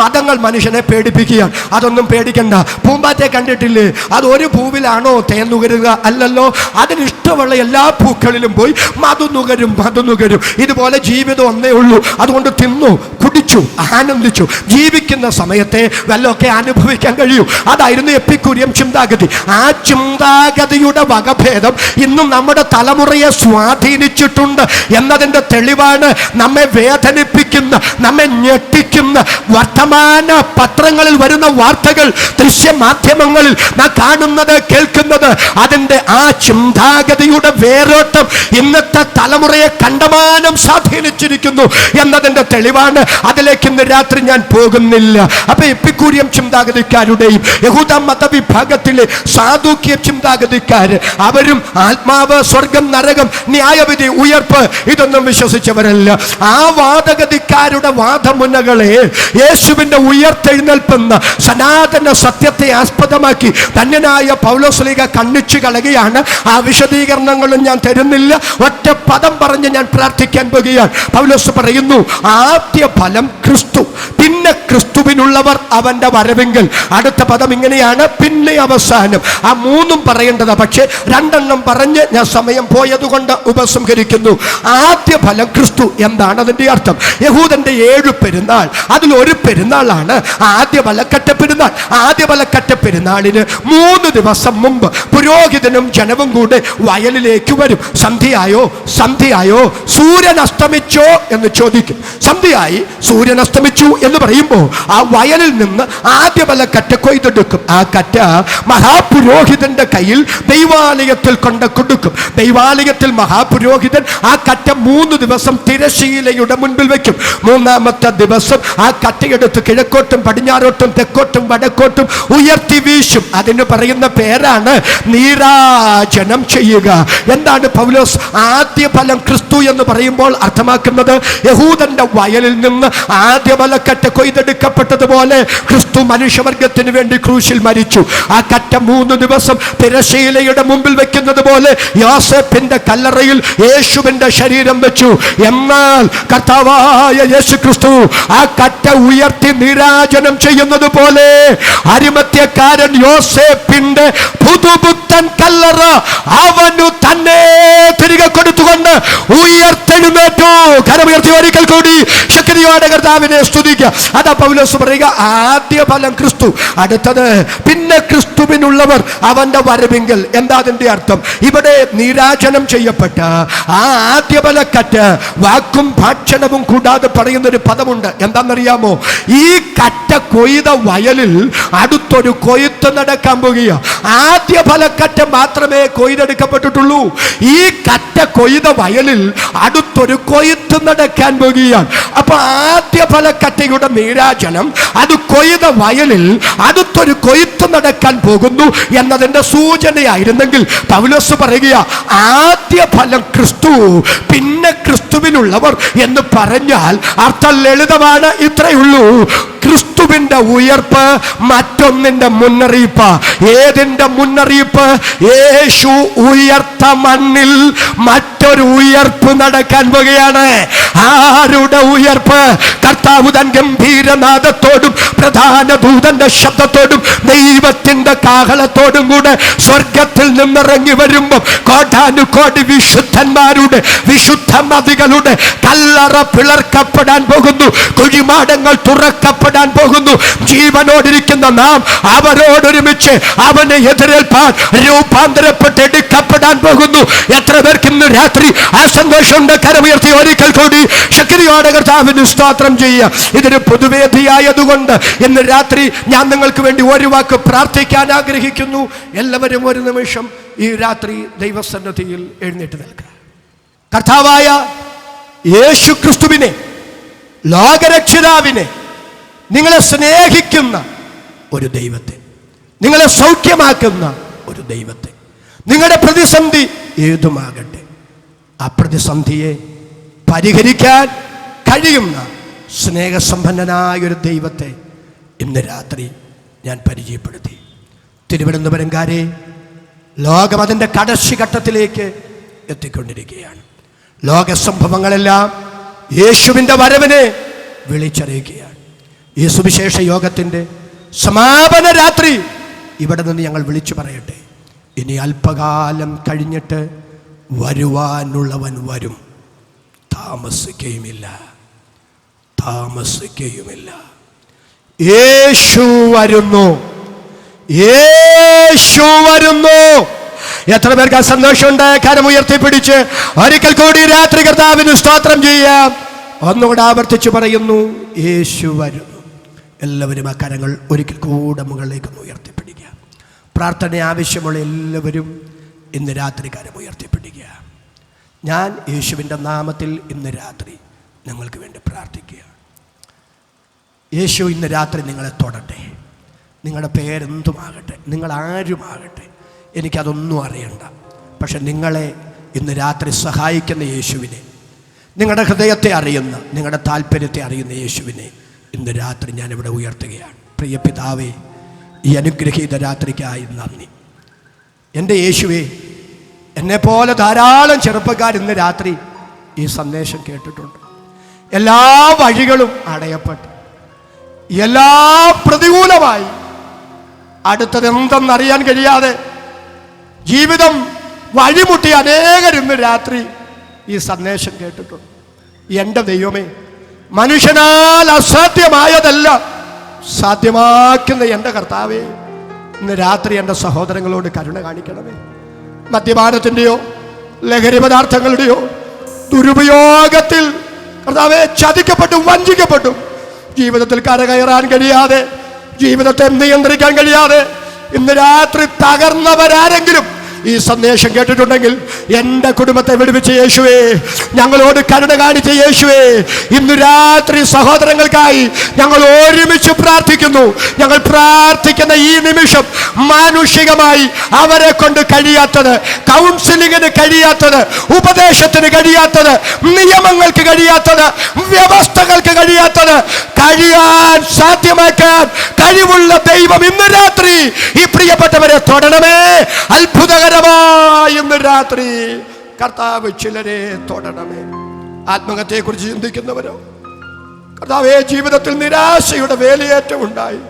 മതങ്ങൾ മനുഷ്യനെ പേടിപ്പിക്കുകയാണ്. അതൊന്നും പേടിക്കണ്ട. പൂമ്പാറ്റയെ കണ്ടിട്ടില്ലേ? അത് ഒരു പൂവിലാണോ തേൻ നുകരുക? അല്ലല്ലോ. അതിനിഷ്ടമുള്ള എല്ലാ പൂക്കളിലും പോയി മധു നുകരും. ഇതുപോലെ ജീവിതം ഒന്നേ ഉള്ളൂ. അതുകൊണ്ട് തിന്നു, കുടിച്ചു, ആനന്ദിച്ചു. ജീവിക്കുന്ന സമയത്തെ വല്ലതൊക്കെ അനുഭവിക്കാൻ കഴിയൂ. അതായിരുന്നു എപ്പിക്കൂരിയം ചിന്താഗതി. ആ ചിന്താഗതിയുടെ വകഭേദം ഇന്നും നമ്മുടെ തലമുറയെ സ്വാധീനിച്ചിട്ടുണ്ട് എന്നതിൻ്റെ തെളിവാണ് നമ്മെ വേദനിപ്പിക്കുന്ന, നമ്മെ ഞെട്ടിക്കുന്ന വർത്തമാന പത്രങ്ങളിൽ വരുന്ന വാർത്തകൾ, ദൃശ്യമാധ്യമങ്ങളിൽ നാം കാണുന്നത്, കേൾക്കുന്നത്. അതിൻ്റെ ആ ചിന്താഗതിയുടെ വേരോട്ടം ഇന്നത്തെ തലമുറയെ കണ്ടമാനം സ്വാധീനിച്ചിരിക്കുന്നു എന്നതിൻ്റെ തെളിവാണ്. അതിലേക്ക് ഇന്ന് രാത്രി ഞാൻ പോകുന്നില്ല. അപ്പൊ എപ്പിക്കൂരിയം ചിന്താഗതിക്കാരുടെയും യഹൂദ മതവിഭാഗത്തിലെ സാധുക്യ ചിന്താഗതിക്കാര്, അവരും ആത്മാവ്, സ്വർഗം, നരകം, ന്യായവിധി, ഉയർപ്പ് ഇതൊന്നും വിശ്വസിച്ചവരല്ല. ആ വാദഗതിക്കാരുടെ വാദമുന്നകളെ യേശുവിന്റെ ഉയർത്തെഴുന്നേൽപ്പെന്ന സനാതന സത്യത്തെ ആസ്പദമാക്കി ധന്യനായ പൗലോസ്ലീഹ കണ്ണിച്ചു കളയുകയാണ്. ആ വിശദീകരണങ്ങളും ഞാൻ തരുന്നില്ല. ഒറ്റ പദം പറഞ്ഞ് ഞാൻ പ്രാർത്ഥിക്കാൻ പോകുകയാണ്. പൗലോസ് പറയുന്നു, ആദ്യ ഫലം ക്രിസ്തു, പിന്നെ ക്രിസ്തുവിനുള്ളവർ അവന്റെ വരവെങ്കിൽ. അടുത്ത പദം ഇങ്ങനെയാണ്, പിന്നെ അവസാനം. ആ മൂന്നും പറയേണ്ടതാ, പക്ഷേ 2 പറഞ്ഞ് ഞാൻ സമയം പോയതുകൊണ്ട് ഉപസംഹരിക്കുന്നു. ആദ്യ ഫലം ക്രിസ്തു. എന്താണ് അതിന്റെ അർത്ഥം? യഹൂദന്റെ 7 പെരുന്നാൾ, അതിലൊരു പെരുന്നാളാണ് ആദ്യ ബലക്കറ്റ പെരുന്നാൾ. ആദ്യ ബലക്കറ്റ പെരുന്നാളിന് 3 ദിവസം മുമ്പ് പുരോഹിതനും ജനവും കൂടെ വയലിലേക്ക് വരും. സന്ധ്യയായോ, സൂര്യൻ അസ്തമിച്ചോ എന്ന് ചോദിക്കും. സന്ധ്യയായി, സൂര്യൻ അസ്തമിച്ചു എന്ന് പറയുമ്പോൾ ആ വയലിൽ നിന്ന് ആദ്യ ബലക്കറ്റ കൊയ്തെടുക്കും. ആ കറ്റ മഹാപുരോഹിതന്റെ കയ്യിൽ ദൈവാലയത്തിൽ കൊണ്ട് കൊടുക്കും. ദൈവാലയത്തിൽ മഹാപുരോഹിതൻ ആ കറ്റ 3 ദിവസം തിരശീലയുടെ മുൻപിൽ വെക്കും. 3-ാമത്തെ ദിവസം ആ കറ്റയെടുത്ത് കിഴക്കോട്ടും പടിഞ്ഞാറോട്ടും തെക്കോട്ടും വടക്കോട്ടും ഉയർത്തി വീശും. അതിന് പറയുന്ന പേരാണ് നീരാജനം ചെയ്യുക. എന്താണ് പൗലോസ് ആദ്യ ഫലം ക്രിസ്തു എന്ന് പറയുമ്പോൾ അർത്ഥമാക്കുന്നത്? യഹൂദന്റെ വയലിൽ നിന്ന് ആദ്യ ബലക്കറ്റ കൊയ്തെടുക്കപ്പെട്ടതുപോലെ ക്രിസ്തു മനുഷ്യവർഗത്തിന് വേണ്ടി ക്രൂശിൽ മരിച്ചു. ആ കറ്റ 3 ദിവസം തിരശീലയുടെ മുമ്പിൽ വെക്കുന്നത് പോലെ യോസേഫിന്റെ കല്ലറയിൽ യേശുവിന്റെ ശരീരം വെച്ചു. എന്നാൽ കർത്താവായ യേശു ക്രിസ്തു ആ കറ്റ ഉയർത്തി നീരാജനം ചെയ്യുന്നത് പോലെ അരിമത്യക്കാരൻ യോസേഫിന്റെ പുതുപുത്തൻ കല്ലറ അവനു തന്നെ തിരികെ കൊടുത്തുകൊണ്ട് ഉയർത്തെഴുന്നേറ്റു. കരമുയർത്തി ഒരിക്കൽ കൂടി ശക്തിയോടെ കർത്താവിനെ സ്തുതിക്കുക. അതാ പൗലോസ് പറയുക, ആദ്യ ഫലം ക്രിസ്തു. അടുത്തത് പിന്നെ ക്രിസ്തുവിനുള്ളവർ അവന്റെ വരവെങ്കിൽ. എന്താ അതിന്റെ അർത്ഥം? ഇവിടെ നീരാജനം ചെയ്യപ്പെട്ട ആ ആദ്യ ബലക്കറ്റ് വാക്കും ഭാഷണവും കൂടാതെ പറയുന്നൊരു പദമുണ്ട്. എന്താണെന്നറിയാമോ? ഈ കറ്റ കൊയ്ത വയലിൽ അടുത്തൊരു കൊയ്ത്ത് നടക്കാൻ പോകുക. ആദ്യ ഫലക്കറ്റ മാത്രമേ കൊയ്തെടുക്കപ്പെട്ടിട്ടുള്ളൂ. ഈ കറ്റ കൊയ്ത വയലിൽ അടുത്തൊരു കൊയ്ത്ത് നടക്കാൻ പോകുകയാണ്. അപ്പൊ ആദ്യ ഫലക്കറ്റയുടെ നീരാജനം അത് കൊയ്ത വയലിൽ അടുത്തൊരു കൊയ്ത്ത് നടക്കാൻ പോകുന്നു എന്നതിന്റെ സൂചനയായിരുന്നെങ്കിൽ പൗലോസ് പറയുക, ആദ്യ ഫലം ക്രിസ്തു, പിന്നെ ക്രിസ്തുവിനുള്ളവർ എന്ന് പറഞ്ഞാൽ അർത്ഥം ലളിതമാണ്. ഇത്രയുള്ളൂ, ക്രിസ്തുവിന്റെ ഉയർപ്പ് മറ്റൊന്നിന്റെ മുന്നറിയിപ്പ്. ഏതിന്റെ മുന്നറിയിപ്പ്? യേശു ഉയർത്ത മണ്ണിൽ മറ്റൊരു ഉയർപ്പ് നടക്കാൻ പോകുകയാണ്. ആരുടെ ഉയർപ്പ്? കർത്താവ് തൻ ഗംഭീരനാദത്തോടും പ്രധാന ദൂതന്റെ ശബ്ദത്തോടും ദൈവത്തിന്റെ കാഹളത്തോടും കൂടെ സ്വർഗത്തിൽ നിന്നിറങ്ങി വരുമ്പോൾ കോടാനുകോടി വിശുദ്ധന്മാരുടെ വിശുദ്ധ നദികളുടെ കല്ലറ പിളർക്കപ്പെടാൻ പോകുന്നു. കുഴിമാടങ്ങൾ തുറക്കപ്പെടാൻ പോകുന്നു. ജീവനോടിരിക്കുന്ന നാം അവരോടൊരുമിച്ച് അവനെ എതിരേൽപ്പാൻ രൂപാന്തരപ്പെട്ട് എടുക്കപ്പെടാൻ പോകുന്നു. എത്ര പേർക്ക് ഇന്ന് രാത്രി ആ സന്തോഷമുണ്ട്? കരമുയർത്തി ഒരിക്കൽ കൂടി ശക്തിയോടെ കർത്താവിന് സ്തോത്രം ചെയ്യുക. ഇതൊരു പൊതുവേദിയായതുകൊണ്ട് ഇന്ന് രാത്രി ഞാൻ നിങ്ങൾക്ക് വേണ്ടി ഒരു വാക്ക് പ്രാർത്ഥിക്കാൻ ആഗ്രഹിക്കുന്നു. എല്ലാവരും ഒരു നിമിഷം ഈ രാത്രി ദൈവസന്നിധിയിൽ എഴുന്നേറ്റ് നിൽക്കുക. കർത്താവായ യേശു ക്രിസ്തുവിനെ, ലോകരക്ഷിതാവിനെ, നിങ്ങളെ സ്നേഹിക്കുന്ന ഒരു ദൈവത്തെ, നിങ്ങളെ സൗഖ്യമാക്കുന്ന ഒരു ദൈവത്തെ, നിങ്ങളുടെ പ്രതിസന്ധി ഏതുമാകട്ടെ ആ പ്രതിസന്ധിയെ പരിഹരിക്കാൻ കഴിയുന്ന സ്നേഹസമ്പന്നനായ ഒരു ദൈവത്തെ ഇന്ന് രാത്രി ഞാൻ പരിചയപ്പെടുത്തി. തിരുവനന്തപുരംകാരെ, ലോകം അതിൻ്റെ കടശി ഘട്ടത്തിലേക്ക് എത്തിക്കൊണ്ടിരിക്കുകയാണ്. ലോക സംഭവങ്ങളെല്ലാം യേശുവിൻ്റെ വരവിനെ വിളിച്ചറിയിക്കുകയാണ്. ഈ സുവിശേഷ യോഗത്തിൻ്റെ സമാപന രാത്രി ഇവിടെ നിന്ന് ഞങ്ങൾ വിളിച്ചു പറയട്ടെ, ഇനി അല്പകാലം കഴിഞ്ഞിട്ട് വരുവാനുള്ളവൻ വരും, താമസിക്കുകയുമില്ല, താമസിക്കുകയുമില്ല. യേശു വരുന്നു, യേശു വരുന്നു. എത്ര പേർക്ക് ആ സന്തോഷമുണ്ട്? കരമുയർത്തിപ്പിടിച്ച് ഒരിക്കൽ കൂടി രാത്രി കർത്താവിന് സ്തോത്രം ചെയ്യാം. ഒന്നുകൂടെ ആവർത്തിച്ച് പറയുന്നു, യേശു വരുന്നു. എല്ലാവരും ആ കരങ്ങൾ ഒരിക്കൽ കൂടെ മുകളിലേക്ക് ഉയർത്തിപ്പിടിക്കുക. പ്രാർത്ഥന ആവശ്യമുള്ള എല്ലാവരും ഇന്ന് രാത്രി കരമുയർത്തിപ്പിടിക്കുക. ഞാൻ യേശുവിൻ്റെ നാമത്തിൽ ഇന്ന് രാത്രി നിങ്ങൾക്ക് വേണ്ടി പ്രാർത്ഥിക്കുക. യേശു ഇന്ന് രാത്രി നിങ്ങളെ തൊടട്ടെ. നിങ്ങളുടെ പേരെന്തുമാകട്ടെ, നിങ്ങൾ ആരുമാകട്ടെ, എനിക്കതൊന്നും അറിയണ്ട. പക്ഷെ നിങ്ങളെ ഇന്ന് രാത്രി സഹായിക്കുന്ന യേശുവിനെ, നിങ്ങളുടെ ഹൃദയത്തെ അറിയുന്ന, നിങ്ങളുടെ താല്പര്യത്തെ അറിയുന്ന യേശുവിനെ ഇന്ന് രാത്രി ഞാനിവിടെ ഉയർത്തുകയാണ്. പ്രിയ പിതാവേ, ഈ അനുഗ്രഹീത രാത്രിക്കായി നന്ദി. എൻ്റെ യേശുവേ, എന്നെപ്പോലെ ധാരാളം ചെറുപ്പക്കാർ ഇന്ന് രാത്രി ഈ സന്ദേശം കേട്ടിട്ടുണ്ട്. എല്ലാ വഴികളും അടയപ്പെട്ടു, എല്ലാം പ്രതികൂലമായി, അടുത്തതെന്തെന്നറിയാൻ കഴിയാതെ ജീവിതം വഴിമുട്ടി അനേകർ ഇന്ന് രാത്രി ഈ സന്ദേശം കേട്ടിട്ടുണ്ട്. എൻ്റെ ദൈവമേ, മനുഷ്യനാൽ അസാധ്യമായതല്ല സാധ്യമാക്കുന്ന എൻ്റെ കർത്താവേ, ഇന്ന് രാത്രി എൻ്റെ സഹോദരങ്ങളോട് കരുണ കാണിക്കണമേ. മദ്യപാനത്തിൻ്റെയോ ലഹരി പദാർത്ഥങ്ങളുടെയോ ദുരുപയോഗത്തിൽ കർത്താവേ ചതിക്കപ്പെട്ടും വഞ്ചിക്കപ്പെട്ടും ജീവിതത്തിൽ കരകയറാൻ കഴിയാതെ, ജീവിതത്തെ നിയന്ത്രിക്കാൻ കഴിയാതെ ഇന്ന് രാത്രി തകർന്നവരാരെങ്കിലും ഈ സന്ദേശം കേട്ടിട്ടുണ്ടെങ്കിൽ എൻ്റെ കുടുംബത്തെ വിടുവിച്ച യേശുവേ, ഞങ്ങളോട് കരുണ കാണിച്ച യേശുവേ, ഇന്ന് രാത്രി സഹോദരങ്ങൾക്കായി ഞങ്ങൾ ഒരുമിച്ച് പ്രാർത്ഥിക്കുന്നു. ഞങ്ങൾ പ്രാർത്ഥിക്കുന്ന ഈ നിമിഷം മാനുഷികമായി അവരെ കൊണ്ട് കഴിയാത്തത്, കൗൺസിലിങ്ങിന് കഴിയാത്തത്, ഉപദേശത്തിന് കഴിയാത്തത്, നിയമങ്ങൾക്ക് കഴിയാത്തത്, വ്യവസ്ഥകൾക്ക് കഴിയാത്തത് കഴിയാൻ സാധ്യമാക്കാൻ കഴിവുള്ള ദൈവം ഇന്ന് രാത്രി ഈ പ്രിയപ്പെട്ടവരെ തൊടണമേ. അത്ഭുതകരമായി ഇന്ന് രാത്രി കർത്താവ് ചിലരെ തൊടണമേ. ആത്മഹത്യയെക്കുറിച്ച് ചിന്തിക്കുന്നവരോ, കർത്താവേ, ജീവിതത്തിൽ നിരാശയുടെ വേലിയേറ്റം ഉണ്ടായി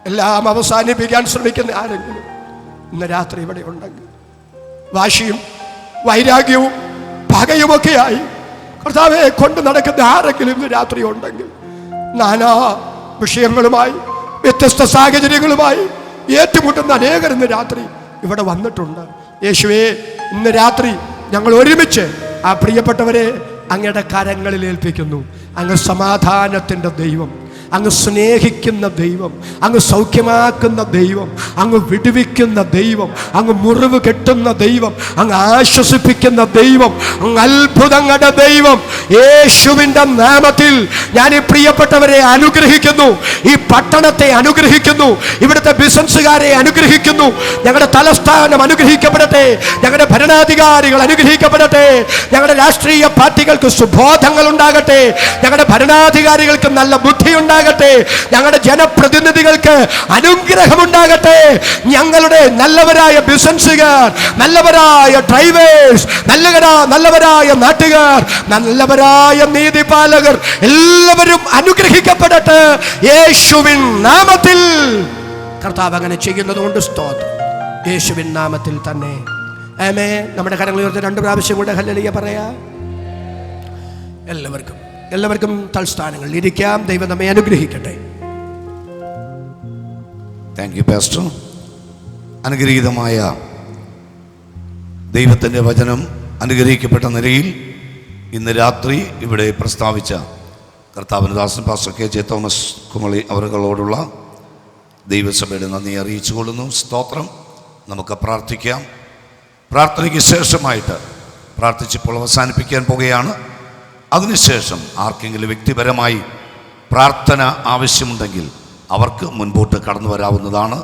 എല്ലാം അവസാനിപ്പിക്കാൻ ശ്രമിക്കുന്ന ആരെങ്കിലും ഇന്ന് രാത്രി ഇവിടെ ഉണ്ടെങ്കിൽ, വാശിയും വൈരാഗ്യവും പകയുമൊക്കെയായി കർത്താവെ കൊണ്ട് നടക്കുന്ന ആരെങ്കിലും ഇന്ന് രാത്രി ഉണ്ടെങ്കിൽ, നാനാ വിഷയങ്ങളുമായി വ്യത്യസ്ത സാഹചര്യങ്ങളുമായി ഏറ്റുമുട്ടുന്ന അനേകർ ഇന്ന് രാത്രി ഇവിടെ വന്നിട്ടുണ്ട്. യേശുവേ, ഇന്ന് രാത്രി ഞങ്ങൾ ഒരുമിച്ച് ആ പ്രിയപ്പെട്ടവരെ അങ്ങയുടെ കരങ്ങളിൽ ഏൽപ്പിക്കുന്നു. അങ്ങ് സമാധാനത്തിൻ്റെ ദൈവം, അങ്ങ് സ്നേഹിക്കുന്ന ദൈവം, അങ്ങ് സൗഖ്യമാക്കുന്ന ദൈവം, അങ്ങ് വിടുവിക്കുന്ന ദൈവം, അങ്ങ് മുറിവ് കെട്ടുന്ന ദൈവം, അങ്ങ് ആശ്വസിപ്പിക്കുന്ന ദൈവം, അങ്ങ് അത്ഭുതങ്ങളുടെ ദൈവം. യേശുവിൻ്റെ നാമത്തിൽ ഞാൻ ഈ പ്രിയപ്പെട്ടവരെ അനുഗ്രഹിക്കുന്നു, ഈ പട്ടണത്തെ അനുഗ്രഹിക്കുന്നു, ഇവിടുത്തെ ബിസിനസ്സുകാരെ അനുഗ്രഹിക്കുന്നു. ഞങ്ങളുടെ തലസ്ഥാനം അനുഗ്രഹിക്കപ്പെടട്ടെ, ഞങ്ങളുടെ ഭരണാധികാരികൾ അനുഗ്രഹിക്കപ്പെടട്ടെ, ഞങ്ങളുടെ രാഷ്ട്രീയ പാർട്ടികൾക്ക് സുബോധങ്ങൾ ഉണ്ടാകട്ടെ, ഞങ്ങളുടെ ഭരണാധികാരികൾക്ക് നല്ല ബുദ്ധി ഉണ്ടാകട്ടെ, ഞങ്ങളുടെ ജനപ്രതിനിധികൾക്ക് അനുഗ്രഹമുണ്ടാകട്ടെ. ഞങ്ങളുടെ നല്ലവരായ ബിസിനസ്സുകാർ, നല്ലവരായ ഡ്രൈവേഴ്സ്, നല്ലവരായ നാട്ടുകാർ, നല്ലവരായ നീതിപാലകർ എല്ലാവരും അനുഗ്രഹിക്കപ്പെടട്ടെ യേശുവിൻ നാമത്തിൽ. കർത്താവ് അങ്ങനെ ചെയ്യുന്നത് കൊണ്ട് സ്തോത്രം. യേശുവിൻ നാമത്തിൽ തന്നെ ആമേൻ. നമ്മുടെ കരങ്ങൾ ഉയർത്തി 2 പ്രാവശ്യം കൂടെ ഹല്ലേലൂയ പറയാം. എല്ലാവർക്കും തൽസ്ഥാനങ്ങളിൽ ഇരിക്കാം. ദൈവം നമ്മെ അനുഗ്രഹിക്കട്ടെ. Thank you pastor. അനുഗ്രഹീതമായ ദൈവത്തിൻ്റെ വചനം അനുഗ്രഹിക്കപ്പെട്ട നിലയിൽ ഇന്ന് രാത്രി ഇവിടെ പ്രസ്താവിച്ച കർത്താവിൻ്റെ ദാസൻ pastor K J Thomas Kumily അവരുകളോടുള്ള ദൈവസഭയുടെ നന്ദി അറിയിച്ചു കൊള്ളുന്നു. സ്തോത്രം. നമുക്ക് പ്രാർത്ഥിക്കാം. പ്രാർത്ഥനയ്ക്ക് ശേഷമായിട്ട് പ്രാർത്ഥിച്ചിപ്പോൾ അവസാനിപ്പിക്കാൻ പോകുകയാണ്. അതിനുശേഷം ആർക്കെങ്കിലും വ്യക്തിപരമായി പ്രാർത്ഥന ആവശ്യമുണ്ടെങ്കിൽ അവർക്ക് മുൻപോട്ട് കടന്നു വരാവുന്നതാണ്.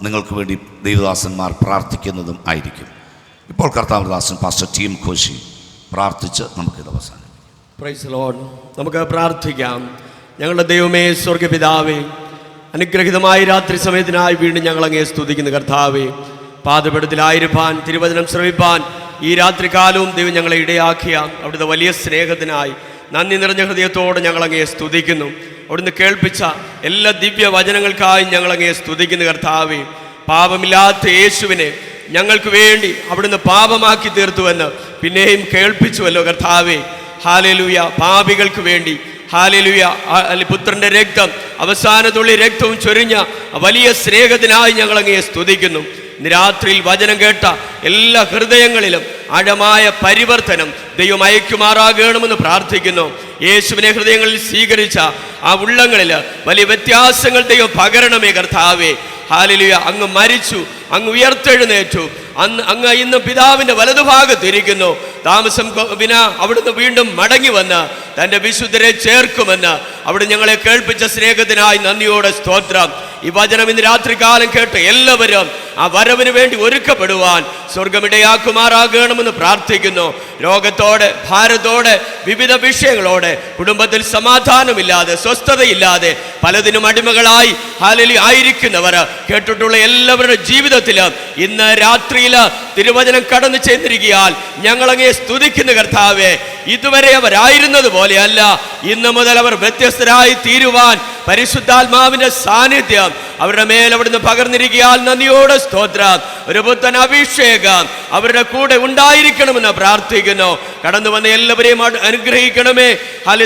നിങ്ങൾക്ക് വേണ്ടി ദൈവദാസന്മാർ പ്രാർത്ഥിക്കുന്നതും ആയിരിക്കും. ഇപ്പോൾ കർത്താവദാസൻ പാസ്റ്റർ ടീം കോശി പ്രാർത്ഥിച്ച് നമുക്കിത് അവസാനിപ്പിക്കാം. Price the Lord. നമുക്ക് പ്രാർത്ഥിക്കാം. ഞങ്ങളുടെ ദൈവമേ, സ്വർഗ്ഗപിതാവേ, അനുഗ്രഹിതമായ രാത്രി സമയത്തിനായി വീണ്ടും ഞങ്ങളങ്ങേ സ്തുതിക്കുന്നു. കർത്താവേ, പാദപീഠത്തിലായിരിക്കാൻ, തിരുവചനം ശ്രവിപ്പാൻ ഈ രാത്രികാലവും ദൈവം ഞങ്ങളെ ഇടയാക്കിയ അവിടുത്തെ വലിയ സ്നേഹത്തിനായി നന്ദി നിറഞ്ഞ ഹൃദയത്തോടെ ഞങ്ങളങ്ങേ സ്തുതിക്കുന്നു. അവിടുന്ന് കേൾപ്പിച്ച എല്ലാ ദിവ്യ വചനങ്ങൾക്കായി ഞങ്ങളങ്ങേ സ്തുതിക്കുന്നു. കർത്താവേ, പാപമില്ലാത്ത യേശുവിനെ ഞങ്ങൾക്ക് വേണ്ടി അവിടുന്ന് പാപമാക്കി തീർത്തുവെന്ന് പിന്നെയും കേൾപ്പിച്ചുവല്ലോ. കർത്താവേ, ഹല്ലേലൂയ. പാപികൾക്ക് വേണ്ടി ഹല്ലേലൂയ, പുത്രന്റെ രക്തം, അവസാനത്തുള്ളി രക്തവും ചൊരിഞ്ഞ വലിയ സ്നേഹത്തിനായി ഞങ്ങളങ്ങേ സ്തുതിക്കുന്നു. ഇന്ന് രാത്രിയിൽ വചനം കേട്ട എല്ലാ ഹൃദയങ്ങളിലും ആഴമായ പരിവർത്തനം ദൈവം അയക്കുമാറാകണമെന്ന് പ്രാർത്ഥിക്കുന്നു. യേശുവിനെ ഹൃദയങ്ങളിൽ സ്വീകരിച്ച ആ ഉള്ളങ്ങളിൽ വലിയ വ്യത്യാസങ്ങൾ ദൈവം പകരണമേ. കർത്താവേ, ഹല്ലേലൂയ. അങ്ങ് മരിച്ചു, അങ്ങ് ഉയർത്തെഴുന്നേറ്റു, അങ്ങ് ഇന്ന് പിതാവിന്റെ വലതുഭാഗത്തിരിക്കുന്നു. താമസം വിനാ അവിടുന്ന് വീണ്ടും മടങ്ങി വന്ന് തൻ്റെ വിശുദ്ധരെ ചേർക്കുമെന്ന് അവിടെ ഞങ്ങളെ കേൾപ്പിച്ച സ്നേഹത്തിനായി നന്ദിയോടെ സ്തോത്രം. ഈ വചനം ഇന്ന് രാത്രികാലം കേട്ട് എല്ലാവരും ആ വരവിന് വേണ്ടി ഒരുക്കപ്പെടുവാൻ സ്വർഗമിടയാക്കുമാറാകണമെന്ന് പ്രാർത്ഥിക്കുന്നു. രോഗത്തോടെ, ഭാരത്തോടെ, വിവിധ വിഷയങ്ങളോടെ, കുടുംബത്തിൽ സമാധാനമില്ലാതെ, സ്വസ്ഥതയില്ലാതെ, പലതിനും അടിമകളായി ഹല്ലേലൂയ ആയിരിക്കുന്നവർ കേട്ടിട്ടുള്ള എല്ലാവരുടെ ജീവിതത്തിലും ഇന്ന് രാത്രിയിൽ തിരുവചനം കടന്നു ചെന്നിരിക്കാൻ ഞങ്ങളങ്ങേ സ്തുതിക്കുന്നു. കർത്താവേ, ഇതുവരെ അവരായിരുന്നത് പോലെയല്ല, ഇന്ന് മുതൽ അവർ വ്യത്യസ്തരായി തീരുവാൻ പരിശുദ്ധാത്മാവിന്റെ സാന്നിധ്യം അവരുടെ മേൽ അവിടുന്ന് പകർന്നിരിക്കാൻ നന്ദിയോടെ സ്തോത്രം. ഒരു പുത്തൻ അഭിഷേകം അവരുടെ കൂടെ ഉണ്ടായിരിക്കണമെന്ന് പ്രാർത്ഥിക്കുന്നു. കടന്നു വന്ന എല്ലാവരെയും അനുഗ്രഹിക്കണമേ.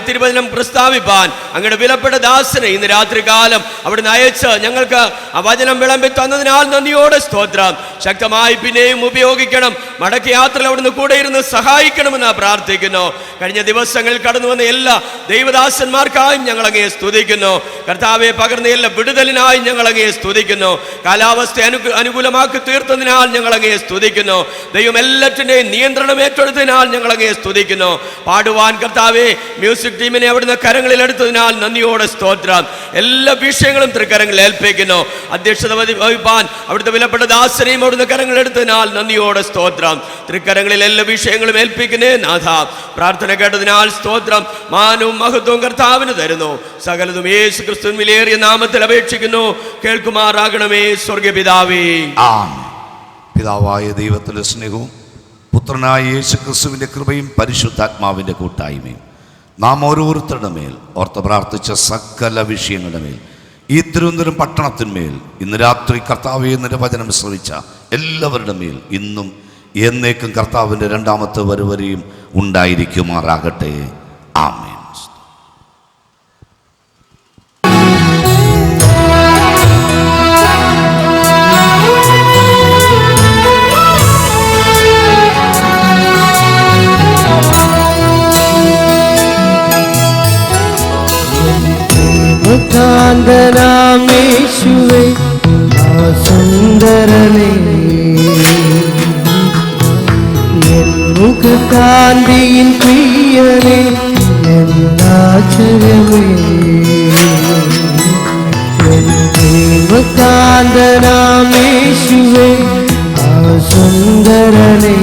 തിരുവചനം പ്രസ്താവിപ്പാൻ അങ്ങയുടെ വിലപ്പെട്ട ദാസനെ ഇന്ന് രാത്രികാലം അവിടുന്ന് അയച്ച് ഞങ്ങൾക്ക് ആ വചനം വിളമ്പി തന്നതിനാൽ നന്ദിയോടെ സ്തോത്രം. ശക്തമായി പിന്നെയും ഉപയോഗിക്കണം. മടക്കി യാത്രയിൽ അവിടുന്ന് കൂടെ ഇരുന്ന് സഹായിക്കണമെന്ന് പ്രാർത്ഥിക്കുന്നു. കഴിഞ്ഞ ദിവസങ്ങളിൽ കടന്നു വന്ന എല്ലാ ദൈവദാസന്മാർക്കായും ഞങ്ങളങ്ങേ സ്തുതിക്കുന്നു. കർത്താവെ, പകർന്ന എല്ലാ വിടുതലിനായി ഞങ്ങളങ്ങേ സ്തുതിക്കുന്നു. കാലാവസ്ഥ അനുകൂലമാക്കി തീർത്തതിനാൽ ഞങ്ങളങ്ങേ സ്തുതിക്കുന്നു. ദൈവം എല്ലാറ്റിൻ്റെയും നിയന്ത്രണം ഏറ്റെടുത്തതിനാൽ ഞങ്ങളങ്ങേ സ്തുതിക്കുന്നു. പാടുവാൻ കർത്താവെ മ്യൂസിക് ടീമിനെ അവിടുന്ന് കരങ്ങളിൽ എടുത്തതിനാൽ നന്ദിയോടെ സ്തോത്രം. എല്ലാ വിഷയങ്ങളും തൃക്കരങ്ങളിൽ ഏൽപ്പിക്കുന്നു. അധ്യക്ഷത വഹിപ്പാൻ അവിടുത്തെ വിലപ്പെട്ട ദാസനെയും അവിടുന്ന് കരങ്ങളിൽ എടുത്തതിനാൽ നന്ദിയോടെ സ്തോത്രം. തൃക്കരങ്ങളിൽ എല്ലാ വിഷയങ്ങളും ഏൽപ്പിക്കുന്നേ നാഥ. പ്രാർത്ഥന കേട്ടതിനാൽ സ്തോത്രം. മാനവും മഹത്വവും കർത്താവിന് തരുന്നു. സകലതും യേശു ക്രിസ്തുവിൻ വിലയേറിയ നാമത്തിൽ അപേക്ഷിക്കുന്നു. കേൾക്കുമാറാകണമേ സ്വർഗ്ഗപിതാവേ. ആമേൻ. പിതാവായ ദൈവത്തിൻ്റെ സ്നേഹവും പുത്രനായ യേശു ക്രിസ്തുവിൻ്റെ കൃപയും പരിശുദ്ധാത്മാവിൻ്റെ കൂട്ടായ്മയും നാം ഓരോരുത്തരുടെ മേൽ ഓർത്ത് പ്രാർത്ഥിച്ച സകല വിഷയങ്ങളുടെ മേൽ ഈ തിരുവനന്തപുരം പട്ടണത്തിന്മേൽ ഇന്ന് രാത്രി കർത്താവേ നിന്റെ വചനം ശ്രവിച്ച എല്ലാവരുടെ മേൽ ഇന്നും എന്നേക്കും കർത്താവിൻ്റെ രണ്ടാമത്തെ വരവരെയും ഉണ്ടായിരിക്കുമാറാകട്ടെ. ആമേൻ. കർത്താവേ കാന്തിയിൻ പ്രിയനേ എന്നാശ്ചര്യമേ കാന്തനാമേശുവേ ആ സുന്ദരനേ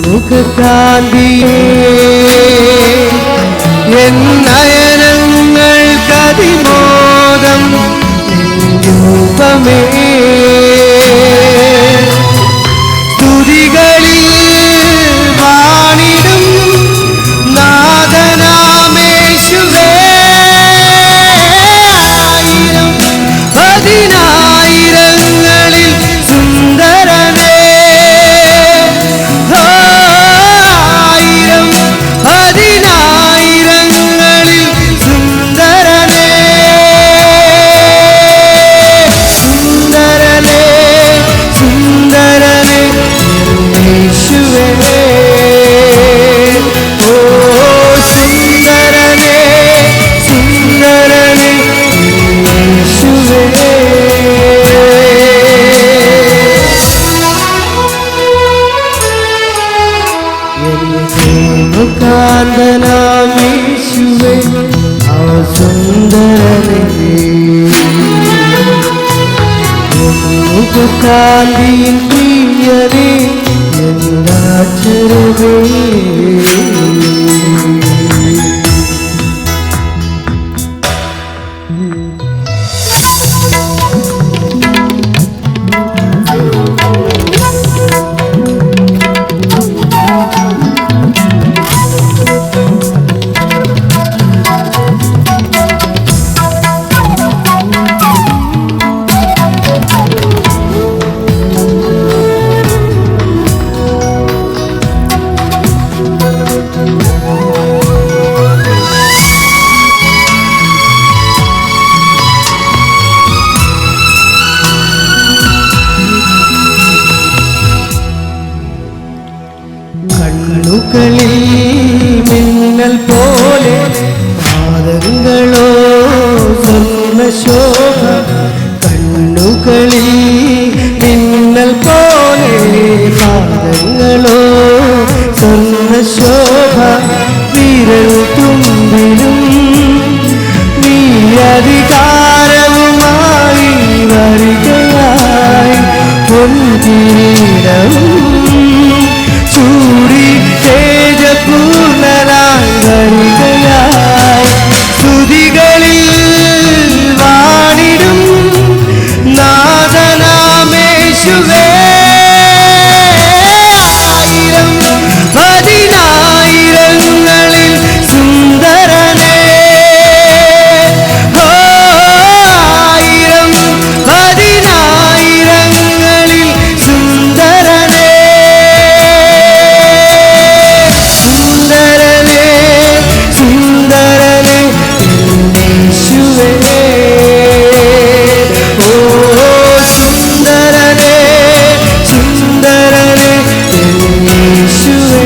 മുഖകാന്തിയേ എൻ നയനങ്ങൾക്കതിമോദം രൂപമേ സ്തുതികളിൽ വാണിടും നാദനാമേശുവേ ആയിരം പതിനായിരങ്ങളിൽ സുന്ദരനേ ആയിരം പതിനായിരങ്ങളിൽ സുന്ദരനേ സുന്ദരനേ സുന്ദരനേ യേശുവേ ഓ സുന്ദരനേ സുന്ദരനേ യേശുവേ കാന്തനാമേശുവേ ആ സുന്ദരനേ മുഖകാന്തിയിൻ പ്രിയനേ എന്നാശ്ചര്യമേ കണ്ണുകളിൽ മിന്നൽ പോലെ പാദങ്ങളോ സ്വർണ്ണശോഭ കണ്ണുകളിൽ മിന്നൽ പോലെ പാദങ്ങളോ സ്വർണ്ണശോഭ വിരൽ തുമ്പിലും നീ അധികാരവുമായി വരികയായി പൊൻകിരീടം ചൂടി തേജപൂർണനായി വരികയായി സ്തുതികളിൽ വാണിടും നാദനാമേശുവേ ആയിരം പതിനായിരങ്ങളിൽ സുന്ദരനേ ആയിരം പതിനായിരങ്ങളിൽ സുന്ദരനേ സുന്ദരനേ സുന്ദരനേ യേശുവേ ഓ സുന്ദരനേ സുന്ദരനേ യേശുവേ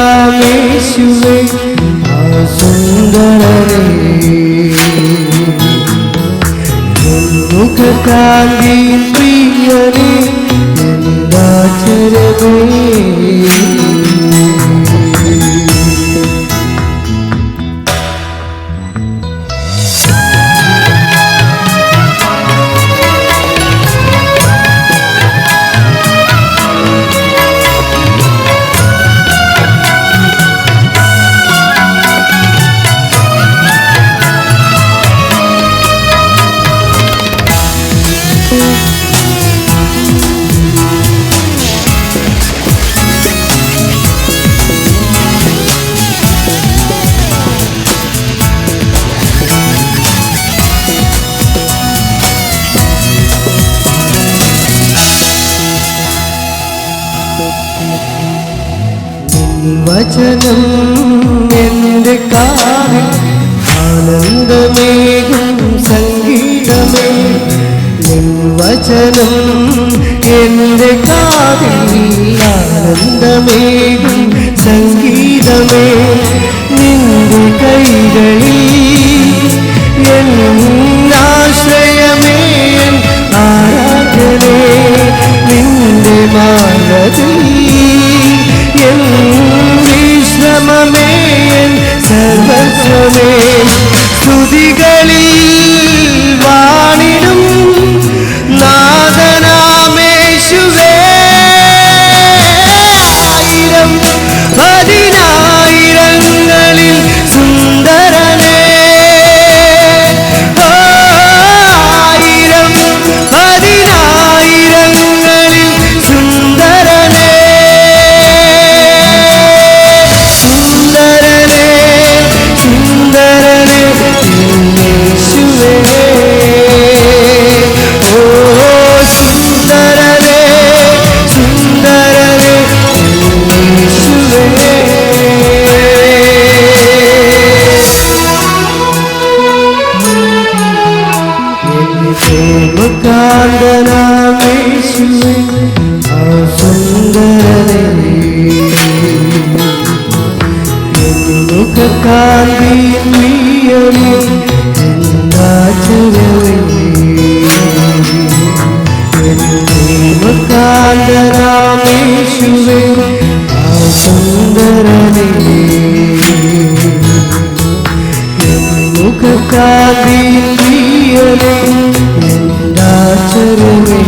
കാന്തനാമേശുവേ ആ സുന്ദരനേ മുഖകാന്തിയിൻ പ്രിയനേ എന്നാശ്ചര്യമേ വചനം എൻ്റെ കാതിൽ ആനന്ദമേകും സംഗീതമേ വചനം എൻ്റെ കാതിൽ ആനന്ദമേകും സംഗീതമേ നിന്റെ കൈകൾ എൻ വിശ്രമമേ എൻ സർവസ്വമേ സ്തുതികളിൽ വാണിടും നാഥനാമേശുവേ ആയിരം പതിനായിരങ്ങളിൽ സുന്ദരനേ ആയിരം പതിനായിരങ്ങളിൽ സുന്ദരനേ സുന്ദരനേ സുന്ദരനേ യേശുവേ ഓ സുന്ദരനേ സുന്ദരനേ യേശുവേ പ്രേമകാന്തനാമേശുവേ ആ സുന്ദരനേ മുഖകാന്തിയിൽ നീയണി എന്താചരവേ പ്രേമകാന്തനാമേശുവേ ആ സുന്ദരനേ മുഖകാന്തിയിൽ നീയണി എന്താചരവേ